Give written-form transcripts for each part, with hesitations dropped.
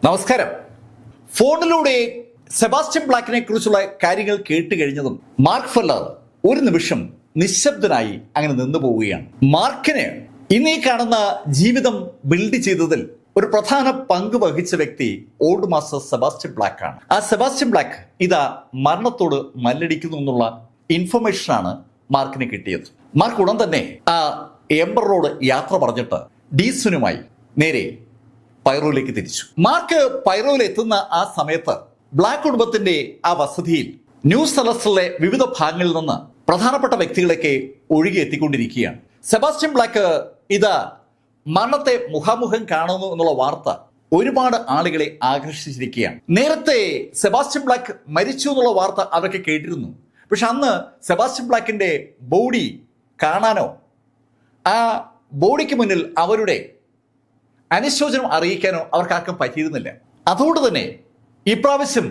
നമസ്കാരം. ഫോണിലൂടെ സെബാസ്റ്റ്യൻ ബ്ലാക്കിനെ കുറിച്ചുള്ള കാര്യങ്ങൾ കേട്ട് കഴിഞ്ഞതും മാർക്ക് ഫെല്ലർ ഒരു നിമിഷം നിശബ്ദനായി അങ്ങനെ നിന്നു പോവുകയാണ്. മാർക്കിന് ഇന്നീ കാണുന്ന ജീവിതം ബിൽഡ് ചെയ്തതിൽ ഒരു പ്രധാന പങ്ക് വഹിച്ച വ്യക്തി ഓൾഡ് മാസ്റ്റർ സെബാസ്റ്റ്യൻ ബ്ലാക്ക് ആണ്. ആ സെബാസ്റ്റ്യൻ ബ്ലാക്ക് ഇതാ മരണത്തോട് മല്ലടിക്കുന്നു എന്നുള്ള ഇൻഫർമേഷനാണ് മാർക്കിന് കിട്ടിയത്. മാർക്ക് ഉടൻ തന്നെ ആ എംബറോട് യാത്ര പറഞ്ഞിട്ട് ഡീസനുമായി നേരെ പൈറോയിലേക്ക് തിരിച്ചു. മാർക്ക് പൈറോയിൽ എത്തുന്ന ആ സമയത്ത് ബ്ലാക്ക് കുടുംബത്തിന്റെ ആ വസതിയിൽ ന്യൂ സെലസ്റ്റിലെ വിവിധ ഭാഗങ്ങളിൽ നിന്ന് പ്രധാനപ്പെട്ട വ്യക്തികളൊക്കെ ഒഴുകി എത്തിക്കൊണ്ടിരിക്കുകയാണ്. സെബാസ്റ്റ്യൻ ബ്ലാക്ക് ഇതാ മരണത്തെ മുഖാമുഖം കാണുന്നു എന്നുള്ള വാർത്ത ഒരുപാട് ആളുകളെ ആകർഷിച്ചിരിക്കുകയാണ്. നേരത്തെ സെബാസ്റ്റ്യൻ ബ്ലാക്ക് മരിച്ചു എന്നുള്ള വാർത്ത അവരൊക്കെ കേട്ടിരുന്നു. പക്ഷെ അന്ന് സെബാസ്റ്റ്യൻ ബ്ലാക്കിന്റെ ബോഡി കാണാനോ ആ ബോഡിക്ക് മുന്നിൽ അവരുടെ അനുശോചനം അറിയിക്കാനോ അവർക്കാർക്കും പറ്റിയിരുന്നില്ല. അതുകൊണ്ട് തന്നെ ഇപ്രാവശ്യം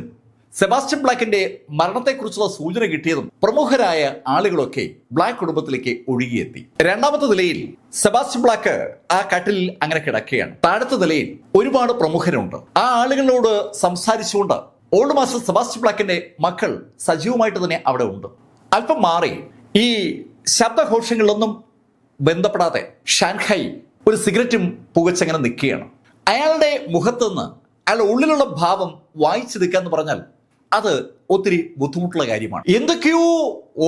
സെബാസ്റ്റ്യൻ ബ്ലാക്കിന്റെ മരണത്തെക്കുറിച്ചുള്ള സൂചന കിട്ടിയതും പ്രമുഖരായ ആളുകളൊക്കെ ബ്ലാക്ക് കുടുംബത്തിലേക്ക് ഒഴുകിയെത്തി. രണ്ടാമത്തെ നിലയിൽ സെബാസ്റ്റ്യൻ ബ്ലാക്ക് ആ കട്ടിലിൽ അങ്ങനെ കിടക്കുകയാണ്. താഴത്തെ നിലയിൽ ഒരുപാട് പ്രമുഖരുണ്ട്. ആ ആളുകളോട് സംസാരിച്ചുകൊണ്ട് ഓൾഡ് മാസ്റ്റർ സെബാസ്റ്റ്യൻ ബ്ലാക്കിന്റെ മക്കൾ സജീവമായിട്ട് തന്നെ അവിടെ ഉണ്ട്. അല്പം മാറി ഈ ശബ്ദഘോഷങ്ങളിലൊന്നും ബന്ധപ്പെടാതെ ഷാൻഹായ് ഒരു സിഗരറ്റും പുകച്ചങ്ങനെ നിൽക്കുകയാണ്. അയാളുടെ മുഖത്തുനിന്ന് അയാളുടെ ഉള്ളിലുള്ള ഭാവം വായിച്ചെടുക്കുക എന്ന് പറഞ്ഞാൽ അത് ഒത്തിരി ബുദ്ധിമുട്ടുള്ള കാര്യമാണ്. എന്തൊക്കെയോ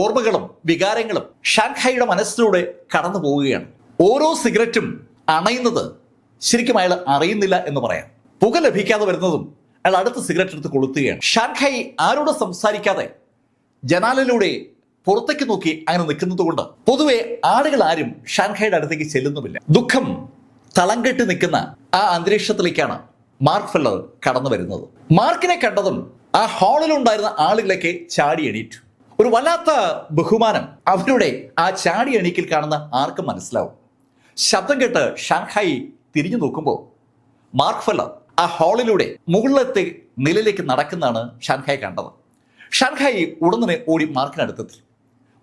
ഓർമ്മകളും വികാരങ്ങളും ഷാൻഹായിയുടെ മനസ്സിലൂടെ കടന്നു പോവുകയാണ്. ഓരോ സിഗരറ്റും അണയുന്നത് ശരിക്കും അയാൾ അറിയുന്നില്ല എന്ന് പറയാം. പുക ലഭിക്കാതെ വരുന്നതും അയാൾ അടുത്ത സിഗരറ്റ് എടുത്ത് കൊളുത്തുകയാണ്. ഷാൻഹായ് ആരോട് സംസാരിക്കാതെ ജനാലിലൂടെ പുറത്തേക്ക് നോക്കി അങ്ങനെ നിൽക്കുന്നത് കൊണ്ട് പൊതുവെ ആളുകൾ ആരും ഷാൻഹായുടെ അടുത്തേക്ക് ചെല്ലുന്നുമില്ല. ദുഃഖം തളം കെട്ടി നിൽക്കുന്ന ആ അന്തരീക്ഷത്തിലേക്കാണ് മാർക്ക് ഫെല്ലർ കടന്നു വരുന്നത്. മാർക്കിനെ കണ്ടതും ആ ഹാളിലുണ്ടായിരുന്ന ആളുകളൊക്കെ ചാടി എണീറ്റു. ഒരു വല്ലാത്ത ബഹുമാനം അവരുടെ ആ ചാടി എണീക്കിൽ കാണുന്ന ആർക്കും മനസ്സിലാവും. ശബ്ദം കേട്ട് ഷാൻഹായ് തിരിഞ്ഞു നോക്കുമ്പോൾ മാർക്ക് ഫെല്ലർ ആ ഹാളിലൂടെ മുകളിലത്തെ നിലയിലേക്ക് നടക്കുന്നതാണ് ഷാൻഹായ് കണ്ടത്. ഷാൻഹായ് ഉടനെ ഓടി മാർക്കിനടുത്തെത്തി.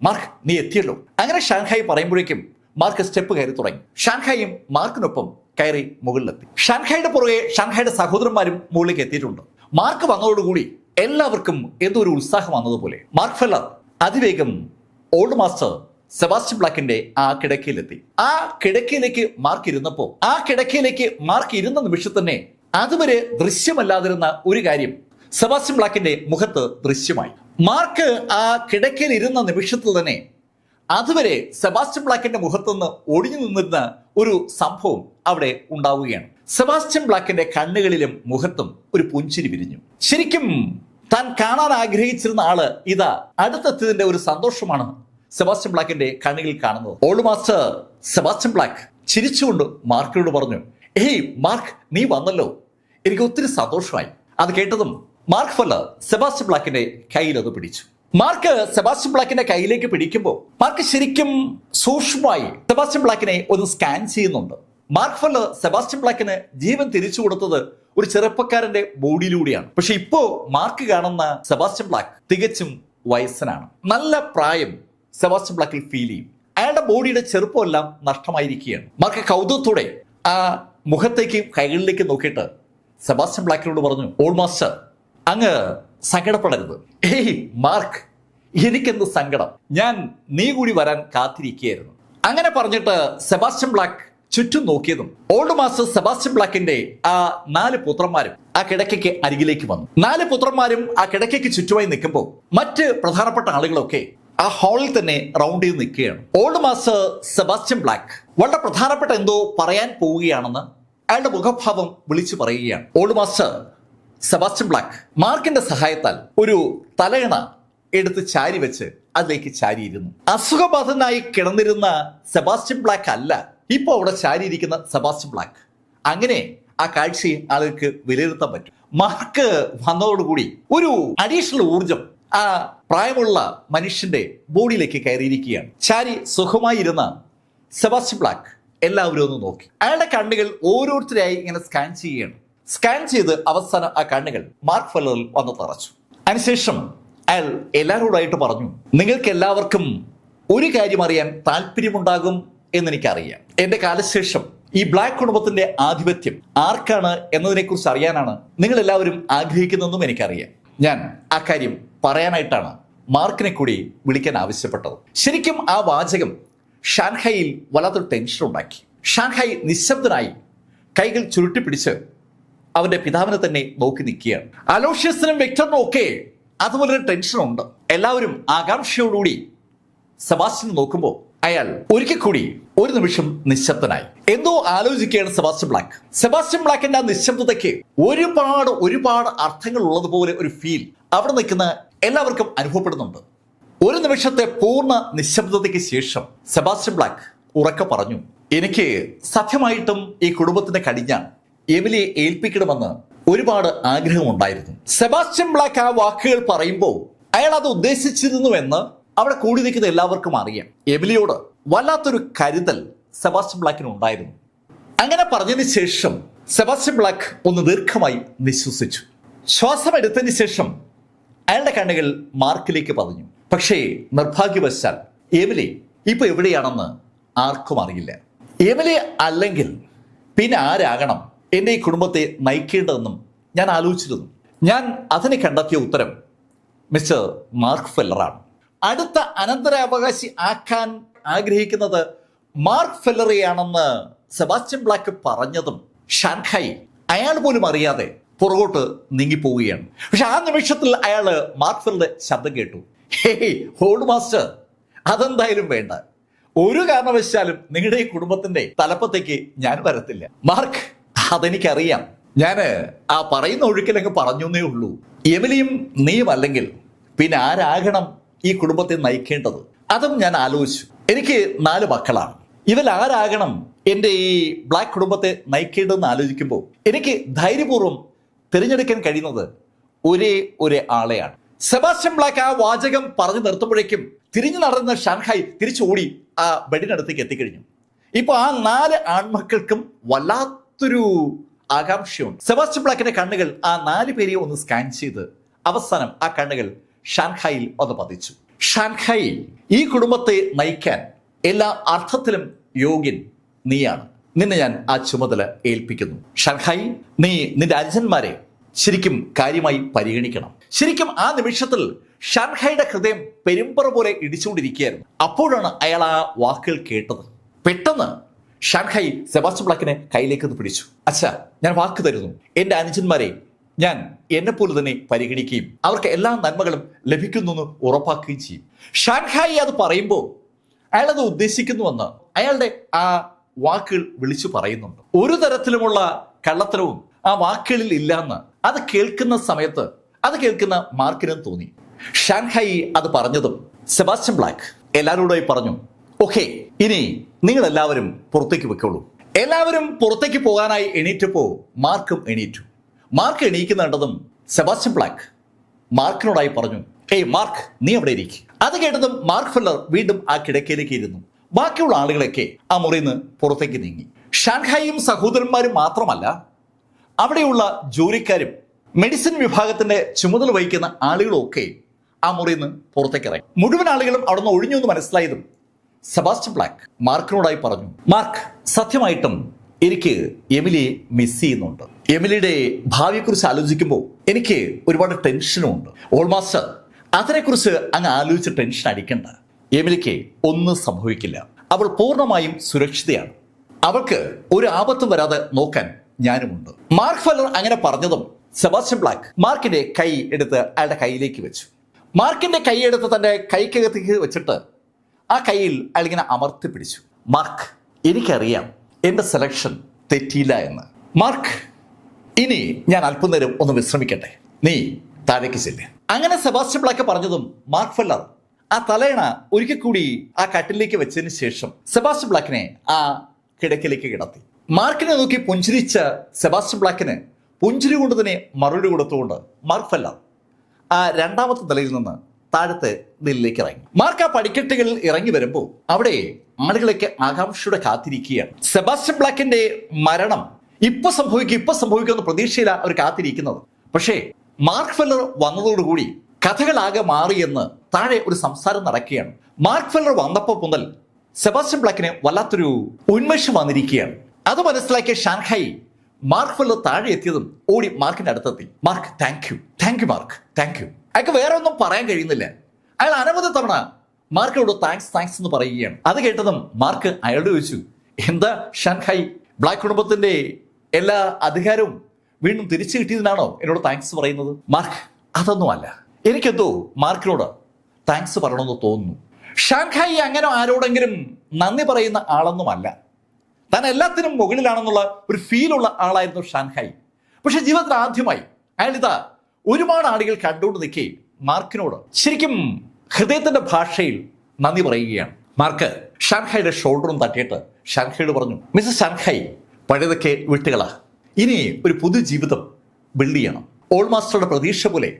മാർക്ക്, നീ എത്തിയല്ലോ. അങ്ങനെ ഷാൻഹായ് പറയുമ്പോഴേക്കും മാർക്ക് സ്റ്റെപ്പ് കയറി തുടങ്ങി. ഷാൻഹായും മാർക്കിനൊപ്പം കയറി മുകളിലെത്തി. ഷാൻഹായുടെ പുറകെ ഷാൻഹായുടെ സഹോദരന്മാരും മുകളിലേക്ക് എത്തിയിട്ടുണ്ട്. മാർക്ക് വന്നതോടുകൂടി എല്ലാവർക്കും എന്തോ ഒരു ഉത്സാഹം വന്നതുപോലെ മാർക്ക് ഫെല്ലർ അതിവേഗം ഓൾഡ് മാസ്റ്റർ സെബാസ്റ്റ്യൻ ബ്ലാക്കിന്റെ ആ കിടക്കയിലെത്തി. ആ കിടക്കയിലേക്ക് മാർക്ക് ഇരുന്നപ്പോൾ ആ കിടക്കയിലേക്ക് മാർക്ക് ഇരുന്ന നിമിഷം തന്നെ അതുവരെ ദൃശ്യമല്ലാതിരുന്ന ഒരു കാര്യം സെബാസ്റ്റ്യൻ ബ്ലാക്കിന്റെ മുഖത്ത് ദൃശ്യമായി. മാർക്ക് ആ കിടക്കയിൽ ഇരുന്ന നിമിഷത്തിൽ തന്നെ അതുവരെ സെബാസ്റ്റ്യൻ ബ്ലാക്കിന്റെ മുഖത്തുനിന്ന് ഒടിഞ്ഞു നിന്നിരുന്ന ഒരു സംഭവം അവിടെ ഉണ്ടാവുകയാണ്. സെബാസ്റ്റ്യൻ ബ്ലാക്കിന്റെ കണ്ണുകളിലും മുഖത്തും ഒരു പുഞ്ചിരി വിരിഞ്ഞു. ശരിക്കും താൻ കാണാൻ ആഗ്രഹിച്ചിരുന്ന ആള് ഇതാ അടുത്തെത്തിയതിന്റെ ഒരു സന്തോഷമാണ് സെബാസ്റ്റ്യൻ ബ്ലാക്കിന്റെ കണ്ണുകളിൽ കാണുന്നത്. ഓൾഡ് മാസ്റ്റർ സെബാസ്റ്റ്യൻ ബ്ലാക്ക് ചിരിച്ചുകൊണ്ട് മാർക്കിനോട് പറഞ്ഞു, ഏയ് മാർക്ക്, നീ വന്നല്ലോ, എനിക്ക് ഒത്തിരി സന്തോഷമായി. അത് കേട്ടതും മാർക്ക് ഫെല്ലർ സെബാസ്റ്റ്യൻ ബ്ലാക്കിന്റെ കയ്യിൽ അത് പിടിച്ചു. മാർക്ക് സെബാസ്റ്റ്യൻ ബ്ലാക്കിന്റെ കയ്യിലേക്ക് പിടിക്കുമ്പോൾ മാർക്ക് ശരിക്കും സൂക്ഷ്മമായി സെബാസ്റ്റ്യൻ ബ്ലാക്കിനെ ഒന്ന് സ്കാൻ ചെയ്യുന്നുണ്ട്. മാർക്ക് ഫെല്ലർ സെബാസ്റ്റ്യൻ ബ്ലാക്കിന് ജീവൻ തിരിച്ചു കൊടുത്തത് ഒരു ചെറുപ്പക്കാരന്റെ ബോഡിയിലൂടെയാണ്. പക്ഷെ ഇപ്പോ മാർക്ക് കാണുന്ന സെബാസ്റ്റ്യൻ ബ്ലാക്ക് തികച്ചും വയസ്സനാണ്. നല്ല പ്രായം സെബാസ്റ്റ്യൻ ബ്ലാക്കിൽ ഫീൽ ചെയ്യും. അയാളുടെ ബോഡിയുടെ ചെറുപ്പമെല്ലാം നഷ്ടമായിരിക്കുകയാണ്. മാർക്ക് കൗതുകത്തോടെ ആ മുഖത്തേക്കും കൈകളിലേക്കും നോക്കിയിട്ട് സെബാസ്റ്റ്യൻ ബ്ലാക്കിനോട് പറഞ്ഞു, ഓൾഡ് മാസ്റ്റർ, അങ്ങ് സങ്കടപ്പെടരുത്. ഏയ് മാർക്ക്, എനിക്കെന്ത് സങ്കടം, ഞാൻ നീ കൂടി വരാൻ കാത്തിരിക്കുകയായിരുന്നു. അങ്ങനെ പറഞ്ഞിട്ട് സെബാസ്റ്റ്യൻ ബ്ലാക്ക് ചുറ്റും നോക്കിയതും ഓൾഡ് മാസ്റ്റർ സെബാസ്റ്റ്യൻ ബ്ലാക്കിന്റെ ആ 4 പുത്രന്മാരും ആ കിടക്കയ്ക്ക് അരികിലേക്ക് വന്നു. 4 പുത്രന്മാരും ആ കിടക്കയ്ക്ക് ചുറ്റുമായി നിൽക്കുമ്പോൾ മറ്റ് പ്രധാനപ്പെട്ട ആളുകളൊക്കെ ആ ഹാളിൽ തന്നെ റൗണ്ട് ചെയ്ത് നിൽക്കുകയാണ്. ഓൾഡ് മാസ്റ്റർ സെബാസ്റ്റ്യൻ ബ്ലാക്ക് വളരെ പ്രധാനപ്പെട്ട എന്തോ പറയാൻ പോവുകയാണെന്ന് അയാളുടെ മുഖഭാവം വിളിച്ചു പറയുകയാണ്. ഓൾഡ് മാസ്റ്റർ സെബാസ്റ്റ്യൻ ബ്ലാക്ക് മാർക്കിന്റെ സഹായത്താൽ ഒരു തലയണ എടുത്ത് ചാരി വെച്ച് അതിലേക്ക് ചാരിയിരുന്നു. അസുഖബാധിതനായി കിടന്നിരുന്ന സെബാസ്റ്റ്യൻ ബ്ലാക്ക് അല്ല ഇപ്പോൾ അവിടെ ചാരിയിരിക്കുന്ന സെബാസ്റ്റ്യൻ ബ്ലാക്ക്. അങ്ങനെ ആ കാഴ്ചയെ ആളുകൾക്ക് വിലയിരുത്താൻ പറ്റും. മാർക്ക് വന്നതോടുകൂടി ഒരു അഡീഷണൽ ഊർജം ആ പ്രായമുള്ള മനുഷ്യന്റെ ബോഡിയിലേക്ക് കയറിയിരിക്കുകയാണ്. ചാരി സുഖമായി ഇരുന്ന സെബാസ്റ്റ്യൻ ബ്ലാക്ക് എല്ലാവരും ഒന്ന് നോക്കി. അയാളുടെ കണ്ണുകൾ ഓരോരുത്തരായി ഇങ്ങനെ സ്കാൻ ചെയ്യുകയാണ്. സ്കാൻ ചെയ്ത് അവസാനം ആ കണ്ണുകൾ മാർക്ക് ഫെല്ലറിൽ വന്ന് തറച്ചു. അതിനുശേഷം അയാൾ എല്ലാവരോടായിട്ട് പറഞ്ഞു, നിങ്ങൾക്ക് എല്ലാവർക്കും ഒരു കാര്യം അറിയാൻ താല്പര്യമുണ്ടാകും എന്നെനിക്കറിയാം. എൻ്റെ കാലശേഷം ഈ ബ്ലാക്ക് കുടുംബത്തിന്റെ ആധിപത്യം ആർക്കാണ് എന്നതിനെക്കുറിച്ച് അറിയാനാണ് നിങ്ങൾ എല്ലാവരും ആഗ്രഹിക്കുന്നതെന്നും എനിക്കറിയാം. ഞാൻ ആ കാര്യം പറയാനായിട്ടാണ് മാർക്കിനെ കൂടി വിളിക്കാൻ ആവശ്യപ്പെട്ടത്. ശരിക്കും ആ വാചകം ഷാൻഹായിൽ വല്ലാത്തൊരു ടെൻഷൻ ഉണ്ടാക്കി. ഷാൻഹായ് നിശബ്ദനായി കൈകൾ ചുരുട്ടിപ്പിടിച്ച് അവന്റെ പിതാവിനെ തന്നെ നോക്കി നിൽക്കുകയാണ്. അലോഷ്യസിനും വെക്ടറിനും ഒക്കെ അതുപോലൊരു ടെൻഷനുണ്ട്. എല്ലാവരും ആകാംക്ഷയോടുകൂടി സെബാസ്റ്റ്യനെ നോക്കുമ്പോൾ അയാൾ ഒരിക്കൽ കൂടി ഒരു നിമിഷം നിശബ്ദനായി. എന്തോ ആലോചിക്കുകയാണ് സെബാസ്റ്റ്യൻ ബ്ലാക്ക്. സെബാസ്റ്റ്യൻ ബ്ലാക്കിന്റെ ആ നിശബ്ദതയ്ക്ക് ഒരുപാട് അർത്ഥങ്ങൾ ഉള്ളതുപോലെ ഒരു ഫീൽ അവിടെ നിൽക്കുന്ന എല്ലാവർക്കും അനുഭവപ്പെടുന്നുണ്ട്. ഒരു നിമിഷത്തെ പൂർണ്ണ നിശബ്ദതയ്ക്ക് ശേഷം സെബാസ്റ്റ്യൻ ബ്ലാക്ക് ഉറക്കെ പറഞ്ഞു, എനിക്ക് സത്യമായിട്ടും ഈ കുടുംബത്തിന്റെ കടിഞ്ഞാൺ എമിലിയെ ഏൽപ്പിക്കണമെന്ന് ഒരുപാട് ആഗ്രഹമുണ്ടായിരുന്നു. സെബാസ്റ്റ്യൻ ബ്ലാക്ക് ആ വാക്കുകൾ പറയുമ്പോൾ അയാൾ അത് ഉദ്ദേശിച്ചിരുന്നുവെന്ന് അവിടെ കൂടി നിൽക്കുന്ന എല്ലാവർക്കും അറിയാം. എമിലിയോട് വല്ലാത്തൊരു കരുതൽ സെബാസ്റ്റ്യൻ ബ്ലാക്കിന് ഉണ്ടായിരുന്നു. അങ്ങനെ പറഞ്ഞതിന് ശേഷം സെബാസ്റ്റ്യൻ ബ്ലാക്ക് ഒന്ന് ദീർഘമായി നിശ്വസിച്ചു. ശ്വാസം എടുത്തതിന് ശേഷം അയാളുടെ കണ്ണുകൾ മാർക്കിലേക്ക് പതിഞ്ഞു. പക്ഷേ നിർഭാഗ്യവശാൽ എമിലി ഇപ്പൊ എവിടെയാണെന്ന് ആർക്കും അറിയില്ല. എമിലി അല്ലെങ്കിൽ പിന്നെ ആരാകണം എൻ്റെ ഈ കുടുംബത്തെ നയിക്കേണ്ടതെന്നും ഞാൻ ആലോചിച്ചിരുന്നു. ഞാൻ അതിന് കണ്ടെത്തിയ ഉത്തരം മിസ്റ്റർ മാർക്ക് ഫെല്ലറാണ്. അടുത്ത അനന്തരാവകാശി ആക്കാൻ ആഗ്രഹിക്കുന്നത് മാർക്ക് ഫെല്ലറെയാണെന്ന് സെബാസ്റ്റ്യൻ ബ്ലാക്ക് പറഞ്ഞതും ഷാൻഹായ് അയാൾ പോലും അറിയാതെ പുറകോട്ട് നീങ്ങിപ്പോവുകയാണ്. പക്ഷെ ആ നിമിഷത്തിൽ അയാൾ മാർക്ക് ഫെല്ലറുടെ ശബ്ദം കേട്ടു. ഹേയ് ഹോൾഡ് മാസ്റ്റർ, അതെന്തായാലും വേണ്ട. ഒരു കാരണവശാലും നിങ്ങളുടെ ഈ കുടുംബത്തിന്റെ തലപ്പത്തേക്ക് ഞാൻ വരത്തില്ല. മാർക്ക്, അതെനിക്കറിയാം. ഞാൻ ആ പറയുന്ന ഒഴുക്കിലങ്ങ് പറഞ്ഞേ ഉള്ളൂ. എമിലിയും നീയും അല്ലെങ്കിൽ പിന്നെ ആരാകണം ഈ കുടുംബത്തെ നയിക്കേണ്ടത്? അതും ഞാൻ ആലോചിച്ചു. എനിക്ക് 4 മക്കളാണ്. ഇവൽ ആരാകണം എൻ്റെ ഈ ബ്ലാക്ക് കുടുംബത്തെ നയിക്കേണ്ടതെന്ന് ആലോചിക്കുമ്പോൾ എനിക്ക് ധൈര്യപൂർവ്വം തിരഞ്ഞെടുക്കാൻ കഴിയുന്നത് ഒരേ ആളെയാണ്. സെബാസ്റ്റ്യൻ ബ്ലാക്ക് ആ വാചകം പറഞ്ഞു നിർത്തുമ്പോഴേക്കും തിരിഞ്ഞു നടന്ന ഷാൻഹായ് തിരിച്ചോടി ആ ബെഡിനടുത്തേക്ക് എത്തിക്കഴിഞ്ഞു. ഇപ്പൊ ആ 4 ആൺമക്കൾക്കും വല്ലാത്തൊരു ആകാംക്ഷയുണ്ട്. സെബാസ്റ്റ്യൻ ബ്ലാക്കിന്റെ കണ്ണുകൾ ആ 4 പേരെയും ഒന്ന് സ്കാൻ ചെയ്ത് അവസാനം ആ കണ്ണുകൾ ഷാൻഹായിൽ ഒന്ന് പതിച്ചു. ഷാൻഹായ്, ഈ കുടുംബത്തെ നയിക്കാൻ എല്ലാ അർത്ഥത്തിലും യോഗ്യൻ നീയാണ്. നിന്നെ ഞാൻ ആ ചുമതല ഏൽപ്പിക്കുന്നു. ഷാൻഹായ്, നീ നിന്റെ അനുജന്മാരെ ശരിക്കും കാര്യമായി പരിഗണിക്കണം. ശരിക്കും ആ നിമിഷത്തിൽ ഷാൻഹായുടെ ഹൃദയം പെരുമ്പറ പോലെ ഇടിച്ചുകൊണ്ടിരിക്കുകയായിരുന്നു. അപ്പോഴാണ് അയാൾ ആ വാക്കുകൾ കേട്ടത്. പെട്ടെന്ന് ഷാൻഹായ് സെബാസ്റ്റ്യൻ ബ്ലാക്കിനെ കയ്യിലേക്ക് പിടിച്ചു. അച്ഛാ, ഞാൻ വാക്ക് തരുന്നു, എൻ്റെ അനുജന്മാരെ ഞാൻ എന്നെപ്പോലെ തന്നെ പരിഗണിക്കുകയും അവർക്ക് എല്ലാ നന്മകളും ലഭിക്കുന്നു എന്ന് ഉറപ്പാക്കുകയും ചെയ്യും. ഷാൻഹായ് അത് പറയുമ്പോൾ അയാൾ അത് ഉദ്ദേശിക്കുന്നുവെന്ന് അയാളുടെ ആ വാക്കുകൾ വിളിച്ചു പറയുന്നുണ്ട്. ഒരു തരത്തിലുമുള്ള കള്ളത്തരവും ആ വാക്കുകളിൽ ഇല്ലാന്ന് അത് കേൾക്കുന്ന സമയത്ത് അത് കേൾക്കുന്ന മാർക്കിനും തോന്നി. ഷാൻഹായ് അത് പറഞ്ഞതും സെബാസ്റ്റ്യൻ ബ്ലാക്ക് എല്ലാവരോടായി പറഞ്ഞു, ഓക്കെ, ഇനി നിങ്ങൾ എല്ലാവരും പുറത്തേക്ക് വെക്കോളൂ. എല്ലാവരും പുറത്തേക്ക് പോകാനായി എണീറ്റപ്പോ മാർക്കും എണീറ്റു. മാർക്ക് എണീക്കുന്നുണ്ടതും സെബാസ്റ്റ്യൻ ബ്ലാക്ക് മാർക്കിനോടായി പറഞ്ഞു, ഏയ് മാർക്ക്, നീ അവിടെ ഇരിക്കും. അത് കേട്ടതും മാർക്ക് ഫെല്ലർ വീണ്ടും ആ കിടക്കയിലേക്ക് ഇരുന്നു. ബാക്കിയുള്ള ആളുകളൊക്കെ ആ മുറിയിൽ നിന്ന് പുറത്തേക്ക് നീങ്ങി. ഷാൻഹായും സഹോദരന്മാരും മാത്രമല്ല, അവിടെയുള്ള ജോലിക്കാരും മെഡിസിൻ വിഭാഗത്തിന്റെ ചുമതല വഹിക്കുന്ന ആളുകളും ഒക്കെ ആ മുറിയിൽ നിന്ന് പുറത്തേക്ക് ഇറങ്ങി. മുഴുവൻ ആളുകളും അവിടെ നിന്ന് ഒഴിഞ്ഞു എന്ന് മനസ്സിലായതും സെബാസ്റ്റ്യൻ ബ്ലാക്ക് മാർക്കിനോടായി പറഞ്ഞു, മാർക്ക്, സത്യമായിട്ടും എനിക്ക് എമിലിയെ മിസ് ചെയ്യുന്നുണ്ട്. എമിലിയുടെ ഭാവിയെക്കുറിച്ച് ആലോചിക്കുമ്പോൾ എനിക്ക് ഒരുപാട് ടെൻഷനും ഉണ്ട്. ഓൾമാസ്റ്റർ, അതിനെക്കുറിച്ച് അങ്ങ് ആലോചിച്ച് ടെൻഷൻ അടിക്കണ്ട. എമിലിക്ക് ഒന്നും സംഭവിക്കില്ല. അവൾ പൂർണ്ണമായും സുരക്ഷിതയാണ്. അവൾക്ക് ഒരു ആപത്തും വരാതെ നോക്കാൻ ഞാനുമുണ്ട്. മാർക്ക് ഫെല്ലർ അങ്ങനെ പറഞ്ഞതും സെബാസ്റ്റ്യൻ ബ്ലാക്ക് മാർക്കിന്റെ കൈ എടുത്ത് അയാളുടെ കയ്യിലേക്ക് വെച്ചു. മാർക്കിന്റെ കൈ എടുത്ത് തന്റെ കൈക്കകത്തേക്ക് വെച്ചിട്ട് ആ കൈയിൽ അയാൾ ഇങ്ങനെ അമർത്തി പിടിച്ചു. മാർക്ക്, എനിക്കറിയാം എന്റെ സെലക്ഷൻ തെറ്റിയില്ല എന്ന്. മാർക്ക്, ഇനി ഞാൻ അല്പനേരം ഒന്ന് വിശ്രമിക്കട്ടെ, നീ താഴേക്ക് ചെല്ല്. അങ്ങനെ സെബാസ്റ്റ്യൻ ബ്ലാക്ക് പറഞ്ഞതും മാർക്ക് ഫെല്ലർ ആ തലയണ ഒരിക്കൽ കൂടി ആ കട്ടിലേക്ക് വെച്ചതിന് ശേഷം സെബാസ്റ്റ്യൻ ബ്ലാക്കിനെ ആ കിടക്കിലേക്ക് കിടത്തി. മാർക്കിനെ നോക്കി പുഞ്ചിരിച്ച സെബാസ്റ്റ്യൻ ബ്ലാക്കിന് പുഞ്ചിരി കൊണ്ട് തന്നെ മറുപടി കൊടുത്തുകൊണ്ട് മാർക്ക് ഫെല്ലർ ആ 2ാമത്തെ നിലയിൽ നിന്ന് താഴത്തെ നിലയിലേക്ക് ഇറങ്ങി. മാർക്ക് ആ പടിക്കെട്ടുകളിൽ ഇറങ്ങി വരുമ്പോൾ അവിടെ ആളുകളൊക്കെ ആകാംക്ഷയോടെ കാത്തിരിക്കുകയാണ്. സെബാസ്റ്റ്യൻ ബ്ലാക്കിന്റെ മരണം ഇപ്പൊ സംഭവിക്കുമെന്ന പ്രതീക്ഷയിലാണ് അവർ കാത്തിരിക്കുന്നത്. പക്ഷേ മാർക്ക് ഫെല്ലർ വന്നതോടുകൂടി കഥകളാകെ മാറിയെന്ന് താഴെ ഒരു സംസാരം നടക്കുകയാണ്. മാർക്ക് ഫെല്ലർ വന്നപ്പോൾ മുതൽ സെബാസ്റ്റ്യൻ ബ്ലാക്കിന് വല്ലാത്തൊരു ഉന്മേഷം വന്നിരിക്കുകയാണ്. അത് മനസ്സിലാക്കിയ ഷാൻഹായി മാർക്ക് ഫെല്ലർ താഴെ എത്തിയതും ഓടി മാർക്കിന്റെ അടുത്തെത്തി. Mark, thank you mark, thank you. അയാൾക്ക് വേറെ ഒന്നും പറയാൻ കഴിയുന്നില്ല. അയാൾ അനവധി തവണ മാർക്കിനോട് താങ്ക്സ് എന്ന് പറയുകയാണ്. അത് കേട്ടതും മാർക്ക് അയാളോട് ചോദിച്ചു, എന്താ ഷാൻഹായി, ബ്ലാക്ക് കുടുംബത്തിന്റെ എല്ലാ അധികാരവും വീണ്ടും തിരിച്ചു കിട്ടിയതിനാണോ എന്നോട് താങ്ക്സ് പറയുന്നത്? മാർക്ക്, അതൊന്നുമല്ല, എനിക്കെന്തോ മാർക്കിനോട് താങ്ക്സ് പറയണമെന്ന് തോന്നുന്നു. ഷാൻഹായി അങ്ങനെ ആരോടെങ്കിലും നന്ദി പറയുന്ന ആളൊന്നുമല്ല. താൻ എല്ലാത്തിനും മുകളിലാണെന്നുള്ള ഒരു ഫീലുള്ള ആളായിരുന്നു ഷാൻഹായി. പക്ഷെ ജീവിതത്തിൽ ആദ്യമായി അയാൾ ഇതാ ഒരുപാട് ആളുകൾ കണ്ടുകൊണ്ട് നിൽക്കേ മാർക്കിനോട് ശരിക്കും ഹൃദയത്തിന്റെ ഭാഷയിൽ നന്ദി പറയുകയാണ്. മാർക്ക് ഷാൻഹായിയുടെ ഷോൾഡറും തട്ടിയിട്ട് ഷാൻഹായിയോട് പറഞ്ഞു, മിസ്റ്റർ ഷാൻഹായി, പഴയതൊക്കെ വിട്ടുകളാ, ഇനി ഒരു പുതു ജീവിതം ബിൽഡ് ചെയ്യണം. ഓൾഡ് മാസ്റ്ററുടെ പ്രതീക്ഷ പോലെ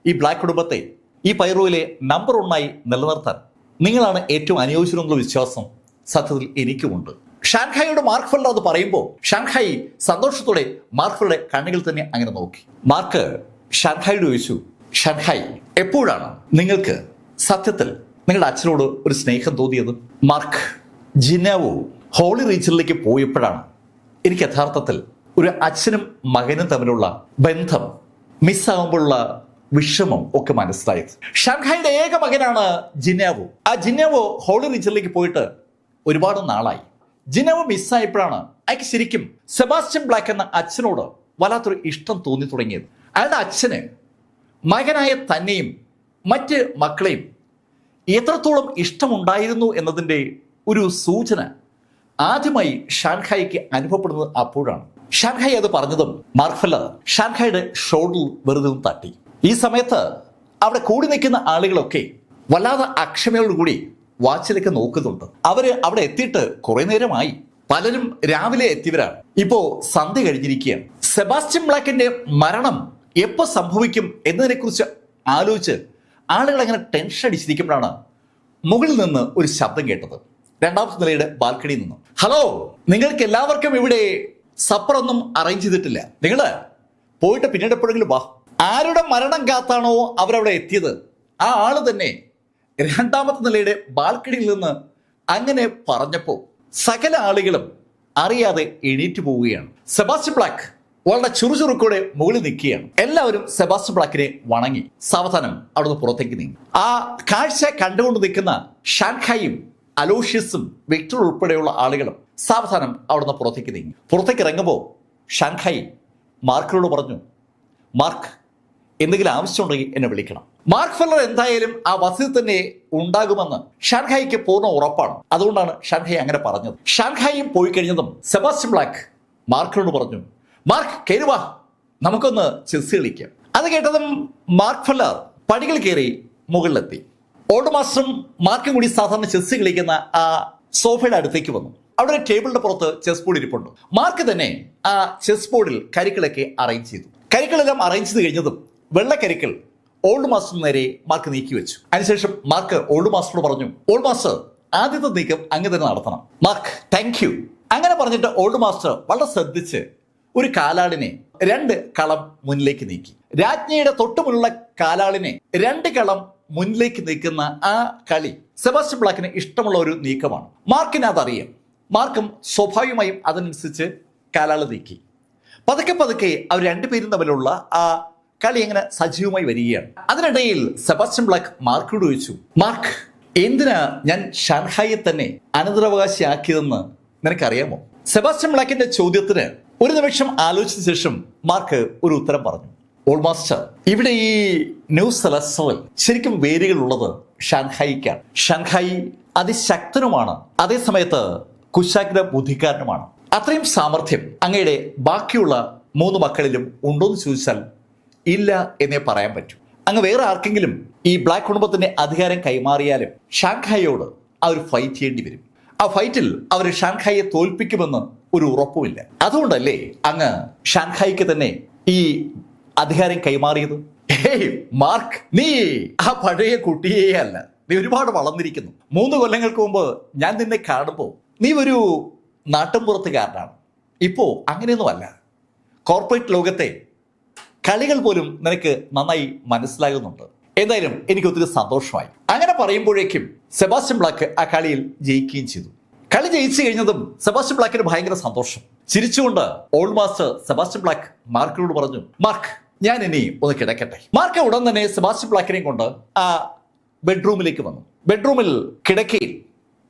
ഈ ബ്ലാക്ക് കുടുംബത്തെ ഈ പൈറോയിലെ നമ്പർ 1 നിലനിർത്താൻ നിങ്ങളാണ് ഏറ്റവും അനുയോജ്യമെന്നുള്ള വിശ്വാസം സത്യത്തിൽ എനിക്കുമുണ്ട്. ഷാൻഹായിയോട് മാർക്ക് ഫെല്ലർ അത് പറയുമ്പോൾ ഷാൻഹായി സന്തോഷത്തോടെ മാർക്ക് ഫെല്ലറുടെ കണ്ണുകൾ തന്നെ അങ്ങനെ നോക്കി. മാർക്ക് ഷാൻഹായിയോട് ചോദിച്ചു, ഷാൻഹായി, എപ്പോഴാണ് നിങ്ങൾക്ക് സത്യത്തിൽ നിങ്ങളുടെ അച്ഛനോട് ഒരു സ്നേഹം തോന്നിയത്? മാർക്ക്, ജിനാവോ ഹോളി റീജിയനിലേക്ക് പോയപ്പോഴാണ് എനിക്ക് യഥാർത്ഥത്തിൽ ഒരു അച്ഛനും മകനും തമ്മിലുള്ള ബന്ധം മിസ്സാകുമ്പോഴുള്ള വിഷമം ഒക്കെ മനസ്സിലായത്. ഷാൻഹായിയുടെ ഏക മകനാണ് ജിനാവോ. ആ ജിനാവോ ഹോളി റീജിയനിലേക്ക് പോയിട്ട് ഒരുപാട് നാളായി. ജിനാവോ മിസ്സായപ്പോഴാണ് അയാൾക്ക് ശരിക്കും സെബാസ്റ്റ്യൻ ബ്ലാക്ക് എന്ന അച്ഛനോട് വല്ലാത്തൊരു ഇഷ്ടം തോന്നി തുടങ്ങിയത്. അയാളുടെ അച്ഛന് മകനായ തന്നെയും മറ്റ് മക്കളെയും എത്രത്തോളം ഇഷ്ടമുണ്ടായിരുന്നു എന്നതിൻ്റെ ഒരു സൂചന ആദ്യമായി ഷാൻഹായിക്ക് അനുഭവപ്പെടുന്നത് അപ്പോഴാണ്. ഷാൻഹായി അത് പറഞ്ഞതും മാർക്ക് ഫെല്ലർ ഷാൻഹായിയുടെ ഷോൾഡറിൽ വെറുതെ തട്ടി. ഈ സമയത്ത് അവിടെ കൂടി നിൽക്കുന്ന ആളുകളൊക്കെ വല്ലാതെ അക്ഷമയോടുകൂടി വാച്ചിലേക്ക് നോക്കുന്നുണ്ട്. അവര് അവിടെ എത്തിയിട്ട് കുറെ നേരമായി. പലരും രാവിലെ എത്തിയവരാണ്. ഇപ്പോ സന്ധ്യ കഴിഞ്ഞിരിക്കുകയാണ്. സെബാസ്റ്റ്യൻ ബ്ലാക്കിന്റെ മരണം എപ്പോ സംഭവിക്കും എന്നതിനെ കുറിച്ച് ആലോചിച്ച് ആളുകൾ അങ്ങനെ ടെൻഷൻ അടിച്ചിരിക്കുമ്പോഴാണ് മുകളിൽ നിന്ന് ഒരു ശബ്ദം കേട്ടത്. 2ാമത്തെ നിലയുടെ ബാൽക്കണിയിൽ നിന്നും. ഹലോ, നിങ്ങൾക്ക് എല്ലാവർക്കും ഇവിടെ സപ്പറൊന്നും അറേഞ്ച് ചെയ്തിട്ടില്ല. നിങ്ങള് പോയിട്ട് പിന്നീട് എപ്പോഴെങ്കിലും വാ. ആരുടെ മരണം കാത്താണോ അവരവിടെ എത്തിയത് ആ ആള് തന്നെ 2ാമത്തെ നിലയുടെ ബാൽക്കണിയിൽ നിന്ന് അങ്ങനെ പറഞ്ഞപ്പോ സകല ആളുകളും അറിയാതെ എണീറ്റ് പോവുകയാണ്. സെബാസ്റ്റ്യൻ ബ്ലാക്ക് വളരെ ചുറുചുറുക്കോടെ മുകളിൽ നിൽക്കുകയാണ്. എല്ലാവരും സെബാസ്റ്റ്യൻ ബ്ലാക്കിനെ വണങ്ങി സാവധാനം അവിടുന്ന് പുറത്തേക്ക് നീങ്ങി. ആ കാഴ്ച കണ്ടുകൊണ്ട് നിൽക്കുന്ന ഷാൻഹായും അലോഷ്യസും വിക്ടർ ഉൾപ്പെടെയുള്ള ആളുകളും സാവധാനം അവിടുന്ന് പുറത്തേക്ക് നീങ്ങി. പുറത്തേക്ക് ഇറങ്ങുമ്പോൾ ഷാൻഹായി മാർക്കിനോട് പറഞ്ഞു, മാർക്ക്, എന്തെങ്കിലും ആവശ്യമുണ്ടെങ്കിൽ എന്നെ വിളിക്കണം. മാർക്ക് ഫെല്ലർ എന്തായാലും ആ വസതി തന്നെ ഉണ്ടാകുമെന്ന് ഷാൻഹായിക്ക് പൂർണ്ണ ഉറപ്പാണ്. അതുകൊണ്ടാണ് ഷാൻഹായി അങ്ങനെ പറഞ്ഞത്. ഷാൻഹായും പോയി കഴിഞ്ഞതും സെബാസ്റ്റ്യൻ ബ്ലാക്ക് മാർക്കിനോട് പറഞ്ഞു, മാർക്ക്, കയറുവാ, നമുക്കൊന്ന് ചെസ് കളിക്കാം. അത് കേട്ടതും മാർക്ക് ഫെല്ലർ പടികൾ കയറി മുകളിലെത്തി. ഓൾഡ് മാസ്റ്ററും മാർക്കും കൂടി സാധാരണ ചെസ് കളിക്കുന്ന ആ സോഫയുടെ അടുത്തേക്ക് വന്നു. അവിടെ ടേബിളിന്റെ പുറത്ത് ചെസ് ബോർഡ് ഇരിപ്പുണ്ട്. മാർക്ക് തന്നെ ആ ചെസ് ബോർഡിൽ കരിക്കളൊക്കെ അറേഞ്ച് ചെയ്തു. കരിക്കളെല്ലാം അറേഞ്ച് ചെയ്ത് കഴിഞ്ഞതും വെള്ളക്കരിക്കൾ ഓൾഡ് മാസ്റ്റർ നേരെ മാർക്ക് നീക്കി വെച്ചു. അതിനുശേഷം മാർക്ക് ഓൾഡ് മാസ്റ്ററോട് പറഞ്ഞു, ഓൾഡ് മാസ്റ്റർ, ആദ്യത്തെ നീക്കം അങ്ങ് തന്നെ നടത്തണം. Mark, thank you. അങ്ങനെ പറഞ്ഞിട്ട് ഓൾഡ് മാസ്റ്റർ വളരെ ശ്രദ്ധിച്ച് ഒരു കാലാളിനെ 2 കളം മുന്നിലേക്ക് നീക്കി. രാജ്ഞിയുടെ തൊട്ടുമുള്ള കാലാളിനെ 2 കളം മുന്നിലേക്ക് നീക്കുന്ന ആ കളി സെബാസ്റ്റ്യൻ ബ്ലാക്കിന് ഇഷ്ടമുള്ള ഒരു നീക്കമാണ്. മാർക്കിന് അതറിയാം. മാർക്കും സ്വാഭാവികമായും അതനുസരിച്ച് കാലാള് നീക്കി. പതുക്കെ പതുക്കെ അവർ 2 പേരും തമ്മിലുള്ള ആ കളി എങ്ങനെ സജീവമായി വരികയാണ്. അതിനിടയിൽ സെബാസ്റ്റ്യൻ ബ്ലാക്ക് മാർക്കിനോട് ചോദിച്ചു, മാർക്ക്, എന്തിനാ ഞാൻ ഷാൻഹായിയെ തന്നെ അനന്തരാവകാശിയാക്കിയതെന്ന് നിനക്കറിയാമോ? സെബാസ്റ്റ്യൻ ബ്ലാക്കിന്റെ ചോദ്യത്തിന് ഒരു നിമിഷം ആലോചിച്ച ശേഷം മാർക്ക് ഒരു ഉത്തരം പറഞ്ഞു. ഓൾഡ് മാസ്റ്റർ, ഇവിടെ ഈ ന്യൂ സെലസ്റ്ററിൽ ശരിക്കും വേരുകൾ ഉള്ളത് ഷാൻഹായിക്കാണ്. ഷാൻഹായി അതിശക്തനുമാണ്, അതേസമയത്ത് കുശാഗ്ര ബുദ്ധിക്കാരനുമാണ്. അത്രയും സാമർഥ്യം അങ്ങയുടെ ബാക്കിയുള്ള 3 മക്കളിലും ഉണ്ടോയെന്ന് ചോദിച്ചാൽ ഇല്ല എന്നേ പറയാൻ പറ്റൂ. അങ്ങ് വേറെ ആർക്കെങ്കിലും ഈ ബ്ലാക്ക് കുടുംബത്തിന്റെ അധികാരം കൈമാറിയാലും ഷാൻഹായിയോട് അവർ ഫൈറ്റ് ചെയ്യേണ്ടി വരും. ആ ഫൈറ്റിൽ അവർ ഷാൻഹായിയെ തോൽപ്പിക്കുമെന്ന് ഒരു ഉറപ്പുമില്ല. അതുകൊണ്ടല്ലേ അങ്ങ് ഷാൻഹായിക്ക് തന്നെ ഈ അധികാരം കൈമാറിയത്? ഹേയ് മാർക്ക്, നീ ആ പഴയ കുട്ടിയേ അല്ല. നീ ഒരുപാട് വളർന്നിരിക്കുന്നു. 3 കൊല്ലങ്ങൾക്ക് മുമ്പ് ഞാൻ നിന്നെ കാണുമ്പോൾ നീ ഒരു നാട്ടിൻപുറത്തുകാരനാണ്. ഇപ്പോ അങ്ങനെയൊന്നുമല്ല. കോർപ്പറേറ്റ് ലോകത്തെ കളികൾ പോലും നിനക്ക് നന്നായി മനസ്സിലാകുന്നുണ്ട്. എന്തായാലും എനിക്ക് ഒത്തിരി സന്തോഷമായി. അങ്ങനെ പറയുമ്പോഴേക്കും സെബാസ്റ്റ്യൻ ബ്ലാക്ക് ആ കളിയിൽ ജയിക്കുകയും ചെയ്തു. കളി ജയിച്ചു കഴിഞ്ഞതും സെബാസ്റ്റ്യൻ ബ്ലാക്കിന് ഭയങ്കര സന്തോഷം. ചിരിച്ചുകൊണ്ട് ഓൾഡ് മാസ്റ്റർ സെബാസ്റ്റ്യൻ ബ്ലാക്ക് മാർക്കിനോട് പറഞ്ഞു, മാർക്ക് ഞാൻ ഇനി ഒന്ന് കിടക്കട്ടെ. മാർക്ക് ഉടൻ തന്നെ സെബാസ്റ്റ്യൻ ബ്ലാക്കിനെയും കൊണ്ട് ആ ബെഡ്റൂമിലേക്ക് വന്നു. ബെഡ്റൂമിൽ കിടക്കയിൽ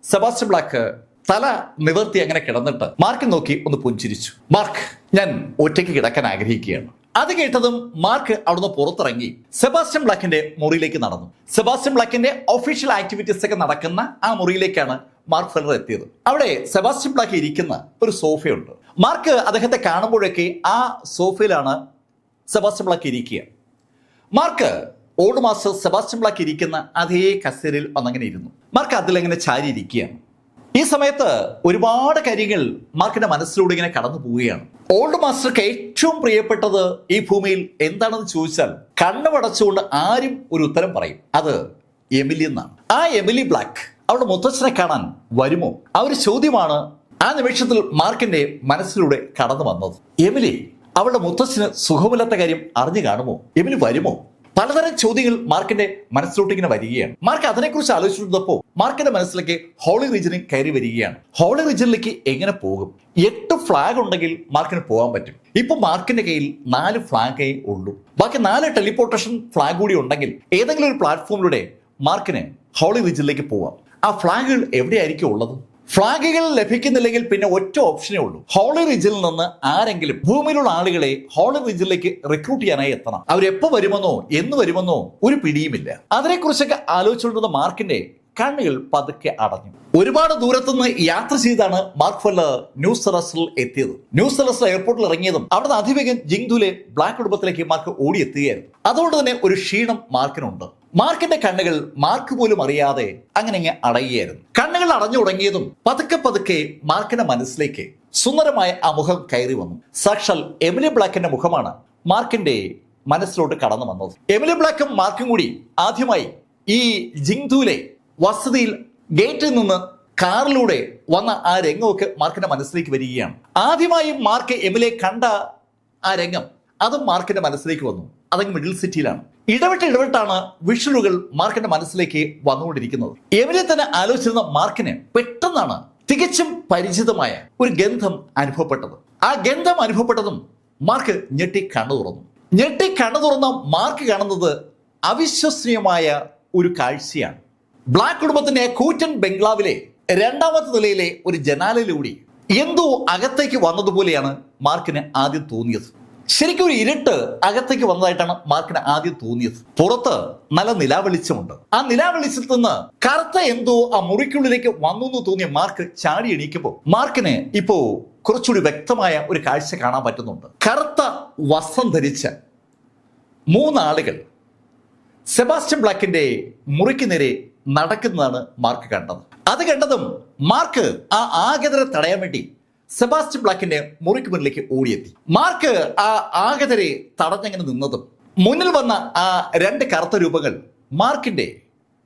സെബാസ്റ്റ്യൻ ബ്ലാക്ക് തല നിവർത്തി അങ്ങനെ കിടന്നിട്ട് മാർക്ക് നോക്കി ഒന്ന് പുഞ്ചിരിച്ചു. മാർക്ക് ഞാൻ ഒറ്റയ്ക്ക് കിടക്കാൻ ആഗ്രഹിക്കുകയാണ്. അത് കേട്ടതും മാർക്ക് അവിടുന്ന് പുറത്തിറങ്ങി സെബാസ്റ്റ്യൻ ബ്ലാക്കിന്റെ മുറിയിലേക്ക് നടന്നു. സെബാസ്റ്റ്യൻ ബ്ലാക്കിന്റെ ഒഫീഷ്യൽ ആക്ടിവിറ്റീസ് ഒക്കെ നടക്കുന്ന ആ മുറിയിലേക്കാണ് മാർക്ക് ഫെല്ലർ എത്തിയത്. അവിടെ സെബാസ്റ്റ്യൻ ബ്ലാക്ക് ഇരിക്കുന്ന ഒരു സോഫയുണ്ട്. മാർക്ക് അദ്ദേഹത്തെ കാണുമ്പോഴൊക്കെ ആ സോഫയിലാണ് സെബാസ്റ്റ്യൻ ബ്ലാക്ക് ഇരിക്കുക. Mark old master Sebastian black ഇരിക്കുന്ന അതേ കസേരയിൽ വന്നങ്ങനെ ഇരുന്നു. മാർക്ക് അതിലെങ്ങനെ ചാരി ഇരിക്കുകയാണ്. ഈ സമയത്ത് ഒരുപാട് കാര്യങ്ങൾ മാർക്കിന്റെ മനസ്സിലൂടെ ഇങ്ങനെ കടന്നു പോവുകയാണ്. ഓൾഡ് മാസ്റ്റർക്ക് ഏറ്റവും പ്രിയപ്പെട്ടത് ഈ ഭൂമിയിൽ എന്താണെന്ന് ചോദിച്ചാൽ കണ്ണുമടച്ചുകൊണ്ട് ആരും ഒരു ഉത്തരം പറയും, അത് എമിലി എന്നാണ്. ആ എമിലി ബ്ലാക്ക് അവളുടെ മുത്തച്ഛനെ കാണാൻ വരുമോ? ആ ഒരു ചോദ്യമാണ് ആ നിമിഷത്തിൽ മാർക്കിന്റെ മനസ്സിലൂടെ കടന്നു വന്നത്. എമിലി അവളുടെ മുത്തച്ഛന് സുഖമില്ലാത്ത കാര്യം അറിഞ്ഞു കാണുമോ? എമിലി വരുമോ? പലതരം ചോദ്യങ്ങൾ മാർക്കിന്റെ മനസ്സിലോട്ട് ഇങ്ങനെ വരികയാണ്. മാർക്ക് അതിനെക്കുറിച്ച് ആലോചിച്ചിരുന്നപ്പോ മാർക്കിന്റെ മനസ്സിലേക്ക് ഹോളി റീജിയനിൽ കയറി വരികയാണ്. ഹോളി റീജിയനിലേക്ക് എങ്ങനെ പോകും? 8 ഫ്ലാഗ് ഉണ്ടെങ്കിൽ മാർക്കിന് പോകാൻ പറ്റും. ഇപ്പൊ മാർക്കിന്റെ കയ്യിൽ 4 ഫ്ലാഗേ ഉള്ളൂ. ബാക്കി 4 ടെലിപ്പോർട്ടേഷൻ ഫ്ലാഗ് കൂടി ഉണ്ടെങ്കിൽ ഏതെങ്കിലും ഒരു പ്ലാറ്റ്ഫോമിലൂടെ മാർക്കിന് ഹോളി റീജിയനിലേക്ക് പോവാം. ആ ഫ്ലാഗുകൾ എവിടെയായിരിക്കും ഉള്ളത്? ഫ്ലാഗുകൾ ലഭിക്കുന്നില്ലെങ്കിൽ പിന്നെ ഒറ്റ ഓപ്ഷനേ ഉള്ളൂ. ഹോളി റീജിയനിൽ നിന്ന് ആരെങ്കിലും ഭൂമിയിലുള്ള ആളുകളെ ഹോളി റീജിയനിലേക്ക് റിക്രൂട്ട് ചെയ്യാനായി എത്തണം. അവരെപ്പോ വരുമെന്നോ എന്ന് വരുമെന്നോ ഒരു പിടിയുമില്ല. അതിനെക്കുറിച്ചൊക്കെ ആലോചിച്ചുകൊണ്ടിരുന്ന മാർക്കിന്റെ കണ്ണുകൾ പതുക്കെ അടഞ്ഞു. ഒരുപാട് ദൂരത്തുനിന്ന് യാത്ര ചെയ്താണ് മാർക്ക് ഫെല്ലർ ന്യൂ സെലസ്റ്റിൽ എത്തിയത്. ന്യൂ സെലസ്റ്റ് എയർപോർട്ടിൽ ഇറങ്ങിയതും അവിടുന്ന് അതിവേഗം ജിങ്ദുലെ ബ്ലാക്ക് കുടുംബത്തിലേക്ക് മാർക്ക് ഓടിയെത്തുകയായിരുന്നു. അതുകൊണ്ട് തന്നെ ഒരു ക്ഷീണം മാർക്കിനുണ്ട്. മാർക്കിന്റെ കണ്ണുകൾ മാർക്ക് പോലും അറിയാതെ അങ്ങനെ അടയുകയായിരുന്നു. കണ്ണുകൾ അടഞ്ഞു തുടങ്ങിയതും പതുക്കെ പതുക്കെ മാർക്കിന്റെ മനസ്സിലേക്ക് സുന്ദരമായ ആ മുഖം കയറി വന്നു. സാക്ഷാൽ എമിലി ബ്ലാക്കിന്റെ മുഖമാണ് മാർക്കിന്റെ മനസ്സിലോട്ട് കടന്നു വന്നത്. എമിലി ബ്ലാക്കും മാർക്കും കൂടി ആദ്യമായി ഈ ജിങ്ദുലെ വസതിയിൽ ഗേറ്റിൽ നിന്ന് കാറിലൂടെ വന്ന ആ രംഗമൊക്കെ മാർക്കിന്റെ മനസ്സിലേക്ക് വരികയാണ്. ആദ്യമായി മാർക്ക് എമിലെ കണ്ട ആ രംഗം അതും മാർക്കിന്റെ മനസ്സിലേക്ക് വന്നു. അതങ്ങ് മിഡിൽ സിറ്റിയിലാണ്. ഇടവിട്ടാണ് വിഷ്വലുകൾ മാർക്കിന്റെ മനസ്സിലേക്ക് വന്നുകൊണ്ടിരിക്കുന്നത്. എമിലെ തന്നെ ആലോചിച്ചിരുന്ന മാർക്കിന് പെട്ടെന്നാണ് തികച്ചും പരിചിതമായ ഒരു ഗന്ധം അനുഭവപ്പെട്ടത്. ആ ഗന്ധം അനുഭവപ്പെട്ടതും മാർക്ക് ഞെട്ടി കണ്ണു തുറന്ന മാർക്ക് കാണുന്നത് അവിശ്വസനീയമായ ഒരു കാഴ്ചയാണ്. ബ്ലാക്ക് കുടുംബത്തിന്റെ കൂറ്റൻ ബംഗ്ലാവിലെ 2ാമത്തെ നിലയിലെ ഒരു ജനാലയിലൂടെ എന്തോ അകത്തേക്ക് വന്നതുപോലെയാണ് മാർക്കിന് ആദ്യം തോന്നിയത്. ശരിക്കും ഒരു ഇരുട്ട് അകത്തേക്ക് വന്നതായിട്ടാണ് മാർക്കിന് ആദ്യം തോന്നിയത്. പുറത്ത് നല്ല നിലാവെളിച്ചമുണ്ട്. ആ നിലാവെളിച്ചത്തിൽ നിന്ന് കറുത്ത എന്തോ ആ മുറിക്കുള്ളിലേക്ക് വന്നു എന്ന് തോന്നിയ മാർക്ക് ചാടി എണീക്കുമ്പോൾ മാർക്കിന് ഇപ്പോ കുറച്ചുകൂടി വ്യക്തമായ ഒരു കാഴ്ച കാണാൻ പറ്റുന്നുണ്ട്. കറുത്ത വസ്ത്രം ധരിച്ച 3 ആളുകൾ സെബാസ്റ്റ്യൻ ബ്ലാക്കിന്റെ മുറിക്ക് നേരെ നടക്കുന്നതാണ് മാർക്ക് കണ്ടത്. അത് കണ്ടതും മാർക്ക് ആ ആഗതരെ തടയാൻ വേണ്ടി സെബാസ്റ്റ്യൻ ബ്ലാക്കിന്റെ മുറിക്ക് മുന്നിലേക്ക് ഓടിയെത്തി. മാർക്ക് ആ ആഗതരെ തടഞ്ഞങ്ങനെ നിന്നതും മുന്നിൽ വന്ന ആ 2 കറുത്ത രൂപങ്ങൾ മാർക്കിന്റെ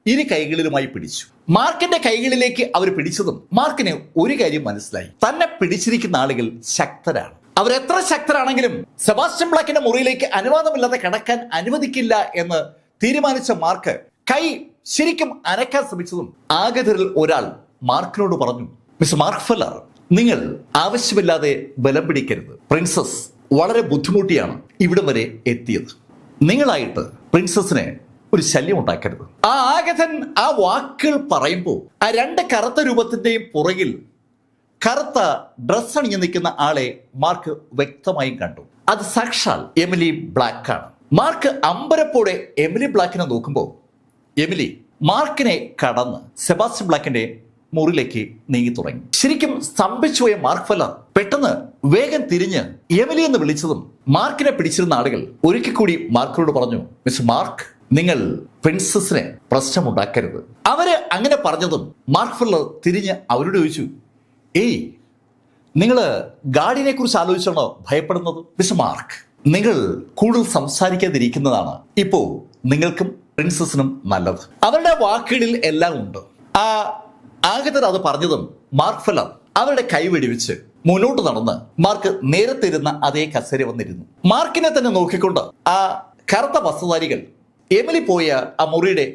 ഇരു കൈകളിലുമായി പിടിച്ചു. മാർക്കിന്റെ കൈകളിലേക്ക് അവർ പിടിച്ചതും മാർക്കിന് ഒരു കാര്യം മനസ്സിലായി. തന്നെ പിടിച്ചിരിക്കുന്ന ആളുകൾ ശക്തരാണ്. അവരെത്ര ശക്തരാണെങ്കിലും സെബാസ്റ്റ്യൻ ബ്ലാക്കിന്റെ മുറിയിലേക്ക് അനുവാദമില്ലാതെ കടക്കാൻ അനുവദിക്കില്ല എന്ന് തീരുമാനിച്ച മാർക്ക് കൈ ശരിക്കും അനക്കാൻ ശ്രമിച്ചതും ആഗതരിൽ ഒരാൾ മാർക്കിനോട് പറഞ്ഞു, മിസ്റ്റർ മാർക്ക് ഫെല്ലർ, നിങ്ങൾ ആവശ്യമില്ലാതെ ബലം പിടിക്കരുത്. പ്രിൻസസ് വളരെ ബുദ്ധിമുട്ടിയാണ് ഇവിടം വരെ എത്തിയത്. നിങ്ങളായിട്ട് പ്രിൻസസിനെ ഒരു ശല്യം ഉണ്ടാക്കരുത്. ആ ആഗതൻ ആ വാക്കുകൾ പറയുമ്പോൾ ആ 2 കറുത്ത രൂപത്തിന്റെയും പുറകിൽ കറുത്ത ഡ്രസ് അണിഞ്ഞു നിൽക്കുന്ന ആളെ മാർക്ക് വ്യക്തമായും കണ്ടു. അത് സാക്ഷാൽ എമിലി ബ്ലാക്ക് ആണ്. മാർക്ക് അമ്പരപ്പോടെ എമിലി ബ്ലാക്കിനെ നോക്കുമ്പോൾ എമിലി മാർക്കിനെ കടന്ന് സെബാസ്റ്റ്യൻ ബ്ലാക്കിന്റെ മുറിയിലേക്ക് നീങ്ങി തുടങ്ങി. ശരിക്കും സ്തംഭിച്ചുപോയ മാർക്ക് ഫെല്ലർ പെട്ടെന്ന് വേഗം തിരിഞ്ഞ് എമിലി എന്ന് വിളിച്ചതും മാർക്കിനെ പിടിച്ചിരുന്ന ആളുകൾ ഒരിക്കൽ കൂടി മാർക്കിനോട് പറഞ്ഞു, മിസ്റ്റർ മാർക്ക്, നിങ്ങൾ പ്രിൻസസിനെ പ്രശ്നമുണ്ടാക്കരുത്. അവര് അങ്ങനെ പറഞ്ഞതും മാർക്ക് ഫെല്ലർ തിരിഞ്ഞ് അവരോട് ചോദിച്ചു, ഏയ്, നിങ്ങള് ഗാർഡിനെ കുറിച്ച് ആലോചിച്ചാണോ ഭയപ്പെടുന്നത്? മിസ്റ്റർ മാർക്ക്, നിങ്ങൾ കൂടുതൽ സംസാരിക്കാതിരിക്കുന്നതാണ് ഇപ്പോ നിങ്ങൾക്കും പ്രിൻസസിനും നല്ലത്. അവരുടെ വാക്കുകളിൽ എല്ലാം ഉണ്ട്. ആ ആഗതർ അത് പറഞ്ഞതും മാർക്ക് ഫെല്ലർ അവരുടെ കൈ വെടിവെച്ച് മുന്നോട്ട് നടന്ന് മാർക്ക് നേരത്തെ ഇരുന്ന അതേ കസേര വന്നിരുന്നു. മാർക്കിനെ തന്നെ നോക്കിക്കൊണ്ട് ആ കറുത്ത വസ്ത്രധാരികൾ എമിലി പോയ ആ മുറിയുടെ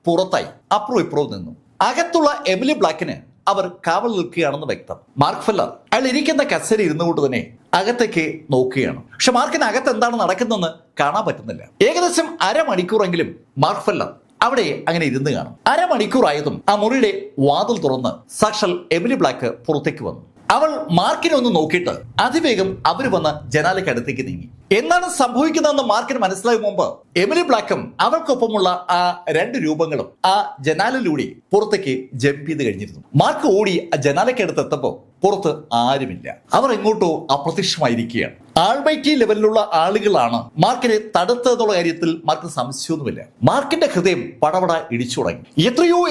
പുറത്തായി അപ്പുറവും ഇപ്പുറവും നിന്നു. അകത്തുള്ള എമിലി ബ്ലാക്കിന് അവർ കാവൽ നിൽക്കുകയാണെന്ന് വ്യക്തം. മാർക്ക് ഫെല്ലർ അയാൾ ഇരിക്കുന്ന കസേര ഇരുന്നുകൊണ്ട് തന്നെ അകത്തേക്ക് നോക്കുകയാണ്. പക്ഷെ മാർക്കിന് അകത്ത് എന്താണ് നടക്കുന്നതെന്ന് കാണാൻ പറ്റുന്നില്ല. ഏകദേശം അരമണിക്കൂറെങ്കിലും മാർക്ക് ഫെല്ലർ അവിടെ അങ്ങനെ ഇരുന്ന് കാണും. അരമണിക്കൂറായതും ആ മുറിയുടെ വാതിൽ തുറന്ന് സാക്ഷാൽ എമിലി ബ്ലാക്ക് പുറത്തേക്ക് വന്നു. അവൾ മാർക്കിനെ ഒന്ന് നോക്കിയിട്ട് അതിവേഗം അവർ വന്ന് ജനാലയ്ക്ക് അടുത്തേക്ക് നീങ്ങി. എന്താണ് സംഭവിക്കുന്നതെന്ന് മാർക്കിന് മനസ്സിലാകും മുമ്പ് എമിലി ബ്ലാക്കും അവൾക്കൊപ്പമുള്ള ആ രണ്ട് രൂപങ്ങളും ആ ജനാലിലൂടെ പുറത്തേക്ക് ജമ്പ് ചെയ്ത് കഴിഞ്ഞിരുന്നു. മാർക്ക് ഓടി ആ ജനാലയ്ക്ക് എത്തപ്പോൾ പുറത്ത് ആരുമില്ല. അവർ എങ്ങോട്ടോ അപ്രത്യക്ഷമായിരിക്കുകയാണ്. ആൾമൈറ്റി ലെവലിലുള്ള ആളുകളാണ് മാർക്കിനെ തടുത്തതെന്നുള്ള കാര്യത്തിൽ മാർക്ക് സംശയമൊന്നുമില്ല. മാർക്കിന്റെ ഹൃദയം പടപട ഇടിച്ചു തുടങ്ങി.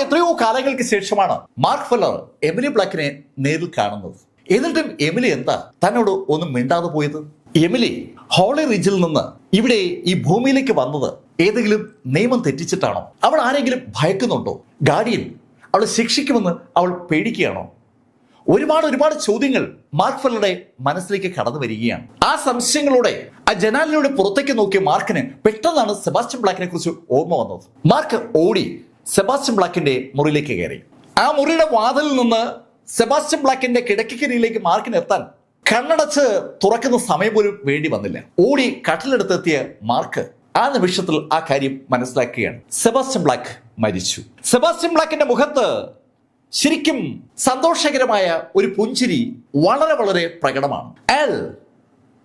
എത്രയോ കാലങ്ങൾക്ക് ശേഷമാണ് മാർക്ക് ഫെല്ലർ എമിലി ബ്ലാക്കിനെ നേരിൽ കാണുന്നത്. എന്നിട്ടും എമിലി എന്താ തന്നോട് ഒന്നും മിണ്ടാതെ പോയത്? എമിലി ഹോളി റിജിൽ നിന്ന് ഇവിടെ ഈ ഭൂമിയിലേക്ക് വന്നത് ഏതെങ്കിലും നിയമം തെറ്റിച്ചിട്ടാണോ? അവൾ ആരെങ്കിലും ഭയക്കുന്നുണ്ടോ? ഗാർഡിയൻ അവളെ ശിക്ഷിക്കുമെന്ന് അവൾ പേടിക്കുകയാണോ? ഒരുപാട് ചോദ്യങ്ങൾ മാർക്ക് ഫെല്ലറുടെ മനസ്സിലേക്ക് കടന്നു വരികയാണ്. ആ സംശയങ്ങളോടെ ആ ജനാലിലൂടെ പുറത്തേക്ക് നോക്കിയ മാർക്കിന് പെട്ടെന്നാണ് സെബാസ്റ്റ്യൻ ബ്ലാക്കിനെ കുറിച്ച് ഓർമ്മ വന്നത്. മാർക്ക് ഓടി സെബാസ്റ്റ്യൻ ബ്ലാക്കിന്റെ മുറിയിലേക്ക് കയറി. ആ മുറിയുടെ വാതിലിൽ നിന്ന് സെബാസ്റ്റ്യൻ ബ്ലാക്കിന്റെ കിടക്കക്കരിയിലേക്ക് മാർക്കിന് എത്താൻ കണ്ണടച്ച് തുറക്കുന്ന സമയം പോലും വേണ്ടി വന്നില്ല. ഓടി കട്ടിലെടുത്തെത്തിയ മാർക്ക് ആ നിമിഷത്തിൽ ആ കാര്യം മനസ്സിലാക്കുകയാണ്. സെബാസ്റ്റ്യൻ ബ്ലാക്ക് മരിച്ചു. സെബാസ്റ്റ്യൻ ബ്ലാക്കിന്റെ മുഖത്ത് ശരിക്കും സന്തോഷകരമായ ഒരു പുഞ്ചിരി വളരെ പ്രകടമാണ്. അയാൾ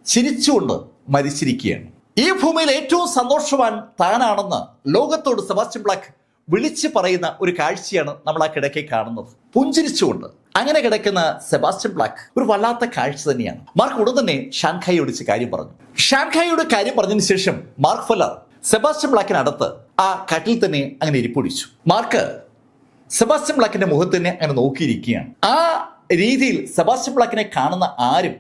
ചിരിച്ചുകൊണ്ട് മരിച്ചിരിക്കുകയാണ്. ഈ ഭൂമിയിൽ ഏറ്റവും സന്തോഷവാൻ താനാണെന്ന് ലോകത്തോട് സെബാസ്റ്റ്യൻ ബ്ലാക്ക് വിളിച്ചു പറയുന്ന ഒരു കാഴ്ചയാണ് നമ്മൾ ആ കിടക്കെ കാണുന്നത്. പുഞ്ചിരിച്ചുകൊണ്ട് അങ്ങനെ കിടക്കുന്ന സെബാസ്റ്റ്യൻ ബ്ലാക്ക് ഒരു വല്ലാത്ത കാഴ്ച തന്നെയാണ്. മാർക്ക് ഉടൻ തന്നെ ഷാൻഖായിയോട് കാര്യം പറഞ്ഞു. ഷാൻഖായിയോട് കാര്യം പറഞ്ഞതിന് ശേഷം മാർക്ക് ഫെല്ലർ സെബാസ്റ്റ്യൻ ബ്ലാക്കിനടുത്ത് ആ കട്ടിൽ തന്നെ അങ്ങനെ ഇരിപ്പൊടിച്ചു. മാർക്ക് സെബാസ്റ്റ്യൻ ബ്ലാക്കിന്റെ മുഖത്ത് തന്നെ അങ്ങനെ നോക്കിയിരിക്കുകയാണ്. ആ രീതിയിൽ സെബാസ്റ്റ്യൻ ബ്ലാക്കിനെ കാണുന്ന ആരും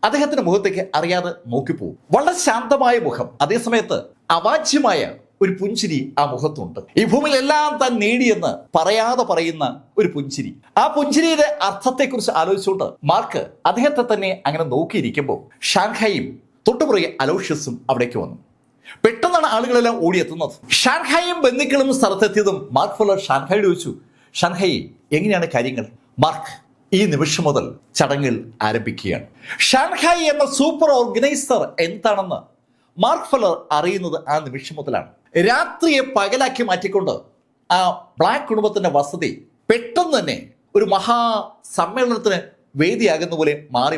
അദ്ദേഹത്തിന്റെ മുഖത്തേക്ക് അറിയാതെ നോക്കിപ്പോകും. വളരെ ശാന്തമായ മുഖം, അതേസമയത്ത് അവാച്യമായ ഒരു പുഞ്ചിരി ആ മുഖത്തുണ്ട്. ഈ ഭൂമിയിൽ എല്ലാം താൻ നേടിയെന്ന് പറയാതെ പറയുന്ന ഒരു പുഞ്ചിരി. ആ പുഞ്ചിരിയുടെ അർത്ഥത്തെക്കുറിച്ച് ആലോചിച്ചുകൊണ്ട് മാർക്ക് അദ്ദേഹത്തെ തന്നെ അങ്ങനെ നോക്കിയിരിക്കുമ്പോൾ ഷാൻഖായും തൊട്ടുപുറകെ അലോഷ്യസും അവിടേക്ക് വന്നു. പെട്ടെന്നാണ് ആളുകളെല്ലാം ഓടിയെത്തുന്നത്. ഷാൻഖായും ബന്ധുക്കളും സ്ഥലത്തെത്തിയതും മാർക്ക് ഫെല്ലർ ഷാൻഖായോട് ചോദിച്ചു, ഷാൻഖായി എങ്ങനെയാണ് കാര്യങ്ങൾ? മാർക്ക് ഈ നിമിഷം മുതൽ ചടങ്ങുകൾ ആരംഭിക്കുകയാണ്. ഷാൻഖായി എന്ന സൂപ്പർ ഓർഗനൈസർ എന്താണെന്ന് മാർക്ക് ഫെല്ലർ അറിയുന്നത് ആ നിമിഷം മുതലാണ്. രാത്രിയെ പകലാക്കി മാറ്റിക്കൊണ്ട് ആ ബ്ലാക്ക് കുടുംബത്തിന്റെ വസതി പെട്ടെന്ന് തന്നെ ഒരു മഹാ സമ്മേളനത്തിന് വേദിയാകുന്ന പോലെ